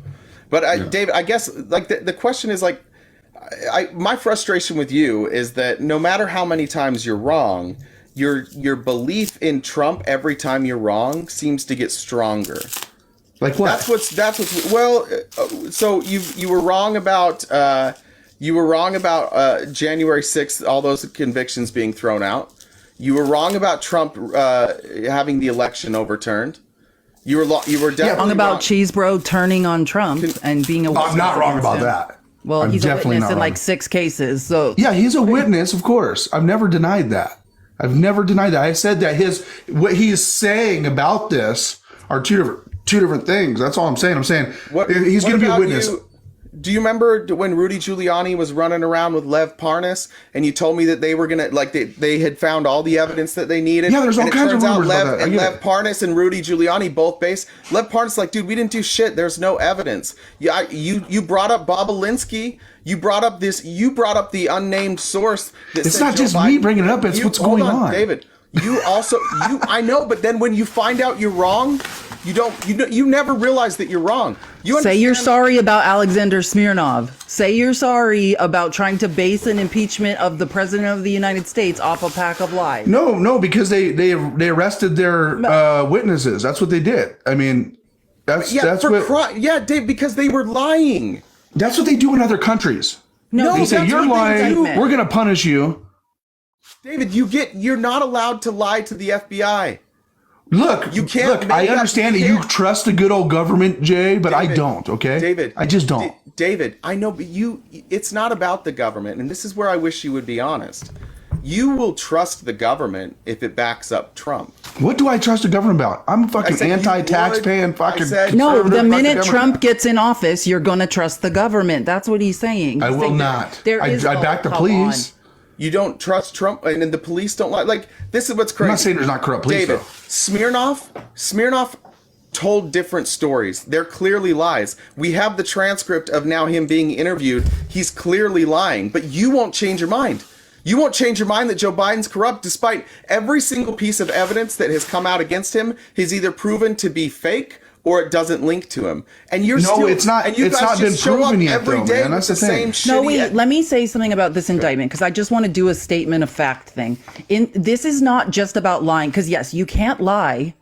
But David, I guess like the question is like. My frustration with you is that no matter how many times you're wrong, your belief in Trump every time you're wrong seems to get stronger. Like what? That's what's well. So you were wrong about January 6th, all those convictions being thrown out. You were wrong about Trump having the election overturned. You were definitely wrong about Cheesebro turning on Trump and being a witness. I'm not wrong about that. Well, he's a witness in like 6 cases. So yeah, he's a witness, of course. I've never denied that. I said that what he is saying about this are two different things. That's all I'm saying. I'm saying he's going to be a witness. Do you remember when Rudy Giuliani was running around with Lev Parnas, and you told me that they were gonna they had found all the evidence that they needed? Yeah, there's all kinds of rumors about that. Lev Parnas and Rudy Giuliani both based. Lev Parnas like, dude, we didn't do shit. There's no evidence. You brought up Bob Alinsky. You brought up the unnamed source. It's not just me bringing it up. It's what's going on, David. I know, but then when you find out you're wrong, you never realize that you're wrong. Say you're sorry about Alexander Smirnov. Say you're sorry about trying to base an impeachment of the president of the United States off a pack of lies. No, because they arrested their witnesses. That's what they did. I mean, Dave, because they were lying. That's what they do in other countries. No, they say you're lying. We're going to punish you. David, you're not allowed to lie to the FBI. Look, you can't. I understand that you trust the good old government, Jay, but David, I don't. Okay, David, I just don't. David, I know, but it's not about the government, and this is where I wish you would be honest. You will trust the government if it backs up Trump. What do I trust the government about? I'm a fucking anti-tax-paying fucking. No, the minute Trump gets in office, you're going to trust the government. That's what he's saying. I will not. I back the police. You don't trust Trump, and the police don't lie. Like, this is what's crazy. I'm not saying there's not corrupt police, David, though. Smirnov told different stories. They're clearly lies. We have the transcript of now him being interviewed. He's clearly lying, but you won't change your mind. You won't change your mind that Joe Biden's corrupt, despite every single piece of evidence that has come out against him. He's either proven to be fake or it doesn't link to him. And you're No, still, it's not. And you It's guys not been just show proven up yet, every though, day man. with That's the the thing. same No, shitty. wait, let me say something about this indictment because I just want to do a statement of fact thing. This is not just about lying, because yes, you can't lie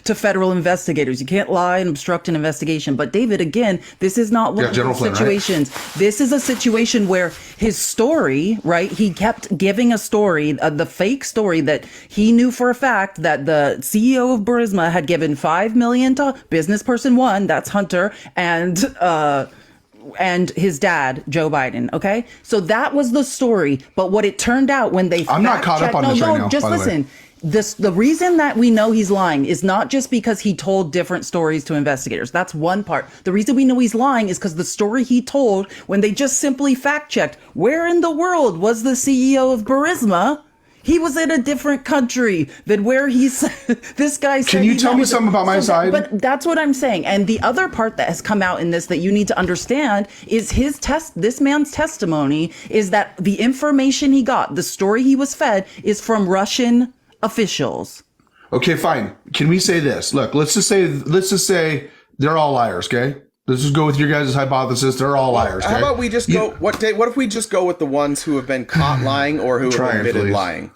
to federal investigators. You can't lie and obstruct an investigation. But David, again, this is not one of those situations. Right? This is a situation where his story, right? He kept giving a story, the fake story that he knew for a fact that the CEO of Burisma had given $5 million to business person one, that's Hunter, and his dad, Joe Biden. Okay, so that was the story. But what it turned out when they I'm not caught up on this right now. Just listen. The reason that we know he's lying is not just because he told different stories to investigators. That's one part. The reason we know he's lying is because the story he told when they just simply fact checked, where in the world was the CEO of Burisma? He was in a different country than where he's. This guy said. Can you tell me something about my side? But that's what I'm saying. And the other part that has come out in this that you need to understand is this man's testimony is that the information he got, the story he was fed, is from Russian officials. Okay, fine. Can we say this? Look, let's just say they're all liars. Okay, let's just go with your guys' hypothesis. They're all liars. Okay? How about we just go? What if we just go with the ones who have been caught lying or who have admitted lying?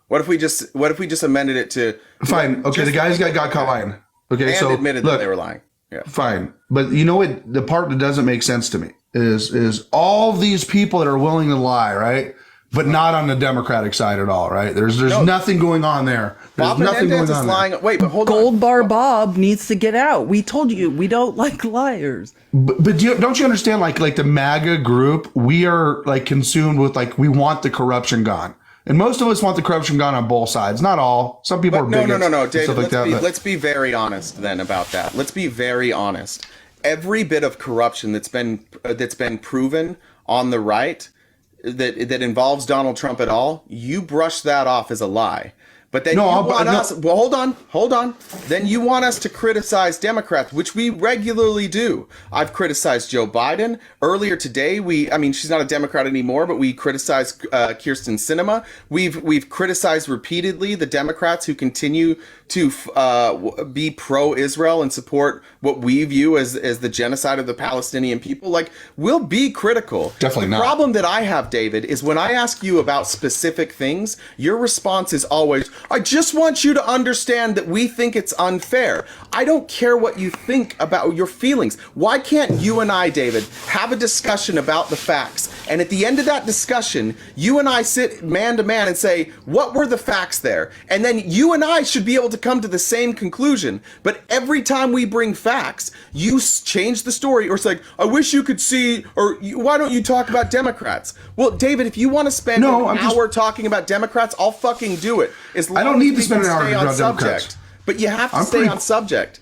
What if we just amended it to fine? Okay, the guys got caught lying. Okay, and so admitted that they were lying. Yeah, fine. But you know what? The part that doesn't make sense to me is all these people that are willing to lie, right? But not on the Democratic side at all, right? There's nothing going on there. There's nothing going on lying. Wait, but hold on. Gold Bar Bob needs to get out. We told you we don't like liars. But don't you understand? Like the MAGA group, we are like consumed with like we want the corruption gone, and most of us want the corruption gone on both sides. Not all. Some people are bigots. No, David. Like let's be very honest then about that. Let's be very honest. Every bit of corruption that's been proven on the right. That involves Donald Trump at all, you brush that off as a lie. But then hold on. Then you want us to criticize Democrats, which we regularly do. I've criticized Joe Biden. Earlier today, she's not a Democrat anymore, but we criticized Kyrsten Sinema. We've criticized repeatedly the Democrats who continue to be pro-Israel and support what we view as the genocide of the Palestinian people. Like, we'll be critical. Definitely not. The problem that I have, David, is when I ask you about specific things, your response is always, I just want you to understand that we think it's unfair. I don't care what you think about your feelings. Why can't you and I, David, have a discussion about the facts? And at the end of that discussion, you and I sit man to man and say, what were the facts there? And then you and I should be able to come to the same conclusion. But every time we bring facts, you change the story, or it's like, I wish you could see, or why don't you talk about Democrats? Well, David, if you want to spend an hour talking about Democrats, I'll fucking do it. I don't need to spend an hour talking about Democrats. But you have to stay on subject.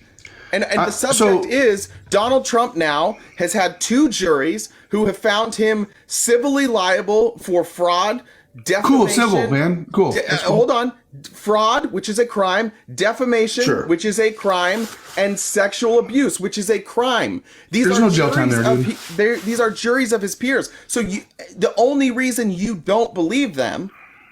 And the subject is Donald Trump now has had 2 juries who have found him civilly liable for fraud, defamation. Cool, civil, man. Cool. Cool. Hold on. Fraud, which is a crime, defamation, which is a crime, and sexual abuse, which is a crime. There's no jail time there, dude. These are juries of his peers. So the only reason you don't believe them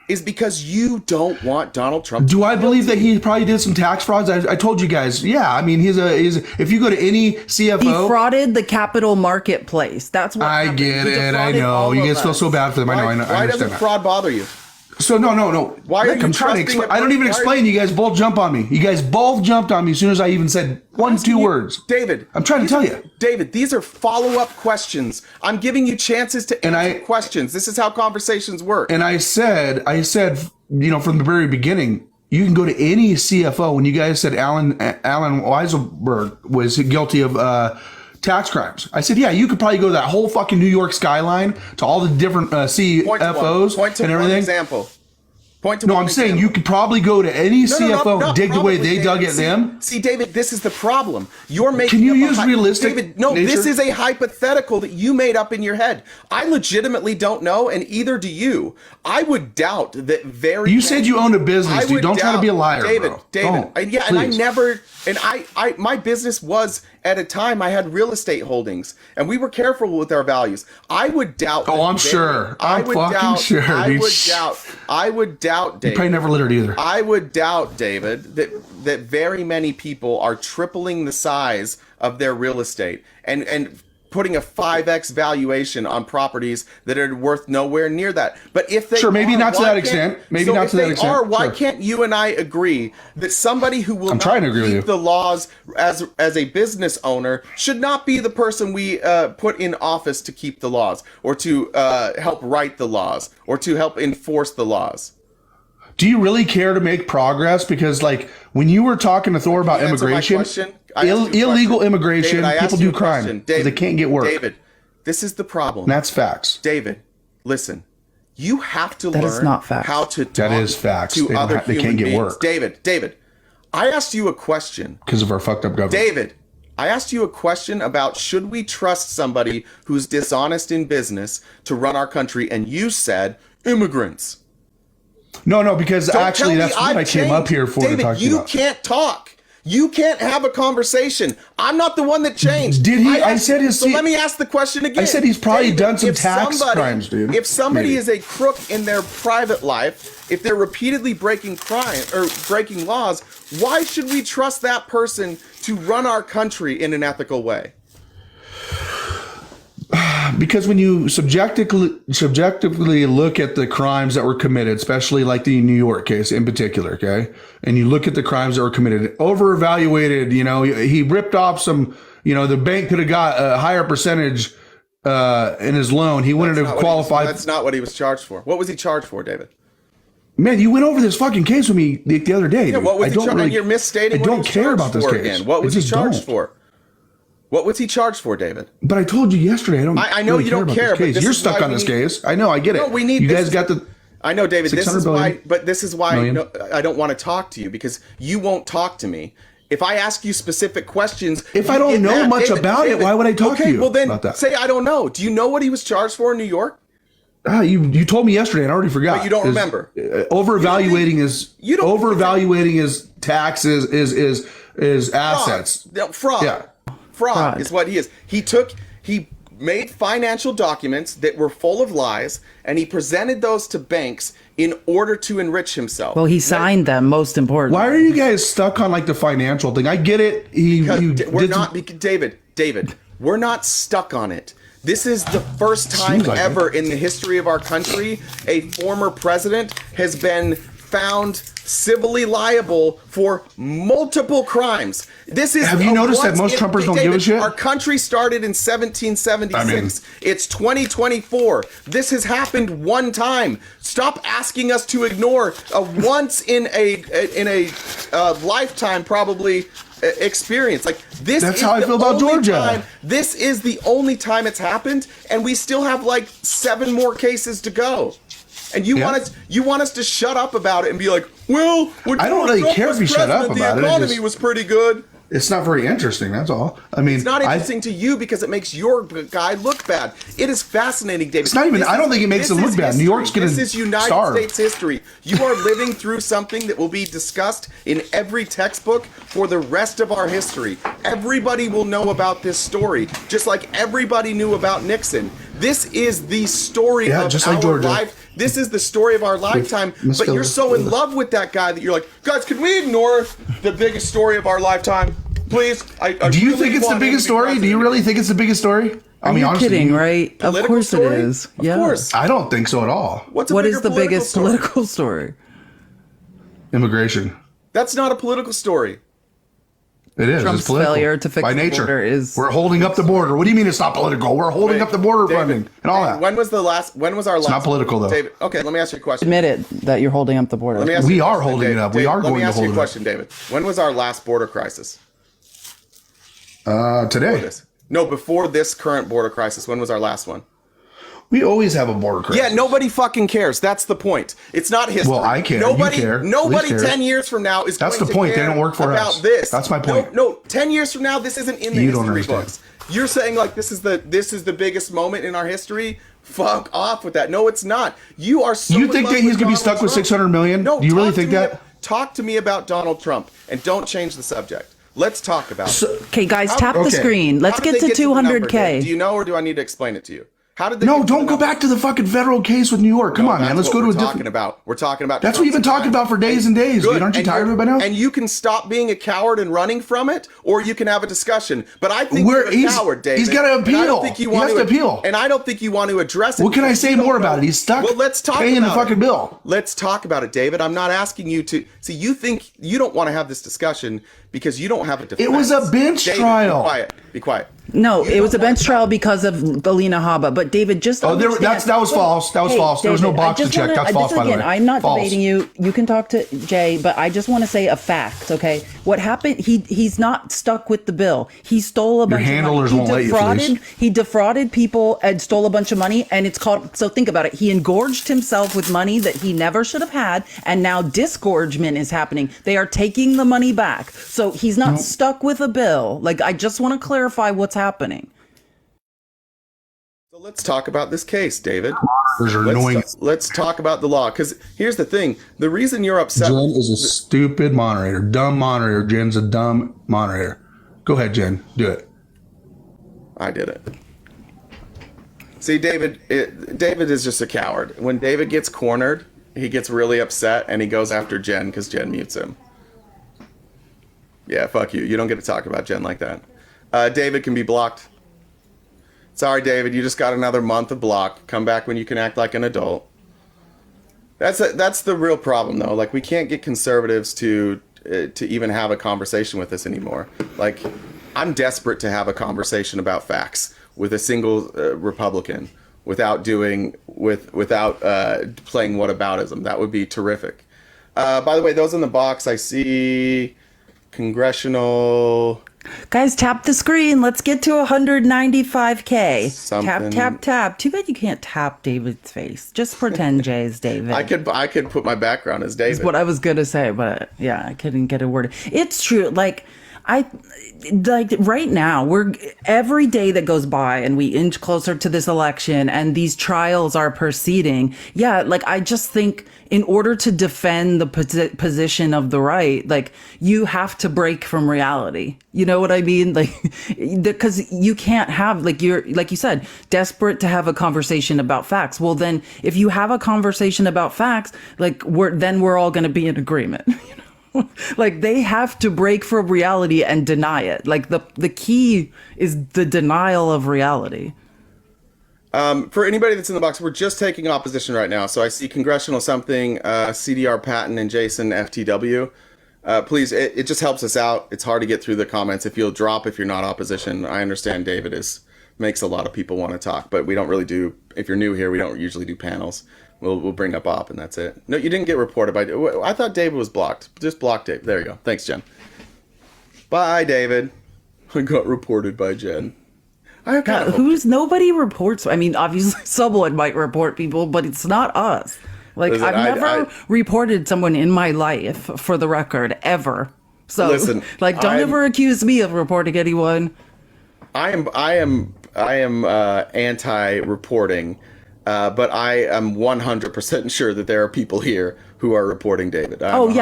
is because you don't want Donald Trump. Do I believe that he probably did some tax frauds? I told you guys. Yeah, I mean, he's if you go to any CFO, he frauded the capital marketplace. That's what I get it. I know you guys feel so bad for them. I know. Why doesn't fraud bother you? So no. Why are you trying to explain? I don't even explain. You guys both jump on me. You guys both jumped on me as soon as I even said 2 words. David, I'm trying to tell you. David, these are follow-up questions. I'm giving you chances to answer questions. This is how conversations work. And I said, from the very beginning, you can go to any CFO. When you guys said Alan Weisselberg was guilty of tax crimes, I said, yeah, you could probably go to that whole fucking New York skyline to all the different CFOs and everything. One example. I'm saying you could probably go to any CFO and dig the way they dug at them. See, David, this is the problem. You're making. Can you use realistic? David, no, nature? This is a hypothetical that you made up in your head. I legitimately don't know, and either do you. I would doubt that very. You said you owned a business, dude. Don't try to be a liar, David. bro. David, please. and I never. And my business was, at a time, I had real estate holdings, and we were careful with our values. I would doubt. Oh, I'm sure. I'm fucking sure, dude. I would doubt, David. You probably never littered either. I would doubt, David, that very many people are tripling the size of their real estate and putting a 5x valuation on properties that are worth nowhere near that. But if they maybe are, not to that extent. Maybe not to that extent. Why can't you and I agree that somebody who will trying to agree with you. keep the laws as a business owner should not be the person we put in office to keep the laws or to help write the laws or to help enforce the laws? Do you really care to make progress? Because like when you were talking to Thor about immigration, illegal immigration, David, people do crime because they can't get work. David, this is the problem. And that's facts. David, listen. You have to That is learn not facts. how to talk That is facts. to other they human can't get beings. work. David, I asked you a question. Because of our fucked up government. David, I asked you a question about should we trust somebody who's dishonest in business to run our country, and you said immigrants. No, because Don't actually tell me that's what I came up here for David, to talk to you you about. can't talk. You can't have a conversation. I'm not the one that changed. Did he? I said his. So let me ask the question again. I said he's probably David, done some if tax crimes, dude. If somebody Maybe. is a crook in their private life, if they're repeatedly breaking laws, why should we trust that person to run our country in an ethical way? Because when you subjectively look at the crimes that were committed, especially like the New York case in particular, okay, and you look at the crimes that were committed, over-evaluated, he ripped off some, the bank could have got a higher percentage in his loan. He wouldn't have qualified. That's not what he was charged for. What was he charged for, David? Man, you went over this fucking case with me the other day. Yeah, what was he charged for? You're misstating I don't care about this case. Again. What was he charged for? What was he charged for, David? But I told you yesterday. I know you don't care. But you're stuck on this case. I know. I get it. No, we need. You guys got the. I know, David. This is why. But this is why I don't want to talk to you because you won't talk to me. If I ask you specific questions, if I don't know much about it, why would I talk to you? Well, then about that? Say I don't know. Do you know what he was charged for in New York? You told me yesterday, and I already forgot. But you don't remember. Over-evaluating his taxes is assets. Fraud. Yeah. Fraud is what he is. He made financial documents that were full of lies, and he presented those to banks in order to enrich himself. Well, he signed them, most important. Why are you guys stuck on like the financial thing? I get it. David, we're not stuck on it. This is the first time ever in the history of our country a former president has been found civilly liable for multiple crimes. Have you noticed that most Trumpers don't give a shit? Our country started in 1776. It's 2024. This has happened one time. Stop asking us to ignore a once in a lifetime probably experience. Like this. That's how I feel about Georgia. This is the only time it's happened, and we still have like 7 more cases to go. And you want us to shut up about it and be like, well, I don't really care if you shut up about it. The economy was pretty good. It's not very interesting. That's all. I mean, it's not interesting to you because it makes your guy look bad. It is fascinating, David. It's not even. I don't think it makes him look bad. New York's going to starve. This is United States history. You are living through something that will be discussed in every textbook for the rest of our history. Everybody will know about this story, just like everybody knew about Nixon. This is the story of just our like Georgia. life. This is the story of our lifetime. But you're so in love with that guy that you're like, guys, can we ignore the biggest story of our lifetime? Please. Do you think it's the biggest story? Do you really think it's the biggest story? I mean, honestly, kidding, right? Of course it is. Of course. I don't think so at all. What is the biggest political story? Immigration. That's not a political story. It is. Trump's it's political. failure to fix by the nature. border is. We're holding up the border. What do you mean it's not political? We're holding up the border funding and all that. When was our last? It's not political though. David, okay, let me ask you a question. Admit it that you're holding up the border. We are holding it up. We are going to hold it up. Let me ask you a question, David. When was our last border crisis? Today. Before this current border crisis. When was our last one? We always have a border crisis. Yeah, nobody fucking cares. That's the point. It's not history. Well, I care. Nobody, you care. Nobody cares. 10 years from now is That's going the to point. care They don't work for about us. this. That's my point. No, 10 years from now, this isn't in the You don't history understand. books. You're saying like this is the biggest moment in our history. Fuck off with that. No, it's not. You are so. You think that he's going to be stuck with 600 million? No. Do you really think that? Talk to me about Donald Trump and don't change the subject. Let's talk about it. Okay, guys, tap the screen. Let's get to 200K. Do you know or do I need to explain it to you? How did they? No, don't go back to the fucking federal case with New York. Come on, man. Let's go to a different. We're talking about. That's what you've been talking about for days and days. Dude, aren't you tired of it by now? And you can stop being a coward and running from it, or you can have a discussion. But I think you're a coward, David. He's got to appeal. I don't think you want to appeal. And I don't think you want to address it. What can I say more about it? He's stuck. Well, let's talk paying about the fucking bill. Let's talk about it, David. I'm not asking you to. See, you think you don't want to have this discussion because you don't have a defense. It was a bench trial. Be quiet. Be quiet. No, it was a bench trial because of Alina Habba. But David, just that was false. That was false. There was no box to check. That's false, by the way. I'm not debating you. You can talk to Jay, but I just want to say a fact. Okay, what happened? He's not stuck with the bill. He stole a bunch of money. Your handlers won't let you, please. He defrauded people and stole a bunch of money, and it's called. So think about it. He engorged himself with money that he never should have had, and now disgorgement is happening. They are taking the money back. So he's not stuck with a bill. Like, I just want to clarify what's happening. So let's talk about this case, David. Let's talk about the law, because here's the thing. The reason you're upset... Jen is a stupid moderator. Dumb moderator. Jen's a dumb moderator. Go ahead, Jen. Do it. I did it. See, David is just a coward. When David gets cornered, he gets really upset, and he goes after Jen because Jen mutes him. Yeah, fuck you. You don't get to talk about Jen like that. David can be blocked. Sorry, David, you just got another month of block. Come back when you can act like an adult. That's the real problem, though. Like, we can't get conservatives to even have a conversation with us anymore. Like, I'm desperate to have a conversation about facts with a single Republican without playing whataboutism. That would be terrific. By the way, those in the box, I see congressional... Guys, tap the screen. Let's get to 195K. Something. Tap. Too bad you can't tap David's face. Just pretend Jay is David. I could put my background as David. That's what I was gonna say, but yeah, I couldn't get a word. It's true. Like right now, every day that goes by and we inch closer to this election and these trials are proceeding. Yeah, like I just think in order to defend the position of the right, like you have to break from reality. You know what I mean? Like, because you can't have, like, you're, like you said, desperate to have a conversation about facts. Well, then if you have a conversation about facts, like we're all going to be in agreement. You know? Like they have to break from reality and deny it. Like the key is the denial of reality. For anybody that's in the box, we're just taking opposition right now. So I see congressional something, CDR Patton and Jason FTW. Please, it just helps us out. It's hard to get through the comments. If you'll drop, if you're not opposition, I understand David makes a lot of people want to talk, but we don't really do. If you're new here, we don't usually do panels. We'll bring up op and that's it. No, you didn't get reported by. I thought David was blocked. Just block Dave. There you go. Thanks, Jen. Bye, David. I got reported by Jen. Nobody reports. I mean, obviously someone might report people, but it's not us. Like I've never reported someone in my life, for the record, ever. So listen, like, don't ever accuse me of reporting anyone. I am anti-reporting. But I am 100% sure that there are people here who are reporting David. I'm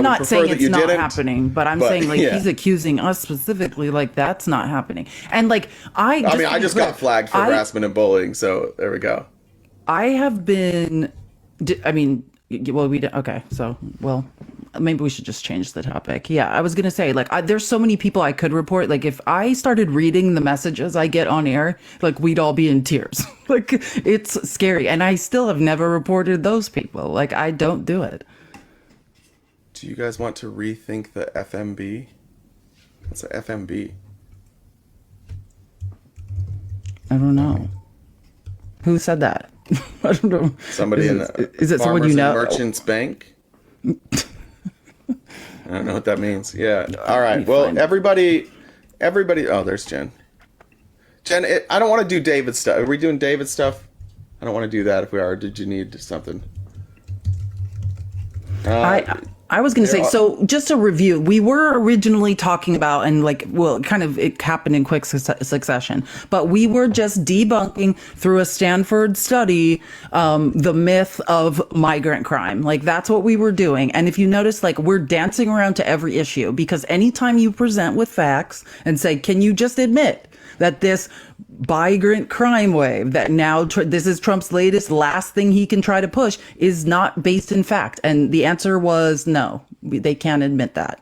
not saying it's not happening, but I'm saying like he's accusing us specifically, like that's not happening. And like I just got flagged for harassment and bullying, so there we go. I have been, maybe we should just change the topic. Yeah, I was going to say, like, there's so many people I could report. Like, if I started reading the messages I get on air, like, we'd all be in tears. Like, it's scary. And I still have never reported those people. Like, I don't do it. Do you guys want to rethink the FMB? What's the FMB? I don't know. Who said that? I don't know. Somebody is it someone you know? Merchants Bank? I don't know what that means. Yeah. All right. Well, everybody. Oh, there's Jen. Jen, I don't want to do David stuff. Are we doing David stuff? I don't want to do that. If we are, did you need something? I was going to say, so just a review, we were originally talking about, and it happened in quick succession, but we were just debunking through a Stanford study, the myth of migrant crime. Like, that's what we were doing. And if you notice, like, we're dancing around to every issue, because anytime you present with facts and say, can you just admit that this migrant crime wave that now this is Trump's last thing he can try to push is not based in fact. And the answer was no, they can't admit that.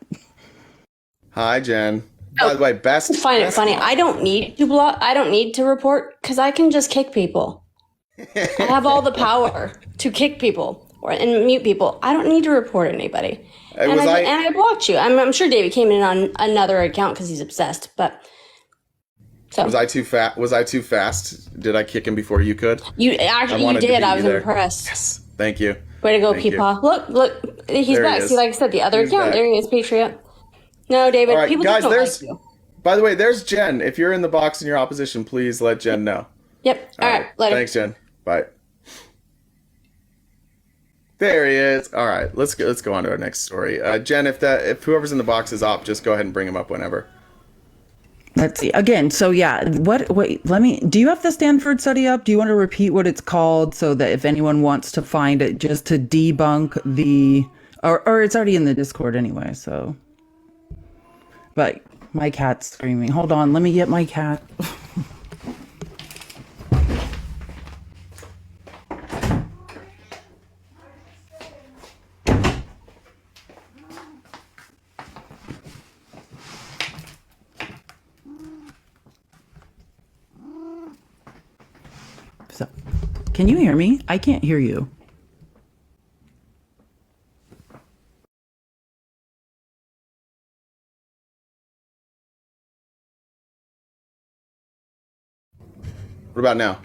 Hi, Jen. By the way, I find it funny. I don't need to I don't need to report because I can just kick people. I have all the power to kick people and mute people. I don't need to report anybody. And I blocked you. I'm sure David came in on another account because he's obsessed. But so was I too fast? Was I too fast? Did I kick him before you could? You actually you did. I was impressed. Yes. Thank you. Way to go, Peepaw. Look, he's back. See, like I said, the other account. There he is, Patriot. No, David. All right, people guys, don't like you. By the way, there's Jen. If you're in the box in your opposition, please let Jen know. Yep. All right. Later. Thanks, Jen. Bye. There he is. All right, let's go on to our next story. Jen, if whoever's in the box is up, just go ahead and bring him up whenever. Let's see. Again, so yeah, do you have the Stanford study up? Do you want to repeat what it's called so that if anyone wants to find it, just to debunk or it's already in the Discord anyway, so. But my cat's screaming. Hold on, let me get my cat. So, can you hear me? I can't hear you. What about now?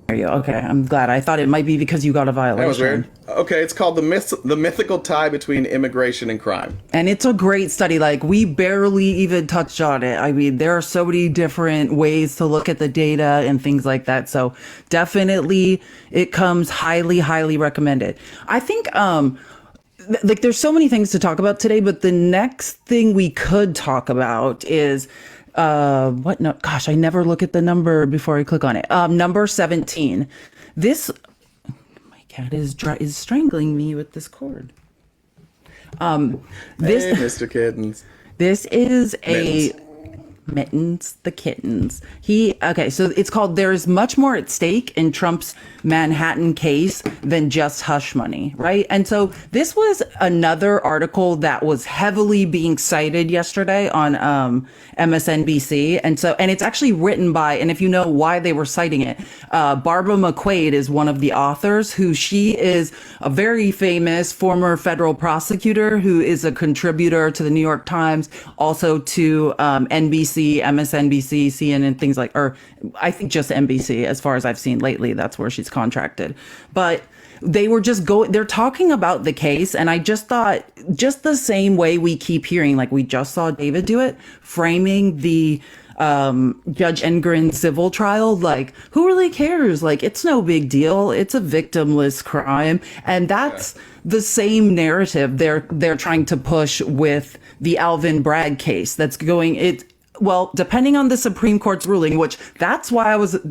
Are you okay? I'm glad. I thought it might be because you got a violation. That was weird. Okay, it's called the mythical tie between immigration and crime. And it's a great study. Like, we barely even touched on it. I mean, there are so many different ways to look at the data and things like that. So definitely it comes highly, highly recommended. I think, like, there's so many things to talk about today, but the next thing we could talk about is what? No, gosh, I never look at the number before I click on it. Number 17. This, my cat is strangling me with this cord. Hey, Mr. Kittens. This is Mittens, the kittens. So it's called "There is much more at stake in Trump's Manhattan case than just hush money," right? And so this was another article that was heavily being cited yesterday on MSNBC. And it's actually written by, and if you know why they were citing it, Barbara McQuaid is one of the authors, she is a very famous former federal prosecutor who is a contributor to the New York Times, also to NBC, MSNBC, CNN, things like, or I think just NBC as far as I've seen lately. That's where she's contracted. But they were they're talking about the case. And I just thought, just the same way we keep hearing, like we just saw David do it, framing the Judge Engren civil trial, like, who really cares? Like, it's no big deal. It's a victimless crime. And that's the same narrative they're trying to push with the Alvin Bragg case that's going, well, depending on the Supreme Court's ruling, which that's why I was on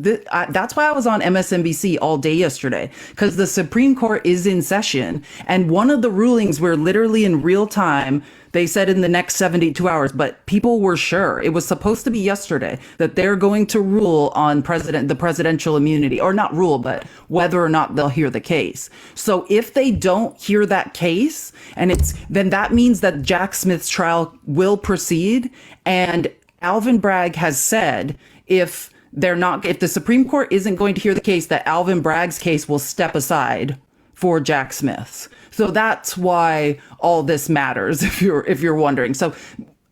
MSNBC all day yesterday, because the Supreme Court is in session. And one of the rulings were literally in real time. They said in the next 72 hours, but people were sure it was supposed to be yesterday that they're going to rule on the presidential immunity, or not rule, but whether or not they'll hear the case. So if they don't hear that case, then that means that Jack Smith's trial will proceed. And Alvin Bragg has said if the Supreme Court isn't going to hear the case, that Alvin Bragg's case will step aside for Jack Smith's. So that's why all this matters, if you're wondering. So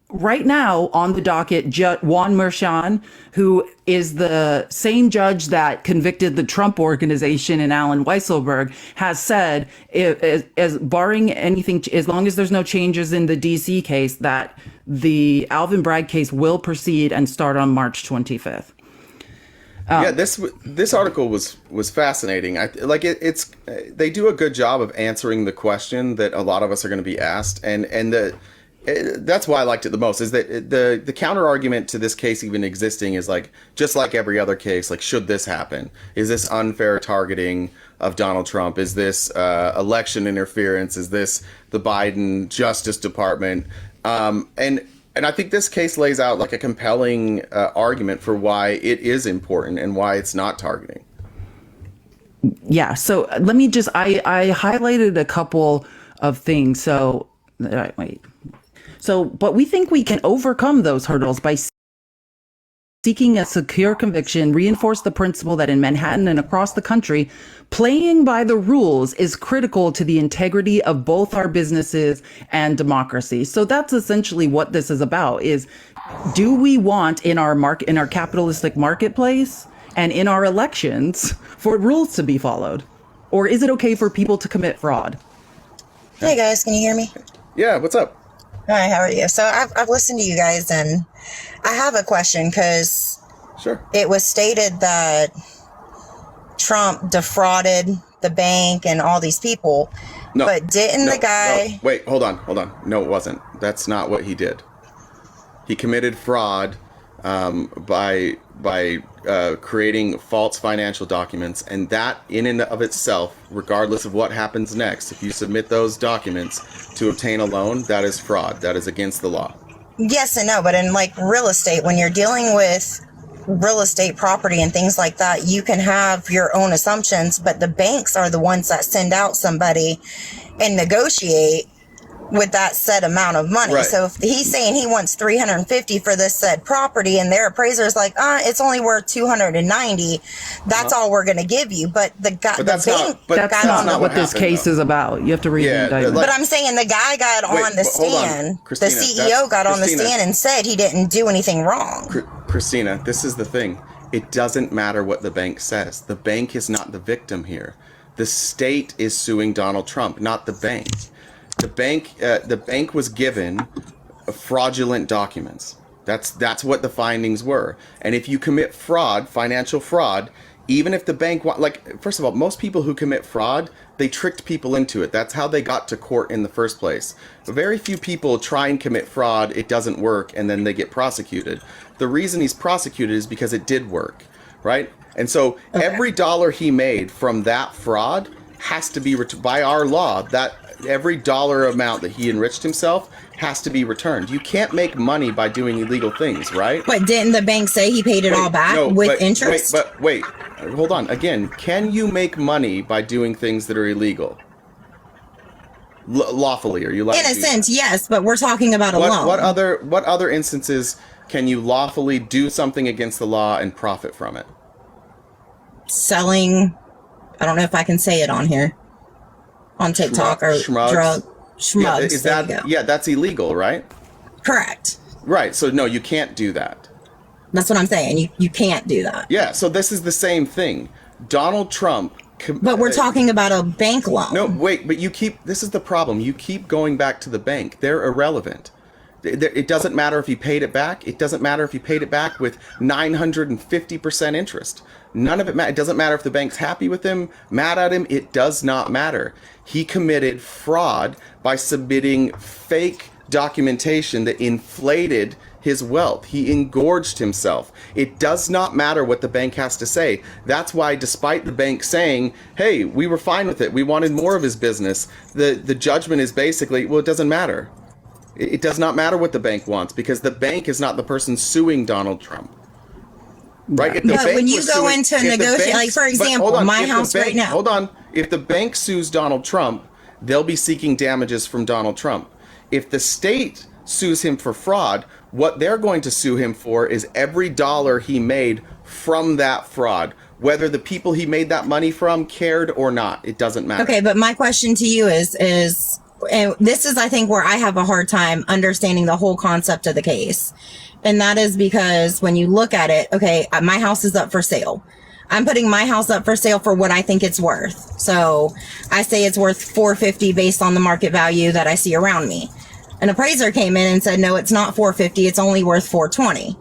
right now on the docket, Juan Merchan, who is the same judge that convicted the Trump Organization and Alan Weisselberg, has said, as barring anything, as long as there's no changes in the DC case, that the Alvin Bragg case will proceed and start on March 25th. This article was fascinating. They do a good job of answering the question that a lot of us are going to be asked, and that's why I liked it the most. Is that the counter argument to this case even existing is like, just like every other case, like, should this happen? Is this unfair targeting of Donald Trump? Is this election interference? Is this the Biden Justice Department? And And I think this case lays out like a compelling argument for why it is important and why it's not targeting. Yeah. So let me just, I highlighted a couple of things. So, wait. So, but we think we can overcome those hurdles by seeking a secure conviction, reinforce the principle that in Manhattan and across the country, playing by the rules is critical to the integrity of both our businesses and democracy. So that's essentially what this is about, is do we want in our capitalistic marketplace and in our elections for rules to be followed? Or is it okay for people to commit fraud? Hey guys, can you hear me? Yeah, what's up? Hi, how are you? So I've listened to you guys, and I have a question because it was stated that Trump defrauded the bank and all these people. No, but didn't the guy... No. Wait, hold on. No, it wasn't. That's not what he did. He committed fraud by creating false financial documents, and that in and of itself, regardless of what happens next, if you submit those documents to obtain a loan, that is fraud. That is against the law. Yes and no, but in like real estate, when you're dealing with real estate property and things like that, you can have your own assumptions, but the banks are the ones that send out somebody and negotiate with that set amount of money. Right. So if he's saying he wants 350 for this said property and their appraiser is like, it's only worth 290, that's all we're going to give you. But the guy, That's not what this case is about. You have to read the indictment. but I'm saying the guy got on the stand. The CEO got on the stand and said he didn't do anything wrong. Christina, this is the thing. It doesn't matter what the bank says. The bank is not the victim here. The state is suing Donald Trump, not the bank. The bank was given fraudulent documents. That's what the findings were. And if you commit fraud, financial fraud, even if the bank first of all, most people who commit fraud, they tricked people into it. That's how they got to court in the first place. Very few people try and commit fraud, it doesn't work, and then they get prosecuted. The reason he's prosecuted is because it did work, right? And so every dollar he made from that fraud has to be by our law, that every dollar amount that he enriched himself has to be returned. You can't make money by doing illegal things, right? But didn't the bank say he paid it all back with interest? Wait, hold on. Again, can you make money by doing things that are illegal? Lawfully, are you allowed in a sense, yes, but we're talking about a loan. What other instances can you lawfully do something against the law and profit from it? Selling, I don't know if I can say it on here, on TikTok or schmugs. That's illegal, right? Correct. Right. So no, you can't do that. That's what I'm saying. You can't do that. Yeah. So this is the same thing. Donald Trump. But we're talking about a bank loan. No, wait. But this is the problem. You keep going back to the bank. They're irrelevant. It doesn't matter if he paid it back. It doesn't matter if he paid it back with 950% interest. None of it matters. It doesn't matter if the bank's happy with him, mad at him. It does not matter. He committed fraud by submitting fake documentation that inflated his wealth. He engorged himself. It does not matter what the bank has to say. That's why, despite the bank saying, hey, we were fine with it, we wanted more of his business, the judgment is basically, well, it doesn't matter. It does not matter what the bank wants, because the bank is not the person suing Donald Trump. Right? But when you go into negotiate, like for example, my house right now. Hold on. If the bank sues Donald Trump, they'll be seeking damages from Donald Trump. If the state sues him for fraud, what they're going to sue him for is every dollar he made from that fraud. Whether the people he made that money from cared or not, it doesn't matter. Okay, but my question to you is, and this is, I think, where I have a hard time understanding the whole concept of the case. And that is because when you look at it, okay, my house is up for sale. I'm putting my house up for sale for what I think it's worth. So I say it's worth $450 based on the market value that I see around me. An appraiser came in and said, no, it's not $450. It's only worth $420.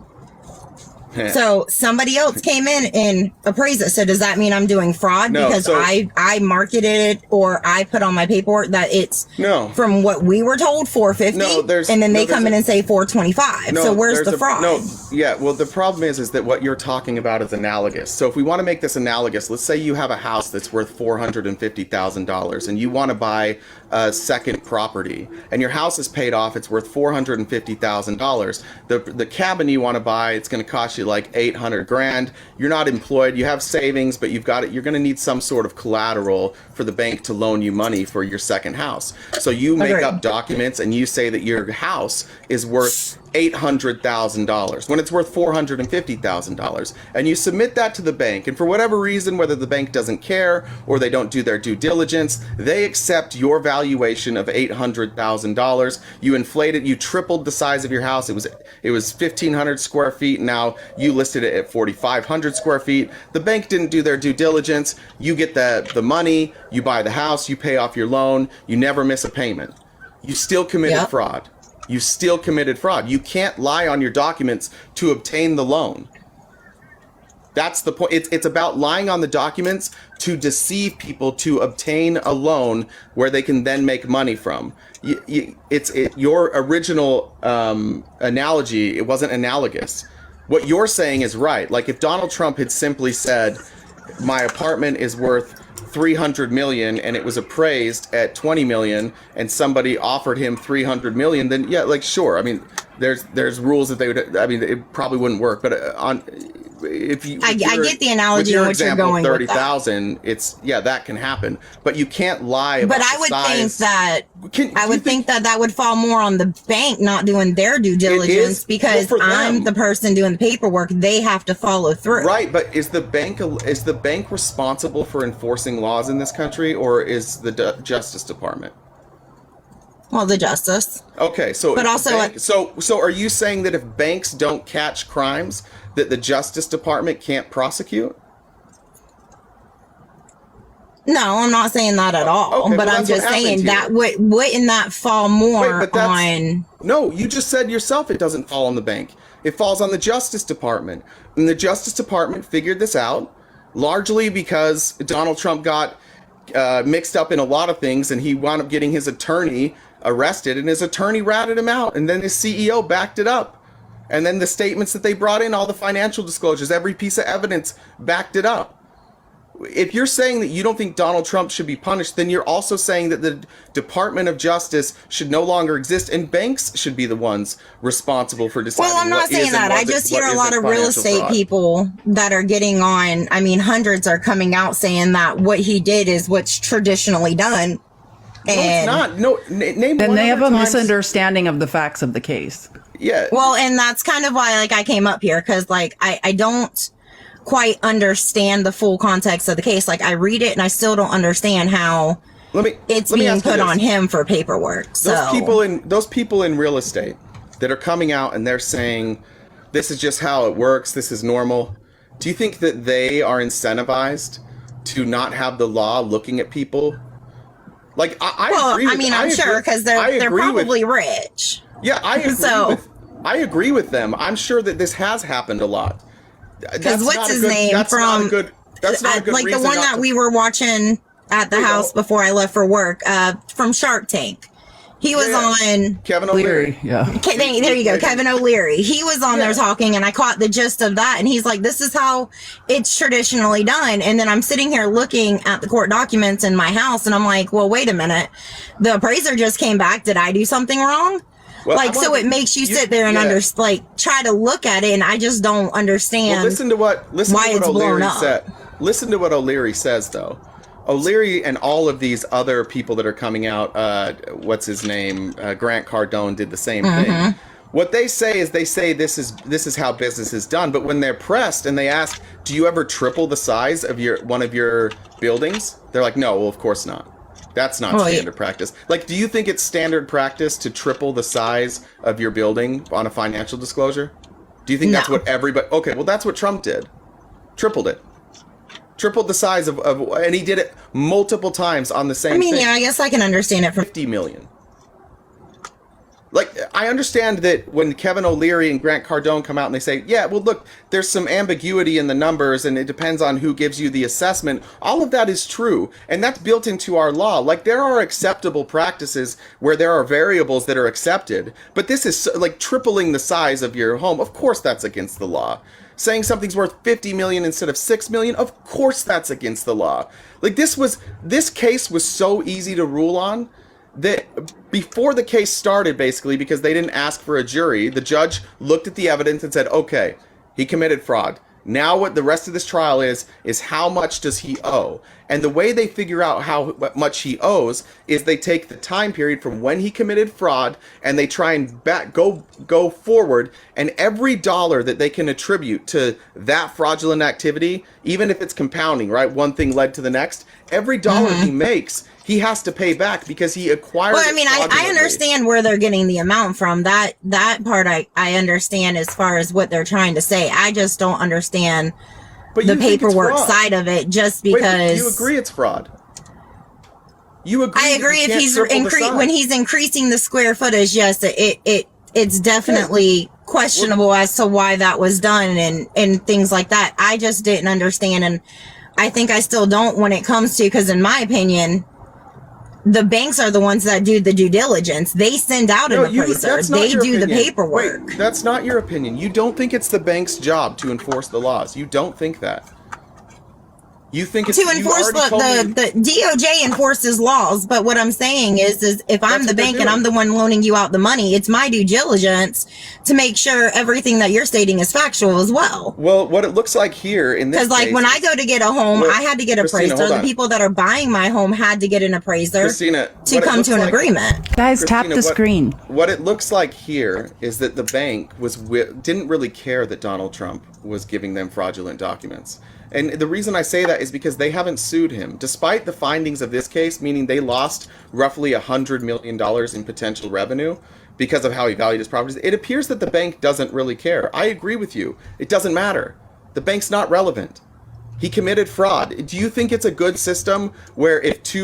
So somebody else came in and appraised it. So does that mean I'm doing fraud? No, because I marketed it, or I put on my paperwork that it's from what we were told $450, and then they come in and say $425. So where's the fraud? Well, the problem is that what you're talking about is analogous. So if we want to make this analogous, let's say you have a house that's worth $450,000 and you want to buy a second property, and your house is paid off, it's worth $450,000. The cabin you want to buy, it's going to cost you like 800 grand. You're not employed, you have savings, but you're going to need some sort of collateral for the bank to loan you money for your second house. So you make up documents and you say that your house is worth $800,000 when it's worth $450,000, and you submit that to the bank, and for whatever reason, whether the bank doesn't care or they don't do their due diligence, they accept your valuation of $800,000. You inflate it, you tripled the size of your house. It was 1,500 square feet. Now you listed it at 4,500 square feet. The bank didn't do their due diligence. You get the money, you buy the house, you pay off your loan, you never miss a payment. You still committed fraud. You still committed fraud. You can't lie on your documents to obtain the loan. That's the point. It's about lying on the documents to deceive people to obtain a loan where they can then make money from. Your original analogy, it wasn't analogous. What you're saying is right. Like if Donald Trump had simply said, my apartment is worth 300 million and it was appraised at 20 million and somebody offered him 300 million, then yeah, like sure. I mean, there's rules that they would, I mean, it probably wouldn't work, but I get the analogy in which you're going 30,000, it's that can happen, but you can't lie about but I would think that would fall more on the bank not doing their due diligence because I'm the person doing the paperwork. They have to follow through. Right, but is the bank responsible for enforcing laws in this country, or is the Justice Department? Well, the justice. Okay, so but also so are you saying that if banks don't catch crimes, that the Justice Department can't prosecute? No, I'm not saying that at all. Okay, but I'm just saying that wouldn't that fall more on? No, you just said yourself it doesn't fall on the bank. It falls on the Justice Department, and the Justice Department figured this out largely because Donald Trump got mixed up in a lot of things, and he wound up getting his attorney arrested, and his attorney ratted him out, and then his CEO backed it up, and then the statements that they brought in, all the financial disclosures, every piece of evidence backed it up. If you're saying that you don't think Donald Trump should be punished, then you're also saying that the Department of Justice should no longer exist, and banks should be the ones responsible for deciding. Well, I'm not saying that. I just hear a lot of real estate people that are getting on. I mean, hundreds are coming out saying that what he did is what's traditionally done. No, it's not. No, name and they have a misunderstanding of the facts of the case. Yeah. Well, and that's kind of why, I came up here because, I don't quite understand the full context of the case. I read it and I still don't understand how it's being put on him for paperwork. So those people in real estate that are coming out and they're saying this is just how it works, this is normal. Do you think that they are incentivized to not have the law looking at people? I'm sure because they're probably rich. Yeah, I agree with them. I'm sure that this has happened a lot. Because what's his name from? That's not a good the one that we were watching at the house before I left for work. From Shark Tank. He was on Kevin O'Leary. Yeah. There you go, Kevin O'Leary. He was on there talking, and I caught the gist of that. And he's like, "This is how it's traditionally done." And then I'm sitting here looking at the court documents in my house, and I'm like, "Well, wait a minute. The appraiser just came back. Did I do something wrong?" Well, so it makes you sit there and try to look at it, and I just don't understand. Well, listen to what O'Leary said. Listen to what O'Leary says, though. O'Leary and all of these other people that are coming out, what's his name? Grant Cardone did the same thing. What they say is this is how business is done. But when they're pressed and they ask, "Do you ever triple the size of one of your buildings?" They're like, "No, well, of course not. That's not standard practice." Do you think it's standard practice to triple the size of your building on a financial disclosure? Do you think that's what everybody... Okay, well, that's what Trump did. Tripled it. Tripled the size of and he did it multiple times on the same thing. I guess I can understand it for 50 million. I understand that when Kevin O'Leary and Grant Cardone come out and they say, "Yeah, well, look, there's some ambiguity in the numbers and it depends on who gives you the assessment." All of that is true. And that's built into our law. There are acceptable practices where there are variables that are accepted. But this is tripling the size of your home. Of course, that's against the law. Saying something's worth 50 million instead of 6 million, of course that's against the law. This case was so easy to rule on before the case started, basically, because they didn't ask for a jury, the judge looked at the evidence and said, okay, he committed fraud. Now what the rest of this trial is how much does he owe? And the way they figure out how much he owes is they take the time period from when he committed fraud and they try and go forward, and every dollar that they can attribute to that fraudulent activity, even if it's compounding, right? One thing led to the next. Every dollar he makes, he has to pay back because he acquired. Well, I mean, I understand where they're getting the amount from. That part I understand as far as what they're trying to say. I just don't understand the paperwork side of it. Just because. Wait, you agree it's fraud? You agree? I agree if he's when he's increasing the square footage. Yes, it's definitely questionable as to why that was done and things like that. I just didn't understand, and I think I still don't when it comes to, because in my opinion, the banks are the ones that do the due diligence. They send out an appraiser. They do the paperwork. Wait, that's not your opinion. You don't think it's the bank's job to enforce the laws. You don't think that. You think it's to enforce the DOJ enforces laws, but what I'm saying is if I'm the bank and I'm the one loaning you out the money, it's my due diligence to make sure everything that you're stating is factual as well. Well, what it looks like here in this case, because like when I go to get a home, I had to get an appraiser. The people that are buying my home had to get an appraiser to come to an agreement. Guys, tap the screen. What it looks like here is that the bank didn't really care that Donald Trump was giving them fraudulent documents. And the reason I say that is because they haven't sued him. Despite the findings of this case, meaning they lost roughly $100 million in potential revenue because of how he valued his properties, it appears that the bank doesn't really care. I agree with you. It doesn't matter. The bank's not relevant. He committed fraud. Do you think it's a good system where if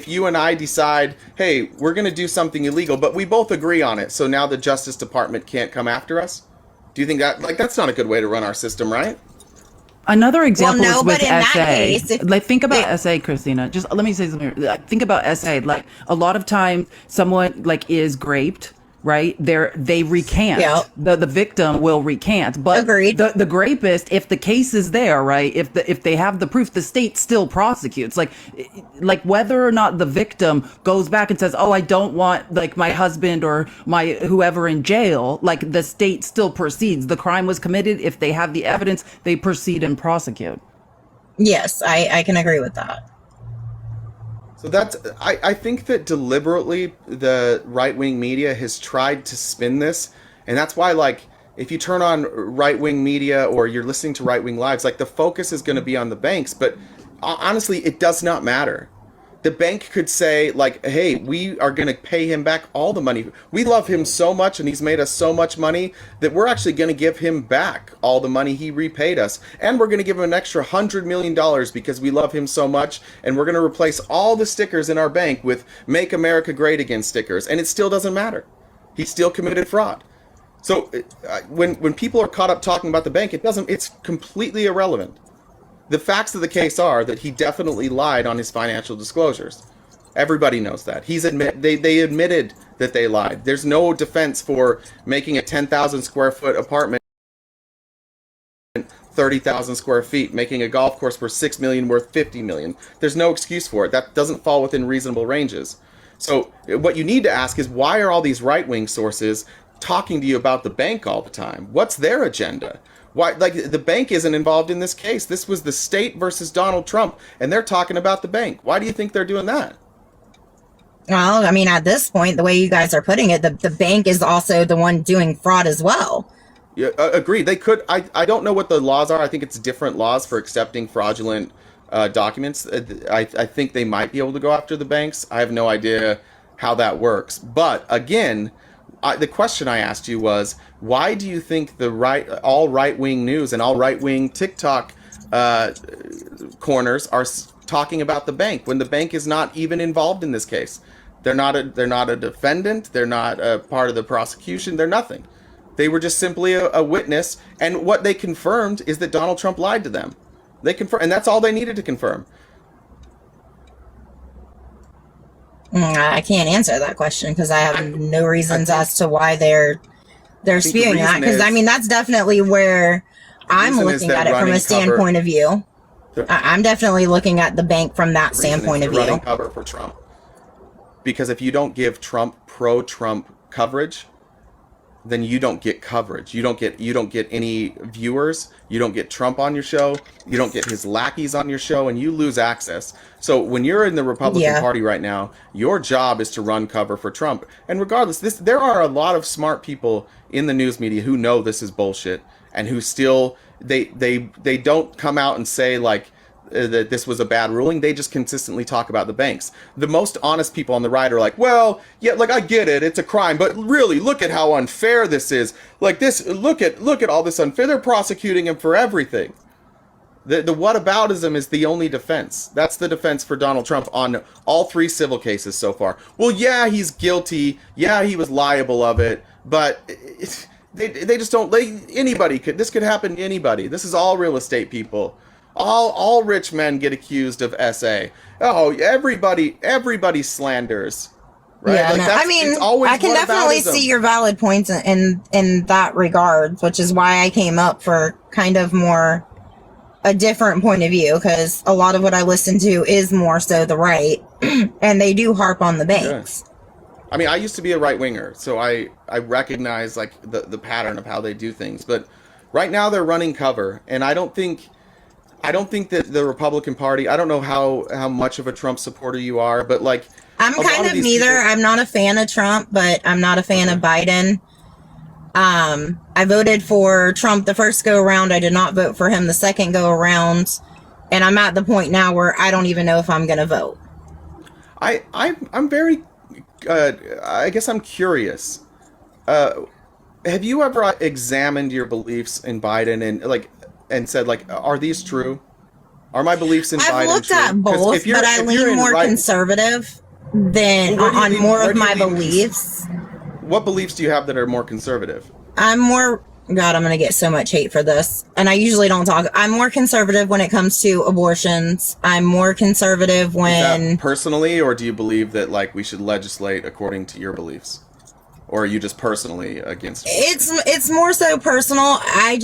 you and I decide, hey, we're going to do something illegal, but we both agree on it, so now the Justice Department can't come after us? Do you think that's not a good way to run our system, right? Another example is with SA. Think about SA, Christina. Just let me say something. Think about SA. Like a lot of times, someone is graped, right? They recant. Yep. The victim will recant, but the rapist, if the case is there, right? If they have the proof, the state still prosecutes. Like whether or not the victim goes back and says, "Oh, I don't want my husband or my whoever in jail," the state still proceeds. The crime was committed. If they have the evidence, they proceed and prosecute. Yes, I can agree with that. So I think that deliberately the right-wing media has tried to spin this, and that's why if you turn on right-wing media or you're listening to right-wing lives, the focus is going to be on the banks, but honestly, it does not matter. The bank could say hey, we are going to pay him back all the money. We love him so much and he's made us so much money that we're actually going to give him back all the money he repaid us. And we're going to give him an extra $100 million because we love him so much. And we're going to replace all the stickers in our bank with Make America Great Again stickers. And it still doesn't matter. He still committed fraud. So when people are caught up talking about the bank, it's completely irrelevant. The facts of the case are that he definitely lied on his financial disclosures. Everybody knows that. They admitted that they lied. There's no defense for making a 10,000 square foot apartment 30,000 square feet, making a golf course worth $6 million worth $50 million. There's no excuse for it. That doesn't fall within reasonable ranges. So what you need to ask is, why are all these right-wing sources talking to you about the bank all the time? What's their agenda? Why, the bank isn't involved in this case. This was the state versus Donald Trump, and they're talking about the bank. Why do you think they're doing that? Well, I mean, at this point, the way you guys are putting it, the bank is also the one doing fraud as well. Yeah, agreed. They could. I don't know what the laws are. I think it's different laws for accepting fraudulent documents. I think they might be able to go after the banks. I have no idea how that works. But again, the question I asked you was, why do you think all right-wing news and all right-wing TikTok corners are talking about the bank when the bank is not even involved in this case? They're not a defendant. They're not a part of the prosecution. They're nothing. They were just simply a witness. And what they confirmed is that Donald Trump lied to them. They confirmed, and that's all they needed to confirm. I can't answer that question because I have no reasons as to why they're spewing that. Because I mean, that's definitely where I'm looking at it from a standpoint of view. I'm definitely looking at the bank from that standpoint of view. Running cover for Trump. because if you don't give Trump pro-Trump coverage, then you don't get coverage. You don't get any viewers. You don't get Trump on your show. You don't get his lackeys on your show, and you lose access. So when you're in the Republican Party right now, your job is to run cover for Trump. And regardless, there are a lot of smart people in the news media who know this is bullshit, and who still they don't come out and say like that this was a bad ruling. They just consistently talk about the banks. The most honest people on the right are like, well, yeah, like I get it, it's a crime, but really look at how unfair this is. Like this, look at all this unfair. They're prosecuting him for everything. The whataboutism is the only defense. That's the defense for Donald Trump on all 3 civil cases so far. Well, yeah, he's guilty. Yeah, he was liable of it, but they just don't. Anybody could. This could happen to anybody. This is all real estate people. All rich men get accused of SA. Oh, everybody slanders. Right? Yeah, like no, I mean, I can definitely see your valid points in that regard, which is why I came up for kind of more a different point of view, because a lot of what I listen to is more so the right, and they do harp on the banks. Yeah. I mean, I used to be a right winger, so I recognize like the pattern of how they do things. But right now they're running cover, and I don't think that the Republican Party, I don't know how much of a Trump supporter you are, but like I'm kind of neither. I'm not a fan of Trump, but I'm not a fan of Biden. I voted for Trump the first go around. I did not vote for him the second go around, and I'm at the point now where I don't even know if I'm going to vote. I'm very I guess I'm curious. Have you ever examined your beliefs in Biden and said like, are these true? Are my beliefs in Biden true? I've looked at both, but I lean more conservative than on more of my beliefs. What beliefs do you have that are more conservative? I'm going to get so much hate for this. And I usually don't talk. I'm more conservative when it comes to abortions. I'm more conservative when... Is that personally, or do you believe that like we should legislate according to your beliefs? Or are you just personally against it? It's more so personal. I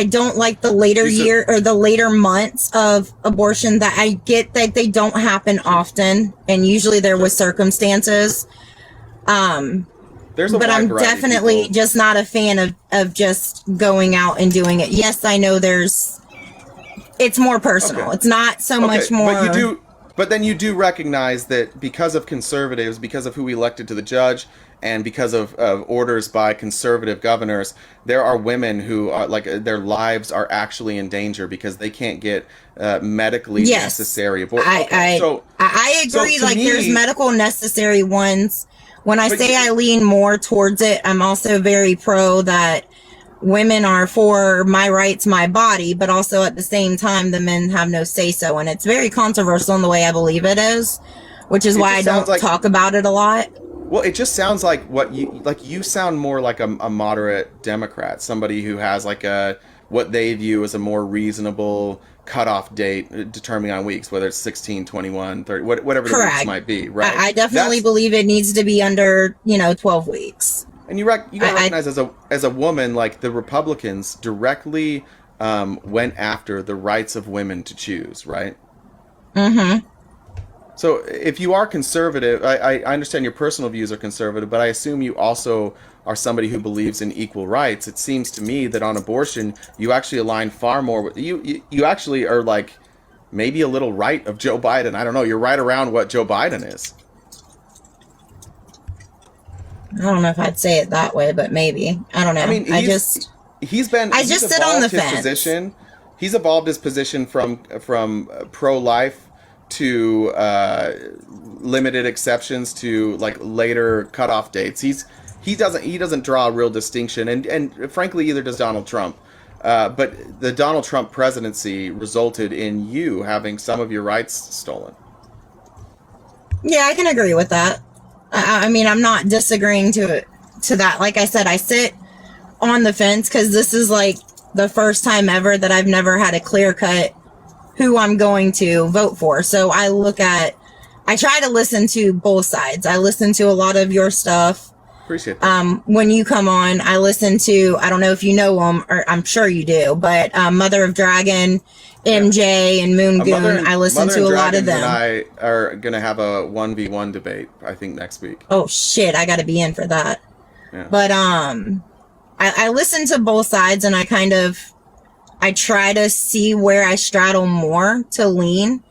don't like the later months of abortion. That I get that they don't happen often, and usually they're with circumstances. But I'm definitely just not a fan of just going out and doing it. Yes, I know it's more personal. Okay. It's not so much more. But then you do recognize that because of conservatives, because of who we elected to the judge, and because of orders by conservative governors, there are women who are like their lives are actually in danger because they can't get medically necessary abortion. I agree. So there's medical necessary ones. When I say I lean more towards it, I'm also very pro that women are for my rights, my body, but also at the same time, the men have no say-so. And it's very controversial in the way I believe it is, which is why I don't talk about it a lot. Well, it just sounds like you sound more like a moderate Democrat, somebody who has like what they view as a more reasonable cutoff date determining on weeks, whether it's 16, 21, 30, whatever the weeks might be, right? I definitely believe it needs to be under, 12 weeks. And you gotta recognize as a woman, like the Republicans directly went after the rights of women to choose, right? Mm-hmm. So if you are conservative, I understand your personal views are conservative, but I assume you also are somebody who believes in equal rights. It seems to me that on abortion, you actually align far more with you actually are like maybe a little right of Joe Biden. I don't know. You're right around what Joe Biden is. I don't know if I'd say it that way, but maybe. I don't know. I mean, I just sit on the fence. He's evolved his position from pro-life to limited exceptions to like later cutoff dates. He doesn't draw a real distinction, and frankly, either does Donald Trump. But the Donald Trump presidency resulted in you having some of your rights stolen. Yeah, I can agree with that. I mean, I'm not disagreeing to that. Like I said, I sit on the fence because this is like the first time ever that I've never had a clear cut who I'm going to vote for. So I try to listen to both sides. I listen to a lot of your stuff. Appreciate that. When you come on, I listen to, I don't know if you know them, or I'm sure you do, but Mother of Dragon, MJ, and Moon Goon. I listen to a lot of them. And I are going to have a 1v1 debate, I think, next week. Oh, shit. I got to be in for that. Yeah. But I listen to both sides, and I try to see where I straddle more to lean.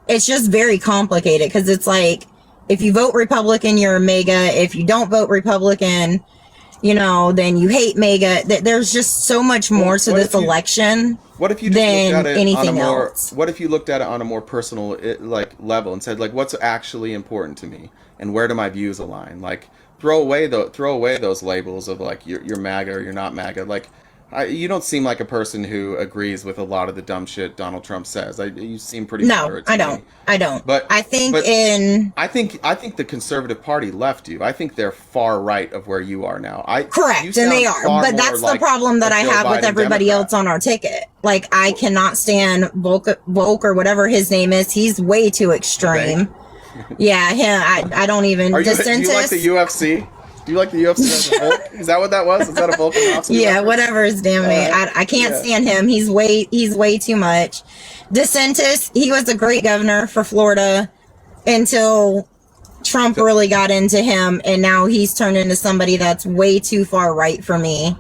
It's just very complicated because it's like, if you vote Republican, you're a MAGA. If you don't vote Republican, then you hate MAGA. There's just so much more to this election. What if you just than looked at it anything on a more, else? What if you looked at it on a more personal level and said, like, what's actually important to me, and where do my views align? Like, throw away those labels of like you're MAGA or you're not MAGA. Like, you don't seem like a person who agrees with a lot of the dumb shit Donald Trump says. You seem pretty. No, I don't. But I think I think the Conservative Party left you. I think they're far right of where you are now. Correct, and they are. But that's the problem that I have with everybody else on our ticket. Like, I cannot stand Volk or whatever his name is. He's way too extreme. Yeah, him. I don't even. Do you like the UFC? Do you like the UFC as a Volk? Is that what that was? Is that a Volkanovski? Yeah, reference? whatever his damn name. I can't stand him. He's way too much. DeSantis, he was a great governor for Florida until Trump really got into him, and now he's turned into somebody that's way too far right for me.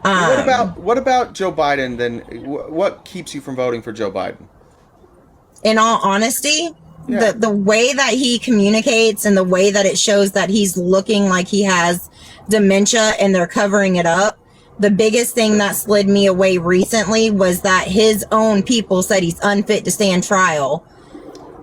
What about Joe Biden then? What keeps you from voting for Joe Biden? In all honesty, the way that he communicates and the way that it shows that he's looking like he has dementia and they're covering it up. The biggest thing that slid me away recently was that his own people said he's unfit to stand trial.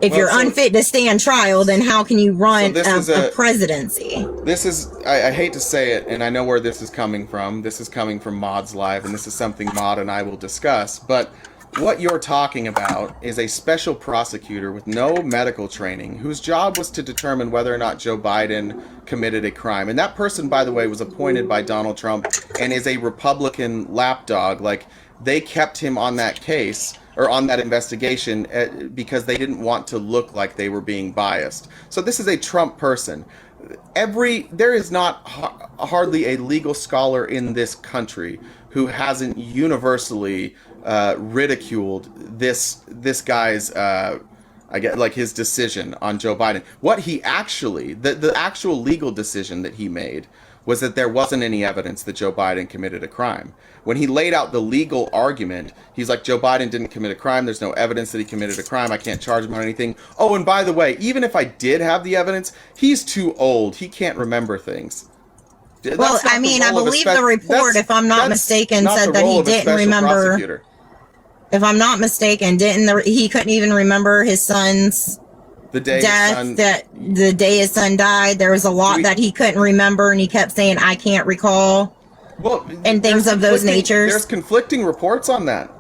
If you're unfit to stand trial, then how can you run a presidency? This is, I hate to say it, and I know where this is coming from. This is coming from Maud's Live, and this is something Maud and I will discuss, but what you're talking about is a special prosecutor with no medical training whose job was to determine whether or not Joe Biden committed a crime. And that person, by the way, was appointed by Donald Trump and is a Republican lapdog. Like, they kept him on that case or on that investigation because they didn't want to look like they were being biased. So this is a Trump person. There is not hardly a legal scholar in this country who hasn't universally ridiculed this guy's his decision on Joe Biden. What he actually, the actual legal decision that he made was that there wasn't any evidence that Joe Biden committed a crime. When he laid out the legal argument, he's like, Joe Biden didn't commit a crime. There's no evidence that he committed a crime. I can't charge him on anything. Oh, and by the way, even if I did have the evidence, he's too old. He can't remember things. Well, I mean, I believe the report, if I'm not mistaken, said that he didn't remember. If I'm not mistaken, he couldn't even remember his son's death, that the day his son died. There was a lot that he couldn't remember, and he kept saying, I can't recall, and things of those natures. There's conflicting reports on that.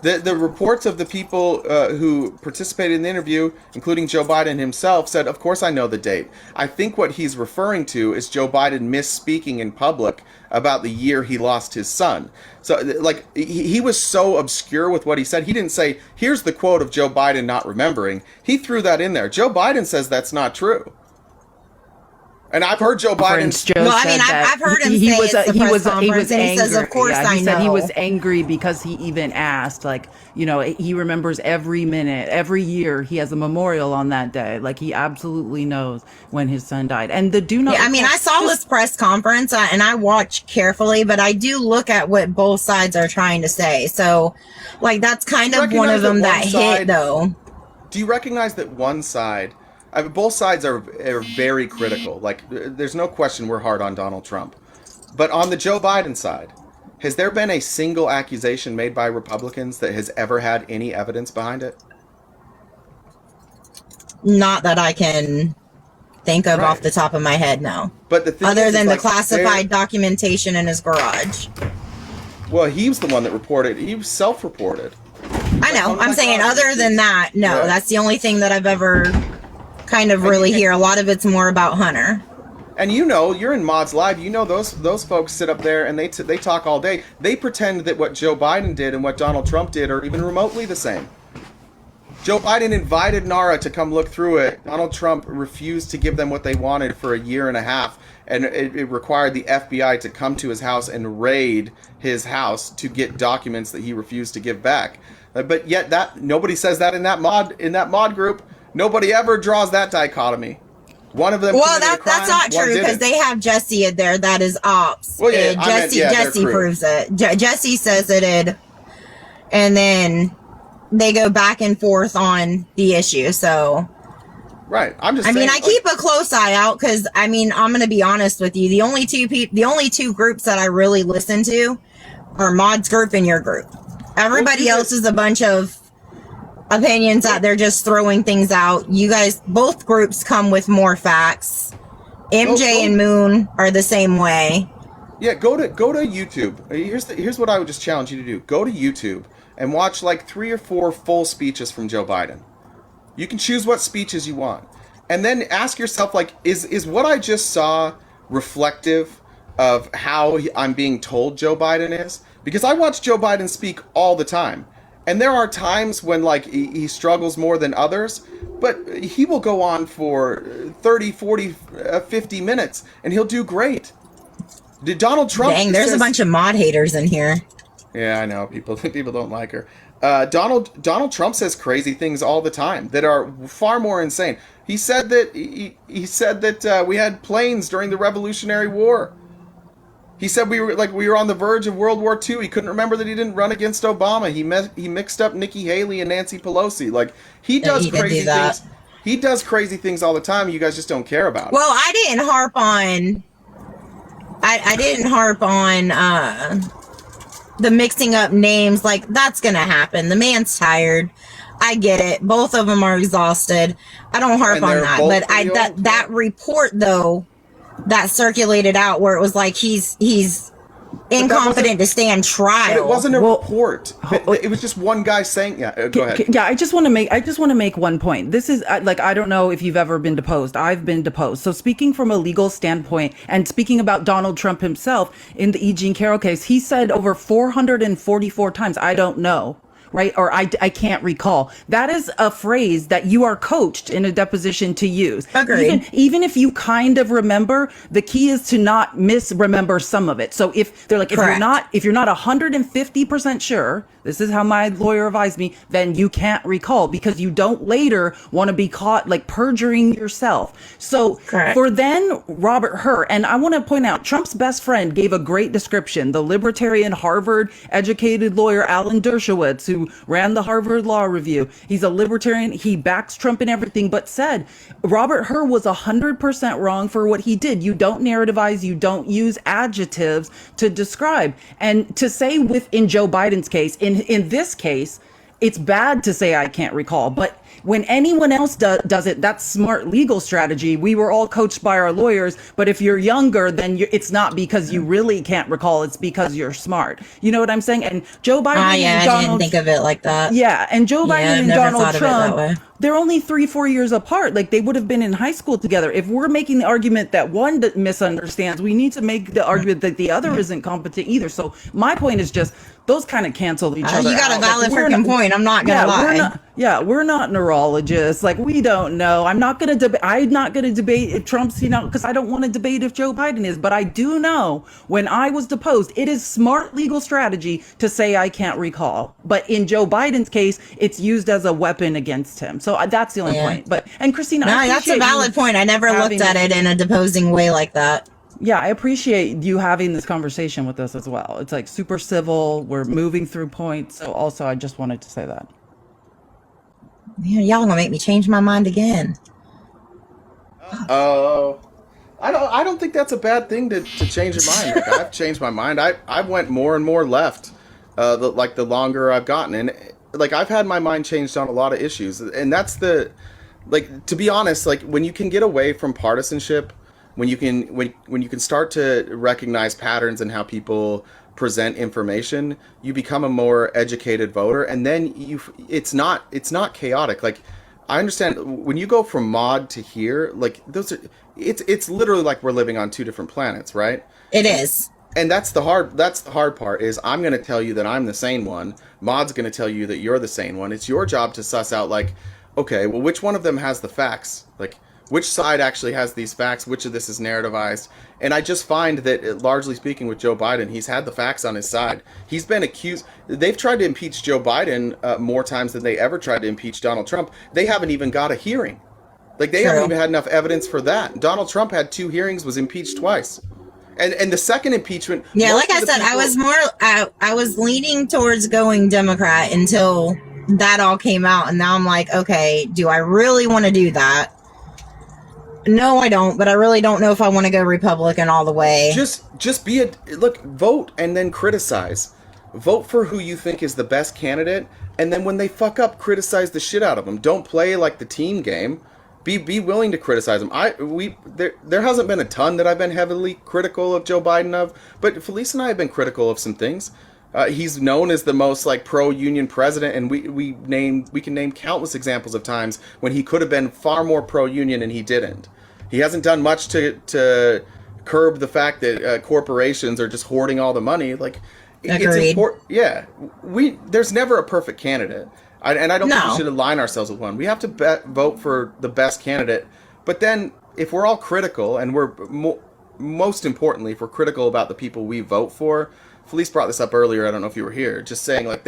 The reports of the people who participated in the interview, including Joe Biden himself, said, of course I know the date. I think what he's referring to is Joe Biden misspeaking in public about the year he lost his son. So, like, he was so obscure with what he said. He didn't say, here's the quote of Joe Biden not remembering. He threw that in there. Joe Biden says that's not true. And I've heard Joe Biden. I've heard him say it's the press conference, and he says, "Of course I know." He said he was angry because he even asked, like, he remembers every minute, every year. He has a memorial on that day. Like, he absolutely knows when his son died. And the do not. Yeah, I mean, I saw this press conference and I watch carefully, but I do look at what both sides are trying to say. So, like, that's kind of one of them that hit, though. Do you recognize that one side? Both sides are very critical. Like, there's no question we're hard on Donald Trump. But on the Joe Biden side, has there been a single accusation made by Republicans that has ever had any evidence behind it? Not that I can think of off the top of my head, no. But the thing other than the classified documentation in his garage. Well, he was the one that reported. He was self-reported. I know. I'm saying other than that, no. That's the only thing that I've ever kind of really hear. A lot of it's more about Hunter. And you're in Maud's Live. Those folks sit up there and they talk all day. They pretend that what Joe Biden did and what Donald Trump did are even remotely the same. Joe Biden invited NARA to come look through it. Donald Trump refused to give them what they wanted for a year and a half, and it required the FBI to come to his house and raid his house to get documents that he refused to give back. But yet that nobody says that in that mod group. Nobody ever draws that dichotomy. One of them. Well, that's not true because they have Jesse in there. That is ops. Well, yeah, Jesse proves it. Jesse says it did, and then they go back and forth on the issue. So, right. I'm just. I mean, I keep a close eye out because I mean, I'm going to be honest with you. The only two groups that I really listen to are Mod's group and your group. Everybody else is a bunch of opinions that they're just throwing things out. You guys, both groups come with more facts. MJ and Moon are the same way. Yeah, go to YouTube. Here's what I would just challenge you to do. Go to YouTube and watch like 3 or 4 full speeches from Joe Biden. You can choose what speeches you want. And then ask yourself, like, is what I just saw reflective of how I'm being told Joe Biden is? Because I watch Joe Biden speak all the time. And there are times when, like, he struggles more than others, but he will go on for 30, 40, 50 minutes, and he'll do great. Did Donald Trump... Dang, there's a bunch of mod haters in here. Yeah, I know. People don't like her. Donald Trump says crazy things all the time that are far more insane. He said that we had planes during the Revolutionary War. He said we were on the verge of World War II. He couldn't remember that he didn't run against Obama. He mixed up Nikki Haley and Nancy Pelosi. Like he does crazy things. He does crazy things all the time. You guys just don't care about it. Well, I didn't harp on. I didn't harp on the mixing up names. Like that's gonna happen. The man's tired. I get it. Both of them are exhausted. I don't harp on that. But that report though. That circulated out where it was like he's incompetent to stand trial. But it wasn't a report. It was just one guy saying, go ahead. Yeah, I just want to make one point. This is like, I don't know if you've ever been deposed. I've been deposed. So speaking from a legal standpoint and speaking about Donald Trump himself in the E. Jean Carroll case, he said over 444 times, I don't know. Right? Or I can't recall. That is a phrase that you are coached in a deposition to use. Agreed. Even if you kind of remember, the key is to not misremember some of it. So if they're like, if you're not 150% sure, this is how my lawyer advised me, then you can't recall because you don't later want to be caught like perjuring yourself. So for then Robert Hur, and I want to point out Trump's best friend gave a great description, the libertarian Harvard educated lawyer Alan Dershowitz, who ran the Harvard Law Review. He's a libertarian. He backs Trump and everything, but said Robert Hur was 100% wrong for what he did. You don't narrativize. You don't use adjectives to describe. And to say in Joe Biden's case, in this case, it's bad to say I can't recall, but when anyone else does it, that's smart legal strategy. We were all coached by our lawyers, but if you're younger, then it's not because you really can't recall. It's because you're smart. You know what I'm saying? And Joe Biden and Donald, I didn't think of it like that. Yeah, and Joe Biden and Donald Trump, they're only 3-4 years apart. Like they would have been in high school together. If we're making the argument that one misunderstands, we need to make the argument that the other isn't competent either. So my point is just those kind of cancel each other. You got out. a valid freaking point. I'm not gonna lie. We're not neurologists. Like we don't know. I'm not gonna debate if Trump's, because I don't want to debate if Joe Biden is. But I do know when I was deposed, it is smart legal strategy to say I can't recall. But in Joe Biden's case, it's used as a weapon against him. So that's the only point. And Christina, that's a valid point. I never looked at it in a deposing way like that. Yeah, I appreciate you having this conversation with us as well. It's like super civil. We're moving through points. So also, I just wanted to say that. Yeah, y'all gonna make me change my mind again. I don't think that's a bad thing to change your mind. Like, I've changed my mind. I went more and more left, the longer I've gotten, and like I've had my mind changed on a lot of issues, and that's to be honest, like when you can get away from partisanship. When you can start to recognize patterns in how people present information, you become a more educated voter, and then it's not chaotic. Like I understand when you go from mod to here, like it's literally like we're living on 2 different planets, right? It is. And that's the hard part is I'm going to tell you that I'm the sane one. Maud's going to tell you that you're the sane one. It's your job to suss out, like, okay, well, which one of them has the facts? Like, which side actually has these facts? Which of this is narrativized? And I just find that, largely speaking, with Joe Biden, he's had the facts on his side. He's been accused. They've tried to impeach Joe Biden more times than they ever tried to impeach Donald Trump. They haven't even got a hearing. Like, they haven't even had enough evidence for that. Donald Trump had 2 hearings, was impeached twice. And the second impeachment... Yeah, like I said, I was leaning towards going Democrat until that all came out. And now I'm like, okay, do I really want to do that? No, I don't, but I really don't know if I want to go Republican all the way. Just vote and then criticize. Vote for who you think is the best candidate, and then when they fuck up, criticize the shit out of them. Don't play like the team game. Be willing to criticize them. There hasn't been a ton that I've been heavily critical of Joe Biden of, but Felice and I have been critical of some things. He's known as the most like pro-union president, and we can name countless examples of times when he could have been far more pro-union and he didn't. He hasn't done much to curb the fact that corporations are just hoarding all the money. Like, it's important. Yeah, there's never a perfect candidate, and I don't think we should align ourselves with one. We have to vote for the best candidate. But then, if we're all critical, and we're most importantly, if we're critical about the people we vote for. Felice brought this up earlier. I don't know if you were here. Just saying, like,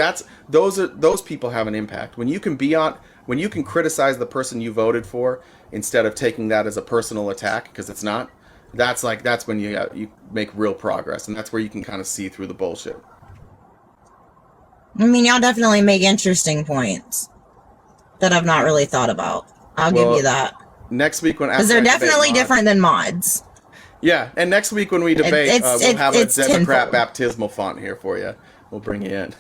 those people have an impact. When you can criticize the person you voted for instead of taking that as a personal attack, because it's not. That's when you make real progress, and that's where you can kind of see through the bullshit. I mean, y'all definitely make interesting points that I've not really thought about. I'll give you that. Next week because they're definitely different than mods. Yeah, and next week when we debate, we'll have a Democrat baptismal font here for you. We'll bring you in.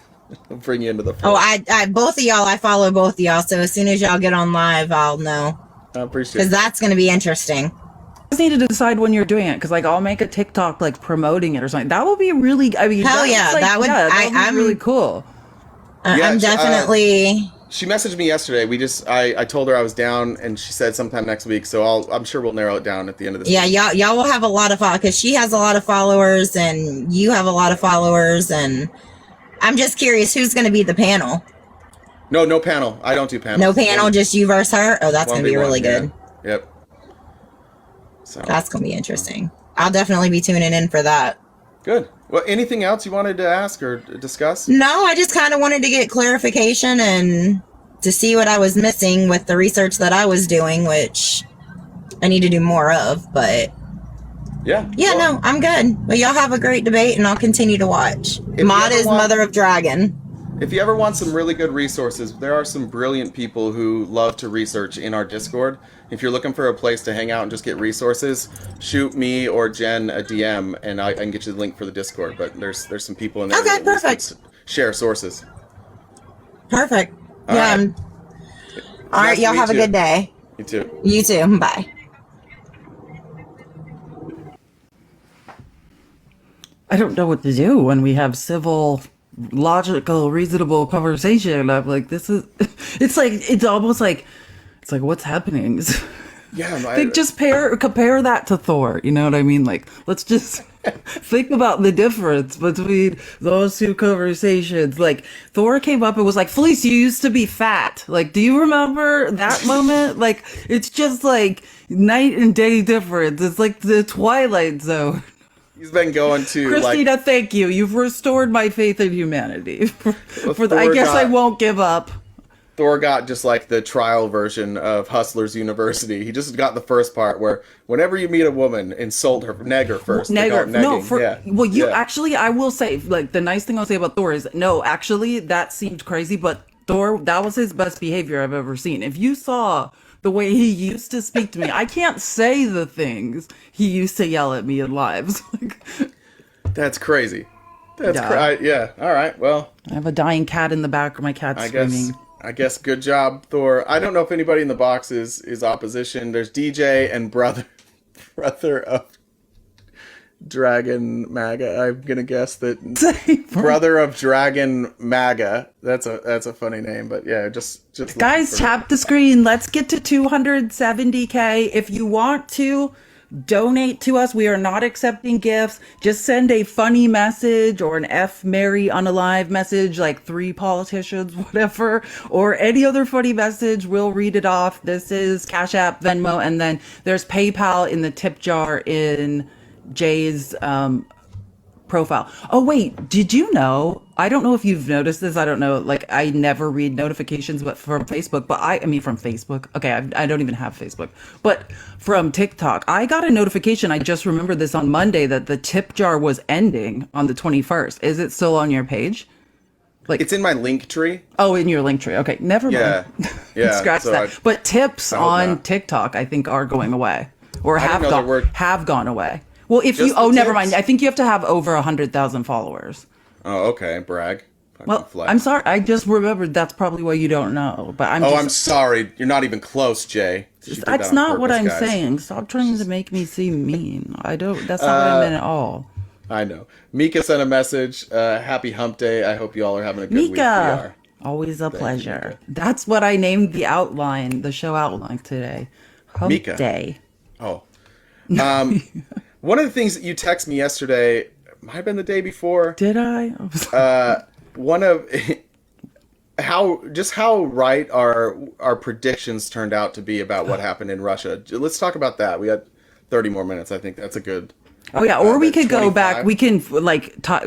We'll bring you into the fold. Oh, I both of y'all, I follow both of y'all, so as soon as y'all get on live, I'll know. I appreciate it. Because that's going to be interesting. You just need to decide when you're doing it, because like I'll make a TikTok like promoting it or something. That would be really, I mean, hell yeah, that would be really cool. I'm definitely... She messaged me yesterday. I told her I was down, and she said sometime next week. So I'm sure we'll narrow it down at the end of this. Yeah, y'all will have a lot of followers because she has a lot of followers, and you have a lot of followers, and I'm just curious who's going to be the panel. No panel. I don't do panels. No panel, just you versus her. Oh, that's going to be really good. Yeah. Yep. So that's going to be interesting. I'll definitely be tuning in for that. Good. Well, anything else you wanted to ask or discuss? No, I just kind of wanted to get clarification and to see what I was missing with the research that I was doing, which I need to do more of, but yeah, no, I'm good. But y'all have a great debate, and I'll continue to watch. Maud is Mother of Dragon. If you ever want some really good resources, there are some brilliant people who love to research in our Discord. If you're looking for a place to hang out and just get resources, shoot me or Jen a DM, and I can get you the link for the Discord. But there's some people in there okay, that perfect. Share sources. Perfect. All right. All right, y'all have a good day. You too. You too. Bye. I don't know what to do when we have civil, logical, reasonable conversation. I'm like, it's almost like, what's happening? Yeah, just compare that to Thor. You know what I mean? Like, let's just think about the difference between those two conversations. Like, Thor came up and was like, Felice, you used to be fat. Like, do you remember that moment? Like, it's just like night and day difference. It's like the Twilight Zone. He's been going to Christina, thank you. You've restored my faith in humanity. I guess I won't give up. Thor got just like the trial version of Hustlers University. He just got the first part where whenever you meet a woman, insult her, neg her first. Actually, I will say, like, the nice thing I'll say about Thor is, no, actually, that seemed crazy, but Thor, that was his best behavior I've ever seen. If you saw the way he used to speak to me, I can't say the things he used to yell at me in lives. That's crazy. Yeah. All right. Well, I have a dying cat in the back, or my cat's screaming. I guess good job, Thor. I don't know if anybody in the box is opposition. There's DJ and brother of Dragon MAGA. I'm gonna guess that brother of Dragon MAGA. That's a funny name, but yeah, just guys, tap the screen. Let's get to 270K. If you want to donate to us. We are not accepting gifts. Just send a funny message or an F Mary unalive message, like 3 politicians, whatever, or any other funny message. We'll read it off. This is Cash App, Venmo, and then there's PayPal in the tip jar in Jay's profile. Oh wait, did you know? I don't know if you've noticed this. I don't know. Like, I never read notifications, but from Facebook. But I mean, from Facebook. Okay, I don't even have Facebook. But from TikTok, I got a notification. I just remembered this on Monday that the tip jar was ending on the 21st. Is it still on your page? Like, it's in my link tree. Oh, in your link tree. Okay, never mind. Yeah. Scratch so that. But tips on TikTok, I think, are going away, or have gone away. Well, if you, never mind. I think you have to have over 100,000 followers. Oh, okay. Brag. Well, I'm sorry. I just remembered that's probably why you don't know. But I'm sorry. You're not even close, Jay. That's not what I'm saying. Stop trying to make me seem mean. I don't. That's not what I meant at all. I know. Mika sent a message. Happy Hump Day. I hope you all are having a good week. We are. Always a pleasure. That's what I named the outline, the show outline today. Hump Day. Oh. One of the things that you texted me yesterday, might have been the day before. Did I? One of how right our predictions turned out to be about what happened in Russia. Let's talk about that. We got 30 more minutes. I think that's a good. Oh yeah, or we could 25. Go back. We can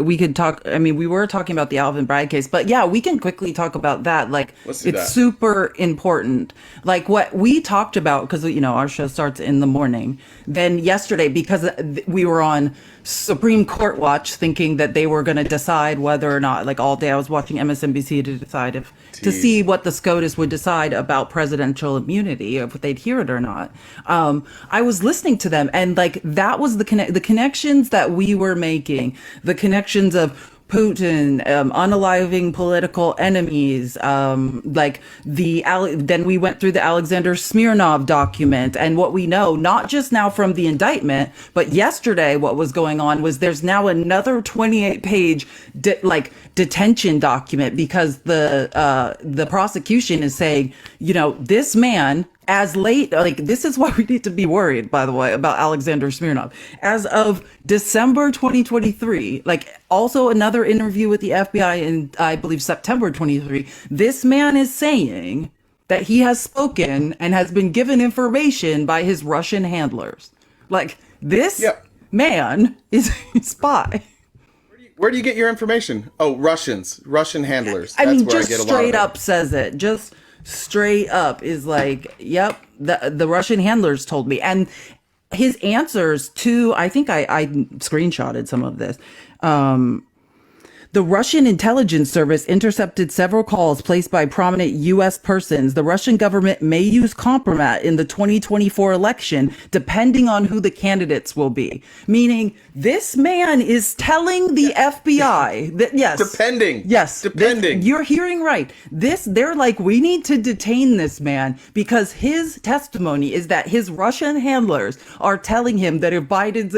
we could talk. I mean, we were talking about the Alvin Bragg case, but yeah, we can quickly talk about that. Like, it's super important. Like what we talked about, because our show starts in the morning. Then yesterday, because we were on Supreme Court watch, thinking that they were going to decide whether or not, like all day, I was watching MSNBC to decide to see what the SCOTUS would decide about presidential immunity, if they'd hear it or not. I was listening to them, and like that was the connections that we were making, the connections of Putin, unaliving political enemies, then we went through the Alexander Smirnov document, and what we know, not just now from the indictment, but yesterday what was going on was there's now another 28-page detention document, because the prosecution is saying, this man, as late, this is why we need to be worried, by the way, about Alexander Smirnov. As of December 2023, also another interview with the FBI in, I believe, September 23, this man is saying that he has spoken and has been given information by his Russian handlers. This man is a spy. Where do you get your information? Oh, Russian handlers. I mean, just straight up says it. Just straight up is yep, the Russian handlers told me. And his answers to, I think I screenshotted some of this. The Russian intelligence service intercepted several calls placed by prominent U.S. persons. The Russian government may use compromat in the 2024 election, depending on who the candidates will be. Meaning, this man is telling the FBI that, yes. Depending. You're hearing right. They're like, we need to detain this man because his testimony is that his Russian handlers are telling him that if Biden's,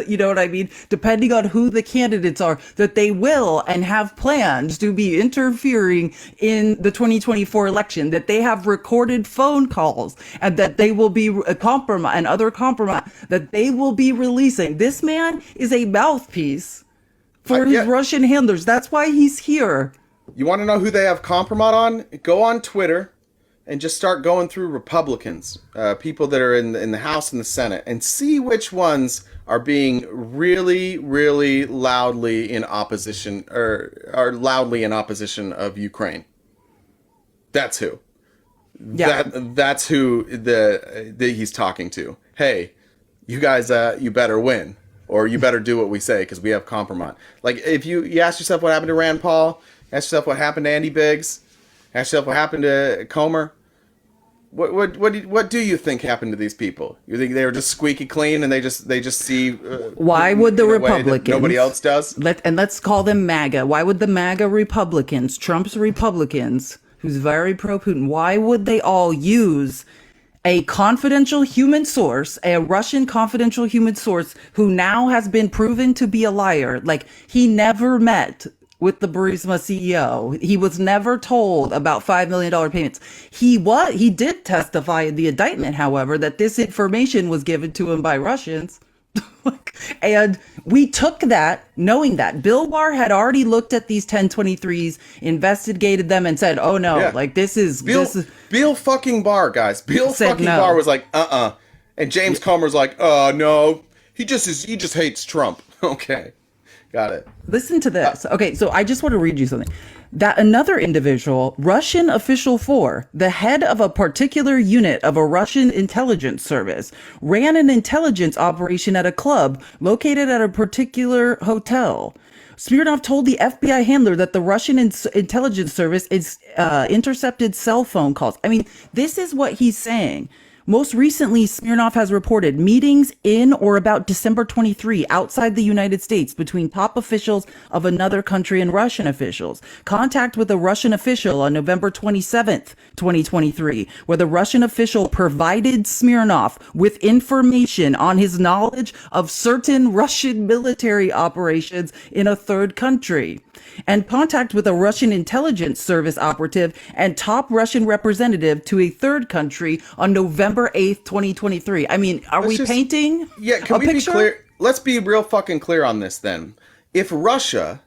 depending on who the candidates are, that they will and have plans to be interfering in the 2024 election, that they have recorded phone calls, and that they will be compromise and other compromise that they will be releasing. This man is a mouthpiece for his Russian handlers. That's why he's here. You want to know who they have compromise on? Go on Twitter and just start going through Republicans, people that are in the House and the Senate, and see which ones are being really, really loudly in opposition, or are loudly in opposition of Ukraine. That's who. Yeah. That's who he's talking to. Hey, you guys, you better win, or you better do what we say, because we have compromise. If you ask yourself what happened to Rand Paul, ask yourself what happened to Andy Biggs, ask yourself what happened to Comer. What do you think happened to these people? You think they were just squeaky clean and they just see? Why would the Republicans? Nobody else does. Let's call them MAGA. Why would the MAGA Republicans, Trump's Republicans, who's very pro-Putin, why would they all use a confidential human source, a Russian confidential human source, who now has been proven to be a liar? He never met with the Burisma CEO. He was never told about $5 million payments. He did testify in the indictment, however, that this information was given to him by Russians. And we took that, knowing that Bill Barr had already looked at these 1023s, investigated them, and said, "Oh no, like this is Bill fucking Barr, guys. Bill fucking no. Barr was like, and James Comer's like, no, he just hates Trump." Okay, got it. Listen to this. Okay, so I just want to read you something. That another individual, Russian official 4, the head of a particular unit of a Russian intelligence service, ran an intelligence operation at a club located at a particular hotel. Smirnov told the FBI handler that the Russian intelligence service intercepted cell phone calls. I mean, this is what he's saying. Most recently, Smirnov has reported meetings in or about December 23 outside the United States between top officials of another country and Russian officials. Contact with a Russian official on November 27th, 2023, where the Russian official provided Smirnov with information on his knowledge of certain Russian military operations in a third country. And contact with a Russian intelligence service operative and top Russian representative to a third country on November 8th, 2023. I mean, are we painting can we picture? be clear? Let's be real fucking clear on this then. If Russia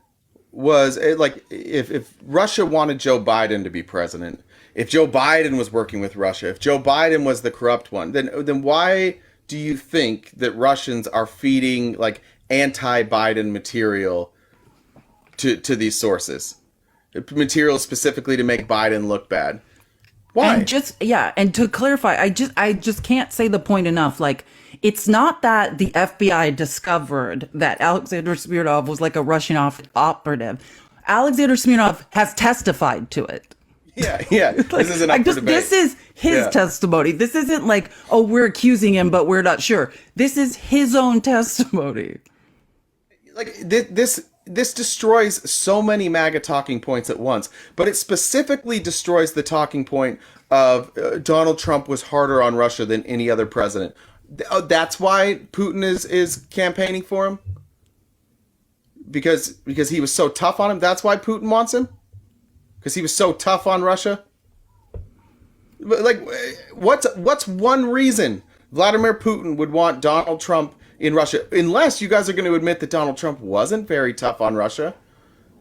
was, if Russia wanted Joe Biden to be president, if Joe Biden was working with Russia, if Joe Biden was the corrupt one, then why do you think that Russians are feeding, like, anti-Biden material to these sources, material specifically to make Biden look bad? Why? And to clarify, I just can't say the point enough. Like, it's not that the FBI discovered that Alexander Smirnov was like a Russian operative. Alexander Smirnov has testified to it. Yeah. This isn't up for debate. This is his testimony. This isn't like, oh, we're accusing him, but we're not sure. This is his own testimony. Like, this destroys so many MAGA talking points at once, but it specifically destroys the talking point of Donald Trump was harder on Russia than any other president. That's why Putin is campaigning for him? Because he was so tough on him? That's why Putin wants him? Because he was so tough on Russia? Like, what's one reason Vladimir Putin would want Donald Trump in Russia, unless you guys are going to admit that Donald Trump wasn't very tough on Russia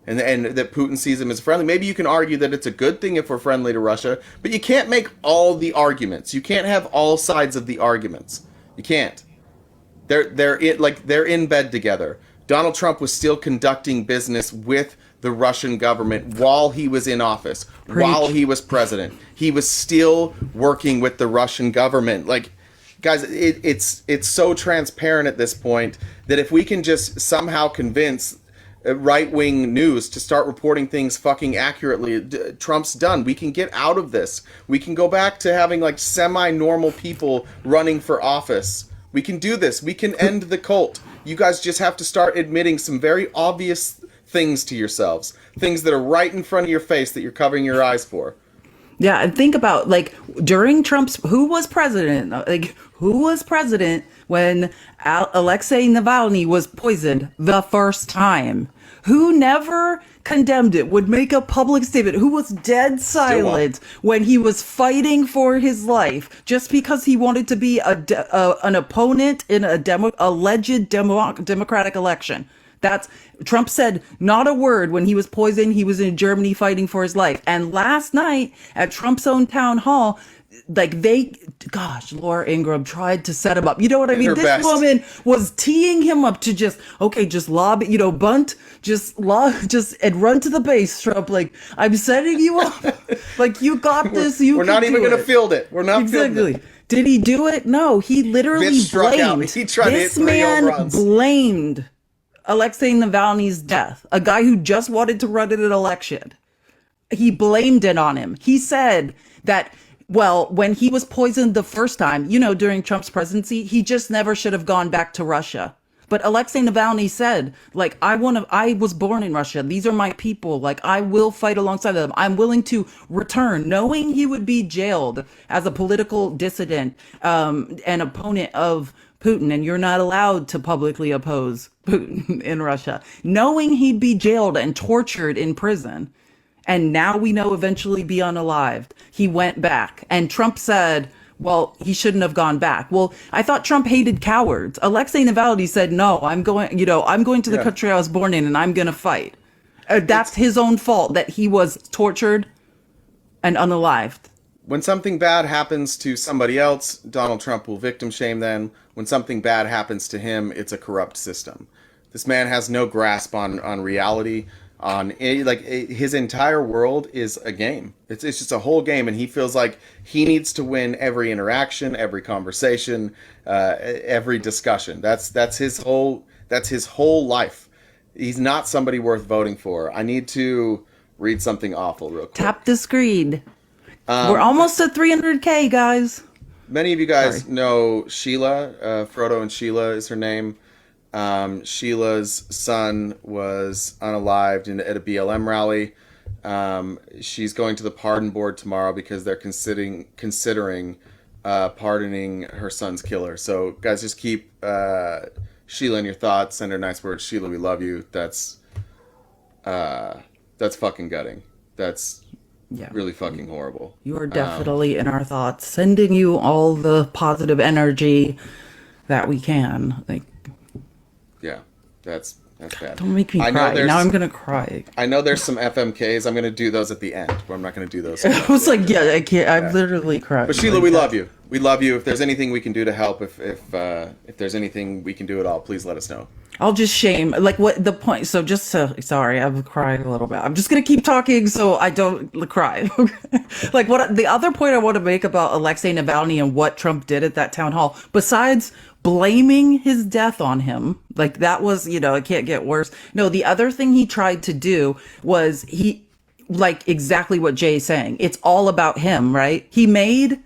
and that Putin sees him as friendly? Maybe you can argue that it's a good thing if we're friendly to Russia, but you can't make all the arguments. You can't have all sides of the arguments. You can't. They're in bed together. Donald Trump was still conducting business with the Russian government while he was in office, while he was president. He was still working with the Russian government. Like, guys, it's so transparent at this point that if we can just somehow convince right-wing news to start reporting things fucking accurately, Trump's done. We can get out of this. We can go back to having, like, semi-normal people running for office. We can do this. We can end the cult. You guys just have to start admitting some very obvious things to yourselves. Things that are right in front of your face that you're covering your eyes for. Yeah, and think about, like, during Trump's, who was president when Alexei Navalny was poisoned the first time? Who never condemned it, would make a public statement, who was dead silent when he was fighting for his life just because he wanted to be an opponent in a alleged democratic election? Trump said not a word when he was poisoned. He was in Germany fighting for his life. And last night at Trump's own town hall, like, Laura Ingraham tried to set him up. You know what I mean? This woman was teeing him up to just lob, bunt, and run to the base, Trump. Like, I'm setting you up. Like, you got this. We're not even going to field it. We're not exactly. Did he do it? No, he literally blamed. He tried this man blamed Alexei Navalny's death, a guy who just wanted to run in an election. He blamed it on him. He said that, well, when he was poisoned the first time, during Trump's presidency, he just never should have gone back to Russia. But Alexei Navalny said, like, I was born in Russia. These are my people. Like, I will fight alongside them. I'm willing to return, knowing he would be jailed as a political dissident, and opponent of Putin, and you're not allowed to publicly oppose Putin in Russia, knowing he'd be jailed and tortured in prison. And now we know eventually be unalived. He went back, and Trump said, Well, he shouldn't have gone back. Well, I thought Trump hated cowards. Alexei Navalny said, no, I'm going to the country I was born in and I'm going to fight. That's his own fault that he was tortured and unalived. When something bad happens to somebody else, Donald Trump will victim shame them. When something bad happens to him, it's a corrupt system. This man has no grasp on reality. His entire world is a game. It's just a whole game, and he feels like he needs to win every interaction, every conversation, every discussion. That's his whole life. He's not somebody worth voting for. I need to read something awful real quick. Tap the screen. We're almost at 300K, guys. Many of you guys know Sheila. Frodo and Sheila is her name. Sheila's son was unalived at a BLM rally. She's going to the pardon board tomorrow because they're considering pardoning her son's killer. So guys, just keep Sheila in your thoughts. Send her nice words. Sheila, we love you. That's fucking gutting. That's really fucking horrible. You are definitely in our thoughts, sending you all the positive energy that we can. Yeah, that's bad. Don't make me cry. Now I'm gonna cry. I know there's some FMKs. I'm gonna do those at the end, but I'm not gonna do those. I was like, I can't. I'm literally crying. But Sheila, we love you. We love you. If there's anything we can do to help, if there's anything we can do at all, please let us know. I'll just shame what the point. So sorry, I'm crying a little bit. I'm just gonna keep talking so I don't cry. What the other point I want to make about Alexei Navalny and what Trump did at that town hall, besides blaming his death on him, that was, it can't get worse. No, the other thing he tried to do was exactly what Jay's saying. It's all about him, right? He made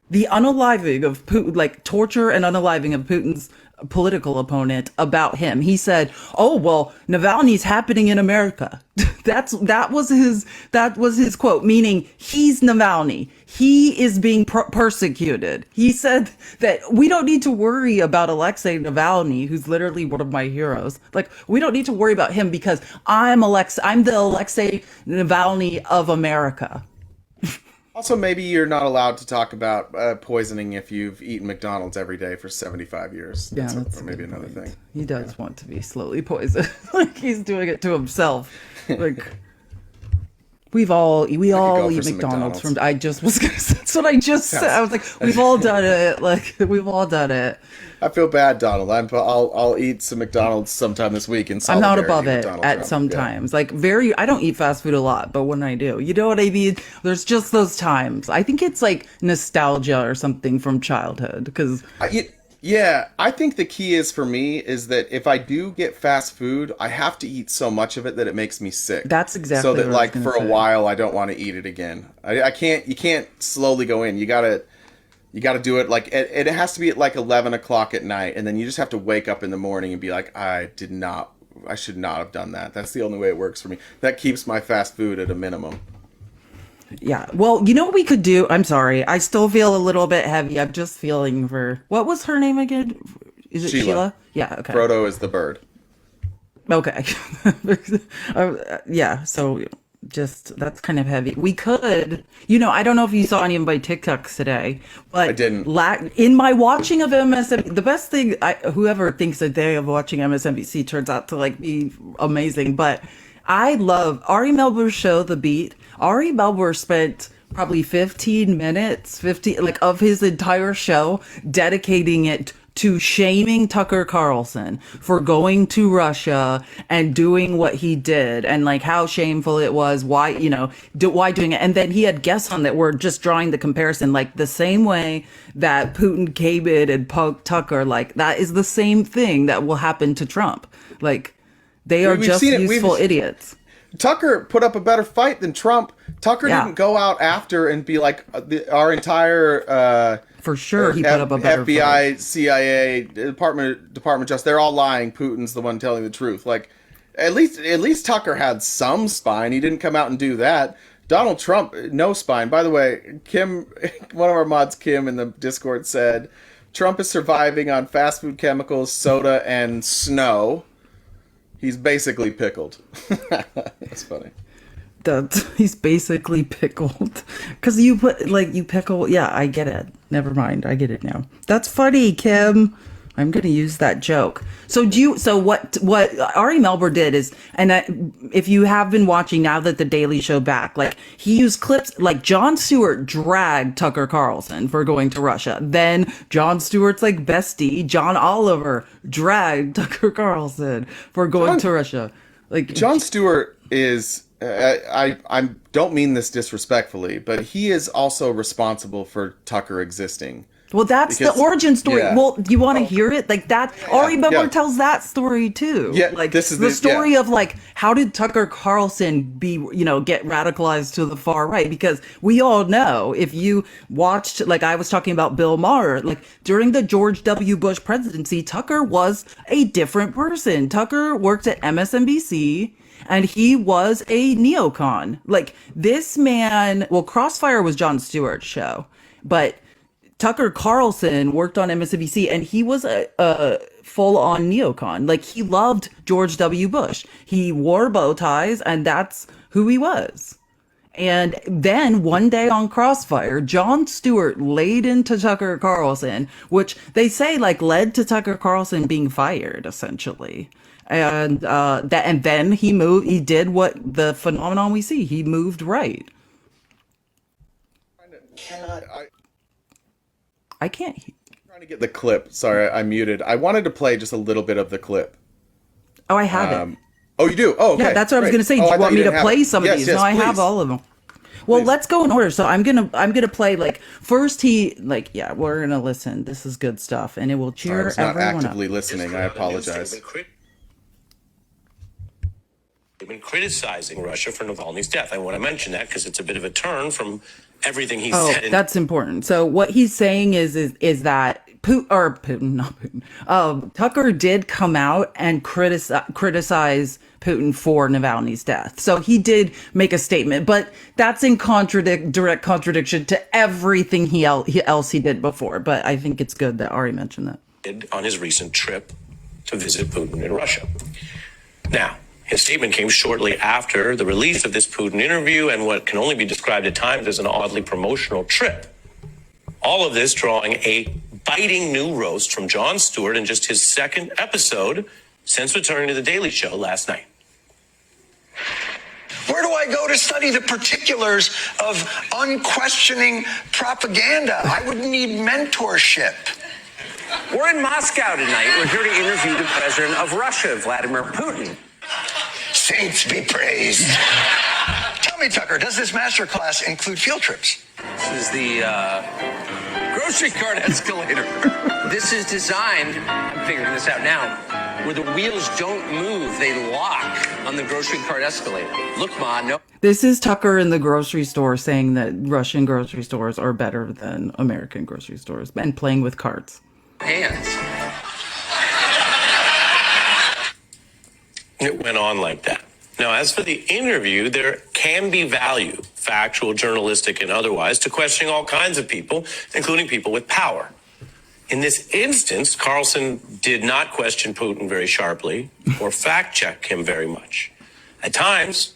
the unaliving of Putin, torture and unaliving of Putin's political opponent about him. He said, "Oh, well, Navalny's happening in America." that was his quote, meaning he's Navalny. He is being persecuted. He said that we don't need to worry about Alexei Navalny, who's literally one of my heroes. We don't need to worry about him because I'm the Alexei Navalny of America. Also, maybe you're not allowed to talk about poisoning if you've eaten McDonald's every day for 75 years. Yeah, that's maybe another thing. He does want to be slowly poisoned. He's doing it to himself. We all eat McDonald's from. I just was gonna. That's what I just said. I was like, we've all done it. We've all done it. I feel bad, Donald. I'll eat some McDonald's sometime this week. I'm not above it at sometimes. I don't eat fast food a lot, but when I do, you know what I mean? There's just those times. I think it's nostalgia or something from childhood because. Yeah, I think the key is for me is that if I do get fast food, I have to eat so much of it that it makes me sick. That's exactly so that for a while I don't want to eat it again. I can't. You can't slowly go in. You gotta do it it has to be at 11 o'clock at night, and then you just have to wake up in the morning and be like, I should not have done that. That's the only way it works for me. That keeps my fast food at a minimum. Yeah. Well, you know what we could do? I'm sorry. I still feel a little bit heavy. I'm just feeling for... What was her name again? Is it Sheila? Yeah, okay. Frodo is the bird. Okay. Yeah, so just... That's kind of heavy. We could... I don't know if you saw any of my TikToks today, but... I didn't. In my watching of MSNBC... The best thing... whoever thinks a day of watching MSNBC turns out to be amazing, but... I love Ari Melber's show, The Beat. Ari Melber spent probably 15 minutes, of his entire show dedicating it to shaming Tucker Carlson for going to Russia and doing what he did and how shameful it was, why doing it. And then he had guests on that were just drawing the comparison, the same way that Putin came in and poked Tucker, that is the same thing that will happen to Trump. They are just useful idiots. Tucker put up a better fight than Trump. Tucker didn't go out after and be our entire... For sure, he put up a better FBI, fight. CIA, Department of Justice, they're all lying. Putin's the one telling the truth. At least Tucker had some spine. He didn't come out and do that. Donald Trump, no spine. By the way, Kim, one of our mods, Kim, in the Discord said, Trump is surviving on fast food, chemicals, soda, and snow. He's basically pickled. That's funny. That he's basically pickled. Because you pickle. Yeah, I get it. Never mind. I get it now. That's funny, Kim. I'm going to use that joke. So what Ari Melber did is, if you have been watching now that the Daily Show back, like he used clips, like Jon Stewart dragged Tucker Carlson for going to Russia. Then Jon Stewart's like bestie, John Oliver, dragged Tucker Carlson for going to Russia. Like Jon Stewart is, I don't mean this disrespectfully, but he is also responsible for Tucker existing. Well, that's the origin story. Yeah. Well, do you want to hear it? Like that, Ari Melber tells that story too. Yeah, like this is the story of like how did Tucker Carlson get radicalized to the far right? Because we all know, if you watched, like I was talking about Bill Maher, like during the George W. Bush presidency, Tucker was a different person. Tucker worked at MSNBC. And he was a neocon. Like this man, well, Crossfire was Jon Stewart's show, but Tucker Carlson worked on MSNBC, and he was a full-on neocon. Like, he loved George W. Bush. He wore bow ties, and that's who he was. And then one day on Crossfire, Jon Stewart laid into Tucker Carlson, which they say like led to Tucker Carlson being fired, essentially. And then he moved. He did what the phenomenon we see. He moved right. I can't. I'm trying to get the clip. Sorry, I muted. I wanted to play just a little bit of the clip. Oh, I have it. Oh, you do? Oh, okay. Yeah, that's what I was going to say. Do you want me to play some of these? No, I have all of them. Well, let's go in order. So I'm gonna play like first. We're gonna listen. This is good stuff, and it will cheer everyone up. Not actively listening. I apologize. They've been criticizing Russia for Navalny's death. I want to mention that because it's a bit of a turn from everything he said. Oh, that's important. So what he's saying is that Tucker did come out and criticize Putin for Navalny's death. So he did make a statement, but that's in direct contradiction to everything else he did before. But I think it's good that Ari mentioned that. On his recent trip to visit Putin in Russia. Now, his statement came shortly after the release of this Putin interview and what can only be described at times as an oddly promotional trip. All of this drawing a biting new roast from Jon Stewart in just his second episode since returning to the Daily Show last night. Where do I go to study the particulars of unquestioning propaganda? I would need mentorship. We're in Moscow tonight. We're here to interview the president of Russia, Vladimir Putin. Saints be praised. Tell me, Tucker, does this masterclass include field trips? This is the grocery cart escalator. This is designed, I'm figuring this out now, where the wheels don't move, they lock on the grocery cart escalator. Look, Ma, no. This is Tucker in the grocery store saying that Russian grocery stores are better than American grocery stores and playing with carts. Hands. It went on like that. Now, as for the interview, there can be value, factual, journalistic, and otherwise, to questioning all kinds of people, including people with power. In this instance, Carlson did not question Putin very sharply or fact-check him very much. At times,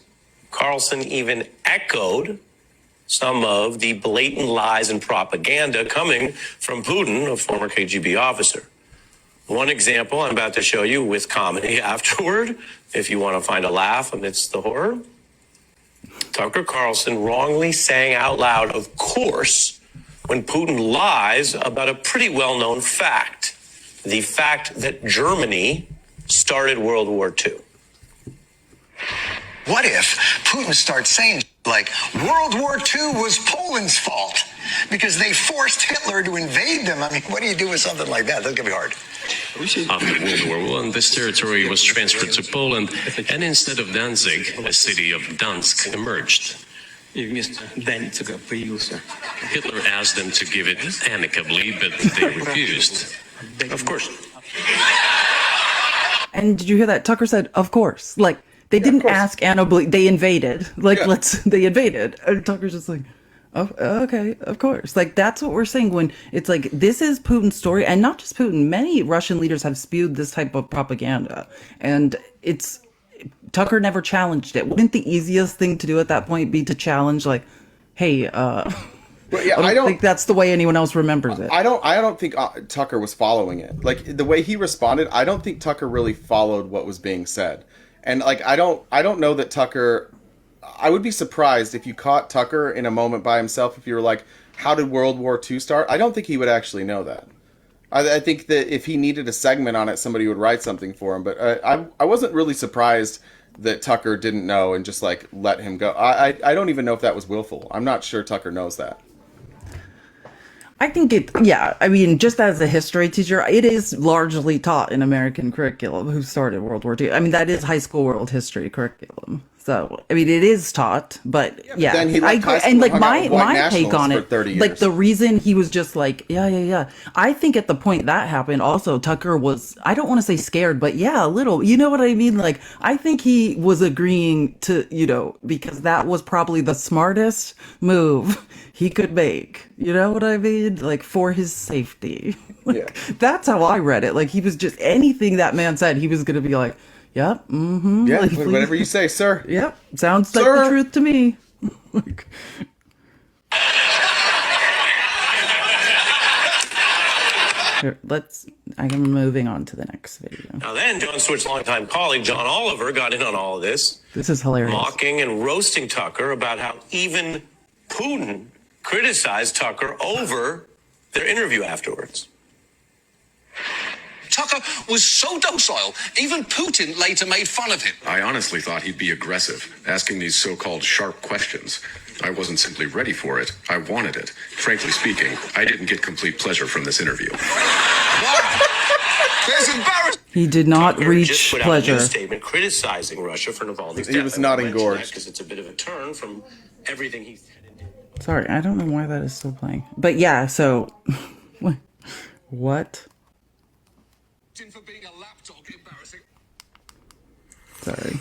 Carlson even echoed some of the blatant lies and propaganda coming from Putin, a former KGB officer. One example I'm about to show you with comedy afterward, if you want to find a laugh amidst the horror. Tucker Carlson wrongly saying out loud, of course, when Putin lies about a pretty well-known fact, the fact that Germany started World War II. What if Putin starts saying like World War II was Poland's fault because they forced Hitler to invade them? I mean, what do you do with something like that? That's going to be hard. After World War I, this territory was transferred to Poland, and instead of Danzig, a city of Dansk emerged. Hitler asked them to give it amicably, but they refused. Of course. And did you hear that? Tucker said, of course. Like, they didn't ask amicably, they invaded. Like, they invaded. And Tucker's just like, oh, okay, of course. Like, that's what we're saying when it's like, this is Putin's story. And not just Putin. Many Russian leaders have spewed this type of propaganda. And Tucker never challenged it. Wouldn't the easiest thing to do at that point be to challenge, like, hey, But yeah, I don't think that's the way anyone else remembers it. I don't think Tucker was following it. Like the way he responded, I don't think Tucker really followed what was being said. And like I don't know that Tucker. I would be surprised if you caught Tucker in a moment by himself. If you were like, "How did World War II start?" I don't think he would actually know that. I think that if he needed a segment on it, somebody would write something for him. But I wasn't really surprised that Tucker didn't know and just like let him go. I don't even know if that was willful. I'm not sure Tucker knows that. I think I mean, just as a history teacher, it is largely taught in American curriculum who started World War II. I mean, that is high school world history curriculum. So, I mean, it is taught, but yeah. Then he left high school and like and hung out with white my take on nationalists it, for 30 like years. the reason he was just like, yeah. I think at the point that happened, also Tucker was, I don't want to say scared, but yeah, a little, you know what I mean? Like, I think he was agreeing to, because that was probably the smartest move he could make. You know what I mean? Like, for his safety. That's how I read it. Like, he was just, anything that man said, he was going to be like, yep, mm-hmm. Yeah, like, whatever you say, sir. Yep, sounds like the truth to me. Here, I'm moving on to the next video. Now then, Jon Stewart's longtime colleague, John Oliver, got in on all of this. This is hilarious. Mocking and roasting Tucker about how even Putin criticized Tucker over their interview afterwards. Tucker was so docile, even Putin later made fun of him. I honestly thought he'd be aggressive, asking these so-called sharp questions. I wasn't simply ready for it. I wanted it. Frankly speaking, I didn't get complete pleasure from this interview. There's embarrassment. He did not Tucker reach just put pleasure. out a new statement criticizing Russia for Navalny's death. He was not engorged. Because it's a bit of a turn from everything he said. Sorry, I don't know why that is still playing. But yeah, so what? Sorry.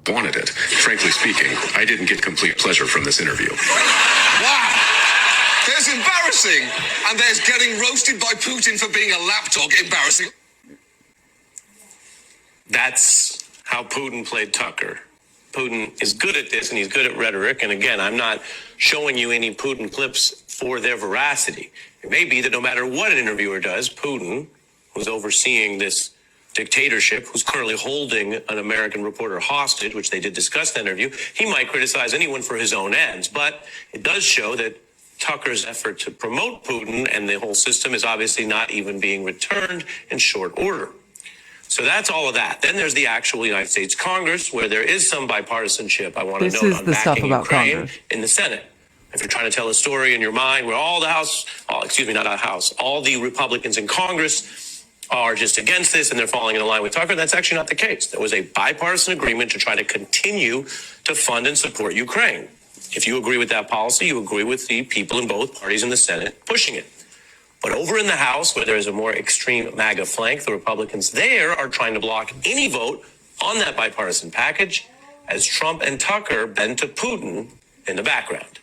Wanted it. Frankly speaking, I didn't get complete pleasure from this interview. Wow! There's embarrassing, and there's getting roasted by Putin for being a lapdog. Embarrassing. That's how Putin played Tucker. Putin is good at this, and he's good at rhetoric. And again, I'm not showing you any Putin clips for their veracity. It may be that no matter what an interviewer does, Putin, who's overseeing this dictatorship, who's currently holding an American reporter hostage, which they did discuss in the interview, he might criticize anyone for his own ends. But it does show that Tucker's effort to promote Putin and the whole system is obviously not even being returned in short order. So that's all of that. Then there's the actual United States Congress, where there is some bipartisanship, I want to note, on backing Ukraine in the Senate. If you're trying to tell a story in your mind where all the Republicans in Congress are just against this and they're falling in line with Tucker, that's actually not the case. There was a bipartisan agreement to try to continue to fund and support Ukraine. If you agree with that policy, you agree with the people in both parties in the Senate pushing it. But over in the House, where there is a more extreme MAGA flank, the Republicans there are trying to block any vote on that bipartisan package as Trump and Tucker bend to Putin in the background.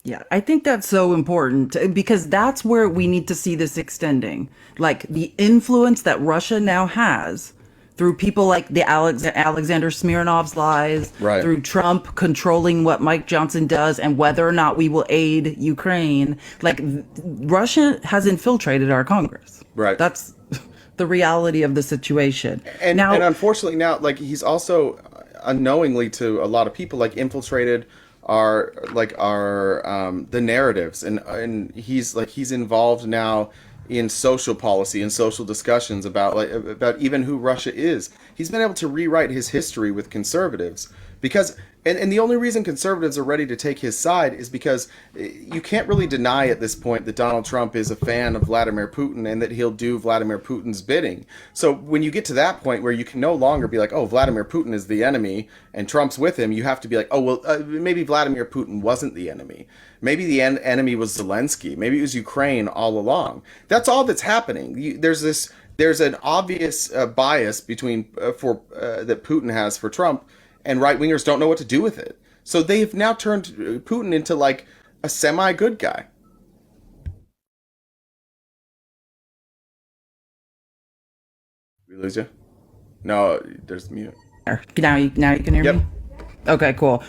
Yeah, I think that's so important because that's where we need to see this extending. Like the influence that Russia now has through people like the Alexander Smirnov's lies, right, through Trump controlling what Mike Johnson does and whether or not we will aid Ukraine. Like Russia has infiltrated our Congress. Right. That's the reality of the situation. And unfortunately now, like he's also unknowingly to a lot of people, like infiltrated the narratives, and he's involved now in social policy and social discussions about even who Russia is. He's been able to rewrite his history with conservatives because and the only reason conservatives are ready to take his side is because you can't really deny at this point that Donald Trump is a fan of Vladimir Putin and that he'll do Vladimir Putin's bidding. So when you get to that point where you can no longer be like, oh, Vladimir Putin is the enemy and Trump's with him, you have to be like, oh, well, maybe Vladimir Putin wasn't the enemy. Maybe the enemy was Zelensky. Maybe it was Ukraine all along. That's all that's happening. There's an obvious bias between that Putin has for Trump, and right-wingers don't know what to do with it. So they've now turned Putin into like a semi-good guy. We lose you? No, there's mute. Now you can hear me? Okay, cool.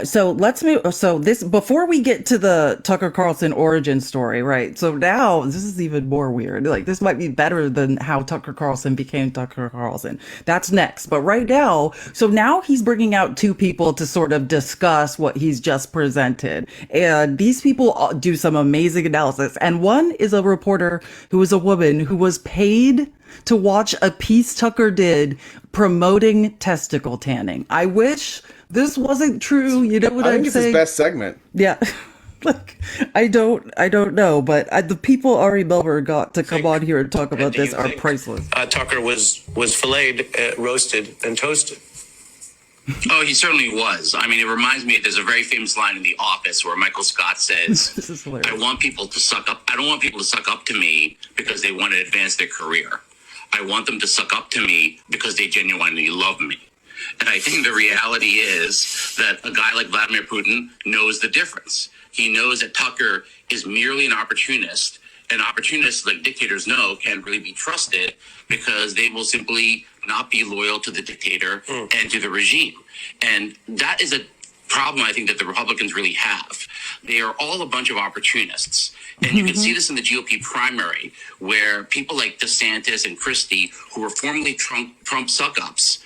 So let's move. So this, before we get to the Tucker Carlson origin story, right? So now this is even more weird. Like, this might be better than how Tucker Carlson became Tucker Carlson. That's next. But right now, so now he's bringing out two people to sort of discuss what he's just presented. And these people do some amazing analysis. And one is a reporter who is a woman who was paid to watch a piece Tucker did promoting testicle tanning. I wish this wasn't true. You know what I'm saying? I think it's his best segment. Yeah. Like, I don't know, but the people Ari Melber got to come on here and talk about this are priceless. Tucker was filleted, roasted, and toasted. Oh, he certainly was. I mean, it reminds me, there's a very famous line in The Office where Michael Scott says, This is hilarious. I don't want people to suck up to me because they want to advance their career. I want them to suck up to me because they genuinely love me. And I think the reality is that a guy like Vladimir Putin knows the difference. He knows that Tucker is merely an opportunist, and opportunists, like dictators know, can't really be trusted because they will simply not be loyal to the dictator and to the regime. And that is a problem I think that the Republicans really have. They are all a bunch of opportunists. And you can see this in the GOP primary, where people like DeSantis and Christie, who were formerly Trump suck-ups,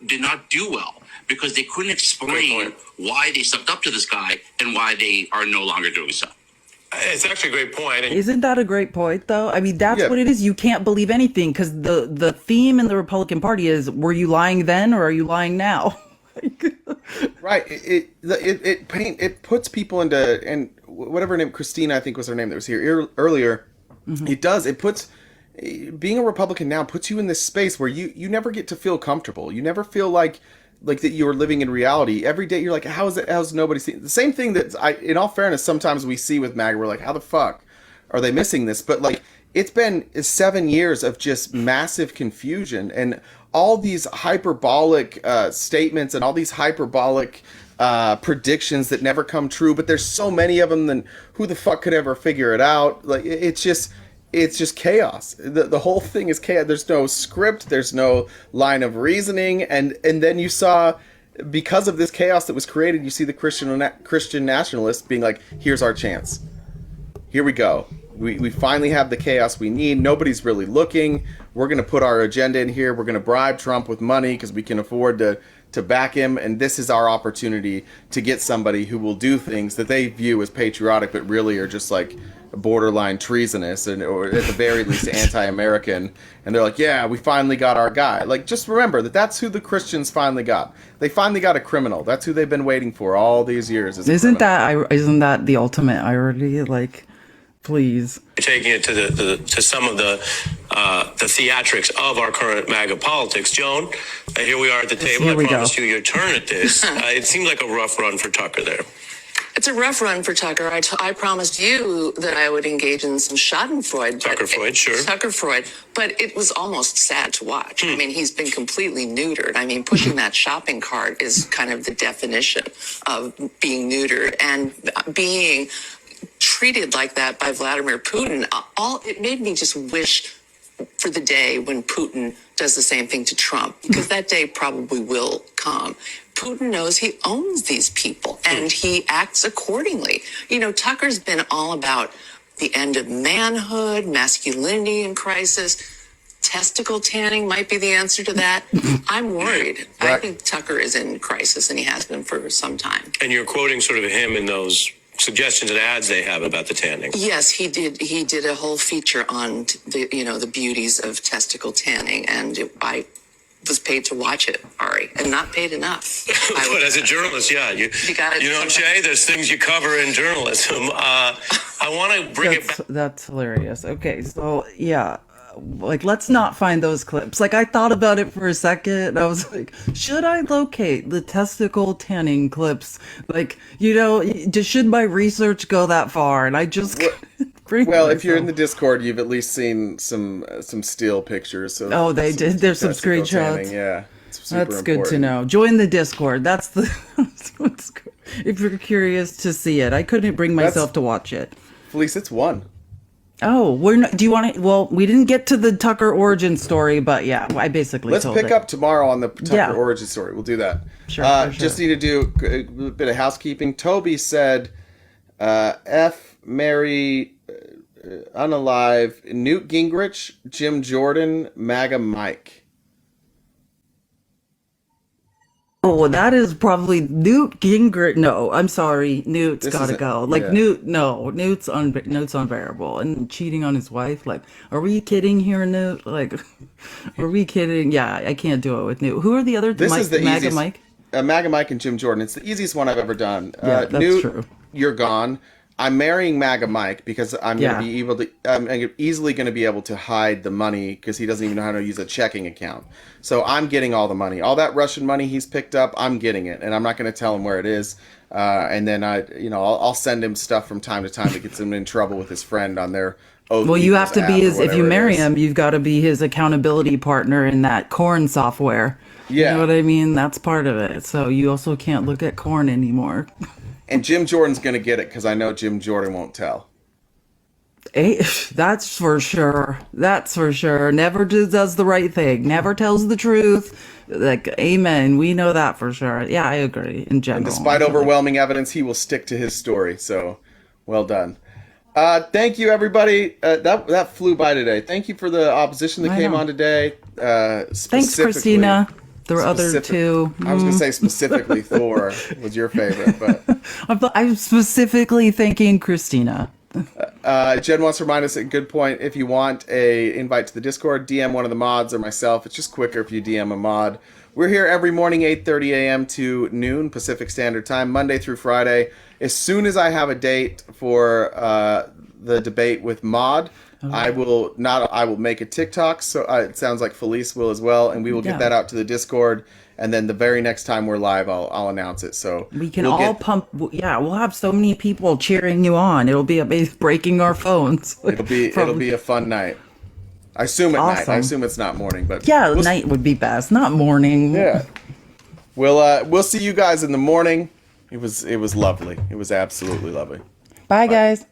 did not do well because they couldn't explain why they sucked up to this guy and why they are no longer doing so. It's actually a great point. Isn't that a great point, though? I mean, that's what it is. You can't believe anything because the theme in the Republican Party is, were you lying then or are you lying now? Right. It puts people into, and whatever name, Christina, I think was her name that was here earlier. It puts, being a Republican now puts you in this space where you never get to feel comfortable. You never feel like that you're living in reality. Every day you're like, how's nobody seeing the same thing that in all fairness, sometimes we see with MAGA, we're like, how the fuck are they missing this? But like, it's been 7 years of just massive confusion and all these hyperbolic statements and all these hyperbolic predictions that never come true. But there's so many of them, then who the fuck could ever figure it out? Like, it's just chaos. The whole thing is chaos. There's no script. There's no line of reasoning. And then you saw, because of this chaos that was created, you see the Christian nationalists being like, here's our chance. Here we go. We finally have the chaos we need. Nobody's really looking. We're going to put our agenda in here. We're going to bribe Trump with money because we can afford to back him. And this is our opportunity to get somebody who will do things that they view as patriotic, but really are just like borderline treasonous or at the very least anti-American. And they're like, yeah, we finally got our guy. Like, just remember that's who the Christians finally got. They finally got a criminal. That's who they've been waiting for all these years. Isn't that the ultimate irony? Like, please. Taking it to some of the theatrics of our current MAGA politics. Joan, here we are at the table. I promised you your turn at this. It seemed like a rough run for Tucker there. It's a rough run for Tucker. I promised you that I would engage in some Schadenfreude. Tucker Freud. But it was almost sad to watch. I mean, he's been completely neutered. I mean, pushing that shopping cart is kind of the definition of being neutered and being treated like that by Vladimir Putin. It made me just wish for the day when Putin does the same thing to Trump, because that day probably will come. Putin knows he owns these people and he acts accordingly. You know, Tucker's been all about the end of manhood, masculinity in crisis. Testicle tanning might be the answer to that. I'm worried. I think Tucker is in crisis, and he has been for some time. And you're quoting sort of him in those suggestions and ads they have about the tanning. Yes, he did. He did a whole feature on the beauties of testicle tanning, and I was paid to watch it, Ari, and not paid enough. But as a journalist, you know, Jay, there's things you cover in journalism. I want to bring it back. That's hilarious. Okay, so yeah. Like, let's not find those clips. Like, I thought about it for a second. I was like, should I locate the testicle tanning clips? Like, you know, should my research go that far? And I just if you're in the Discord, you've at least seen some still pictures. So they did. There's some screenshots. Tanning. Yeah, that's good to know. Join the Discord. That's what's good. If you're curious to see it, I couldn't bring myself to watch it. Felice, it's one. Oh, we're not, do you want to? Well, we didn't get to the Tucker origin story, but yeah, I basically Let's told pick it. up tomorrow on the Tucker origin story. We'll do that. Sure, Just need to do a bit of housekeeping. Toby said, F, Mary, unalive, Newt Gingrich, Jim Jordan, MAGA Mike. Oh, that is probably Newt Gingrich. No, I'm sorry. Newt's got to go. Like, Newt, no. Newt's unbearable. And cheating on his wife. Like, are we kidding here, Newt? Like, are we kidding? Yeah, I can't do it with Newt. Who are the other? This is the MAGA easiest. Mike? MAGA Mike and Jim Jordan. It's the easiest one I've ever done. Yeah, that's Newt, true. You're gone. I'm marrying MAGA Mike because I'm Yeah. going to be able to. I'm easily going to be able to hide the money because he doesn't even know how to use a checking account. So I'm getting all the money, all that Russian money he's picked up. I'm getting it, and I'm not going to tell him where it is. And then I'll send him stuff from time to time that gets him in trouble with his friend on their. Well, you have to be his. If you marry him, you've got to be his accountability partner in that Korn software. Yeah. You know what I mean? That's part of it. So you also can't look at Korn anymore. And Jim Jordan's going to get it because I know Jim Jordan won't tell. That's for sure. That's for sure. Never does the right thing. Never tells the truth. Like, amen. We know that for sure. Yeah, I agree in general. And despite overwhelming evidence, he will stick to his story. So, well done. Thank you, everybody. That flew by today. Thank you for the opposition that came on today. Thanks, Christina. The other two. I was going to say specifically Thor was your favorite, but I'm specifically thanking Christina. Jen wants to remind us, a good point, if you want a invite to the Discord, DM one of the mods or myself. It's just quicker if you DM a mod. We're here every morning, 8:30 a.m. to noon Pacific Standard Time, Monday through Friday. As soon as I have a date for the debate with Mod, I will make a TikTok. So it sounds like Felice will as well, and we will get that out to the Discord. And then the very next time we're live, I'll announce it. So we can pump. Yeah, we'll have so many people cheering you on. It'll be breaking our phones. It'll be a fun night. I assume at night. I assume it's not morning, but yeah, night would be best, not morning. Yeah. We'll see you guys in the morning. It was lovely. It was absolutely lovely. Bye, guys.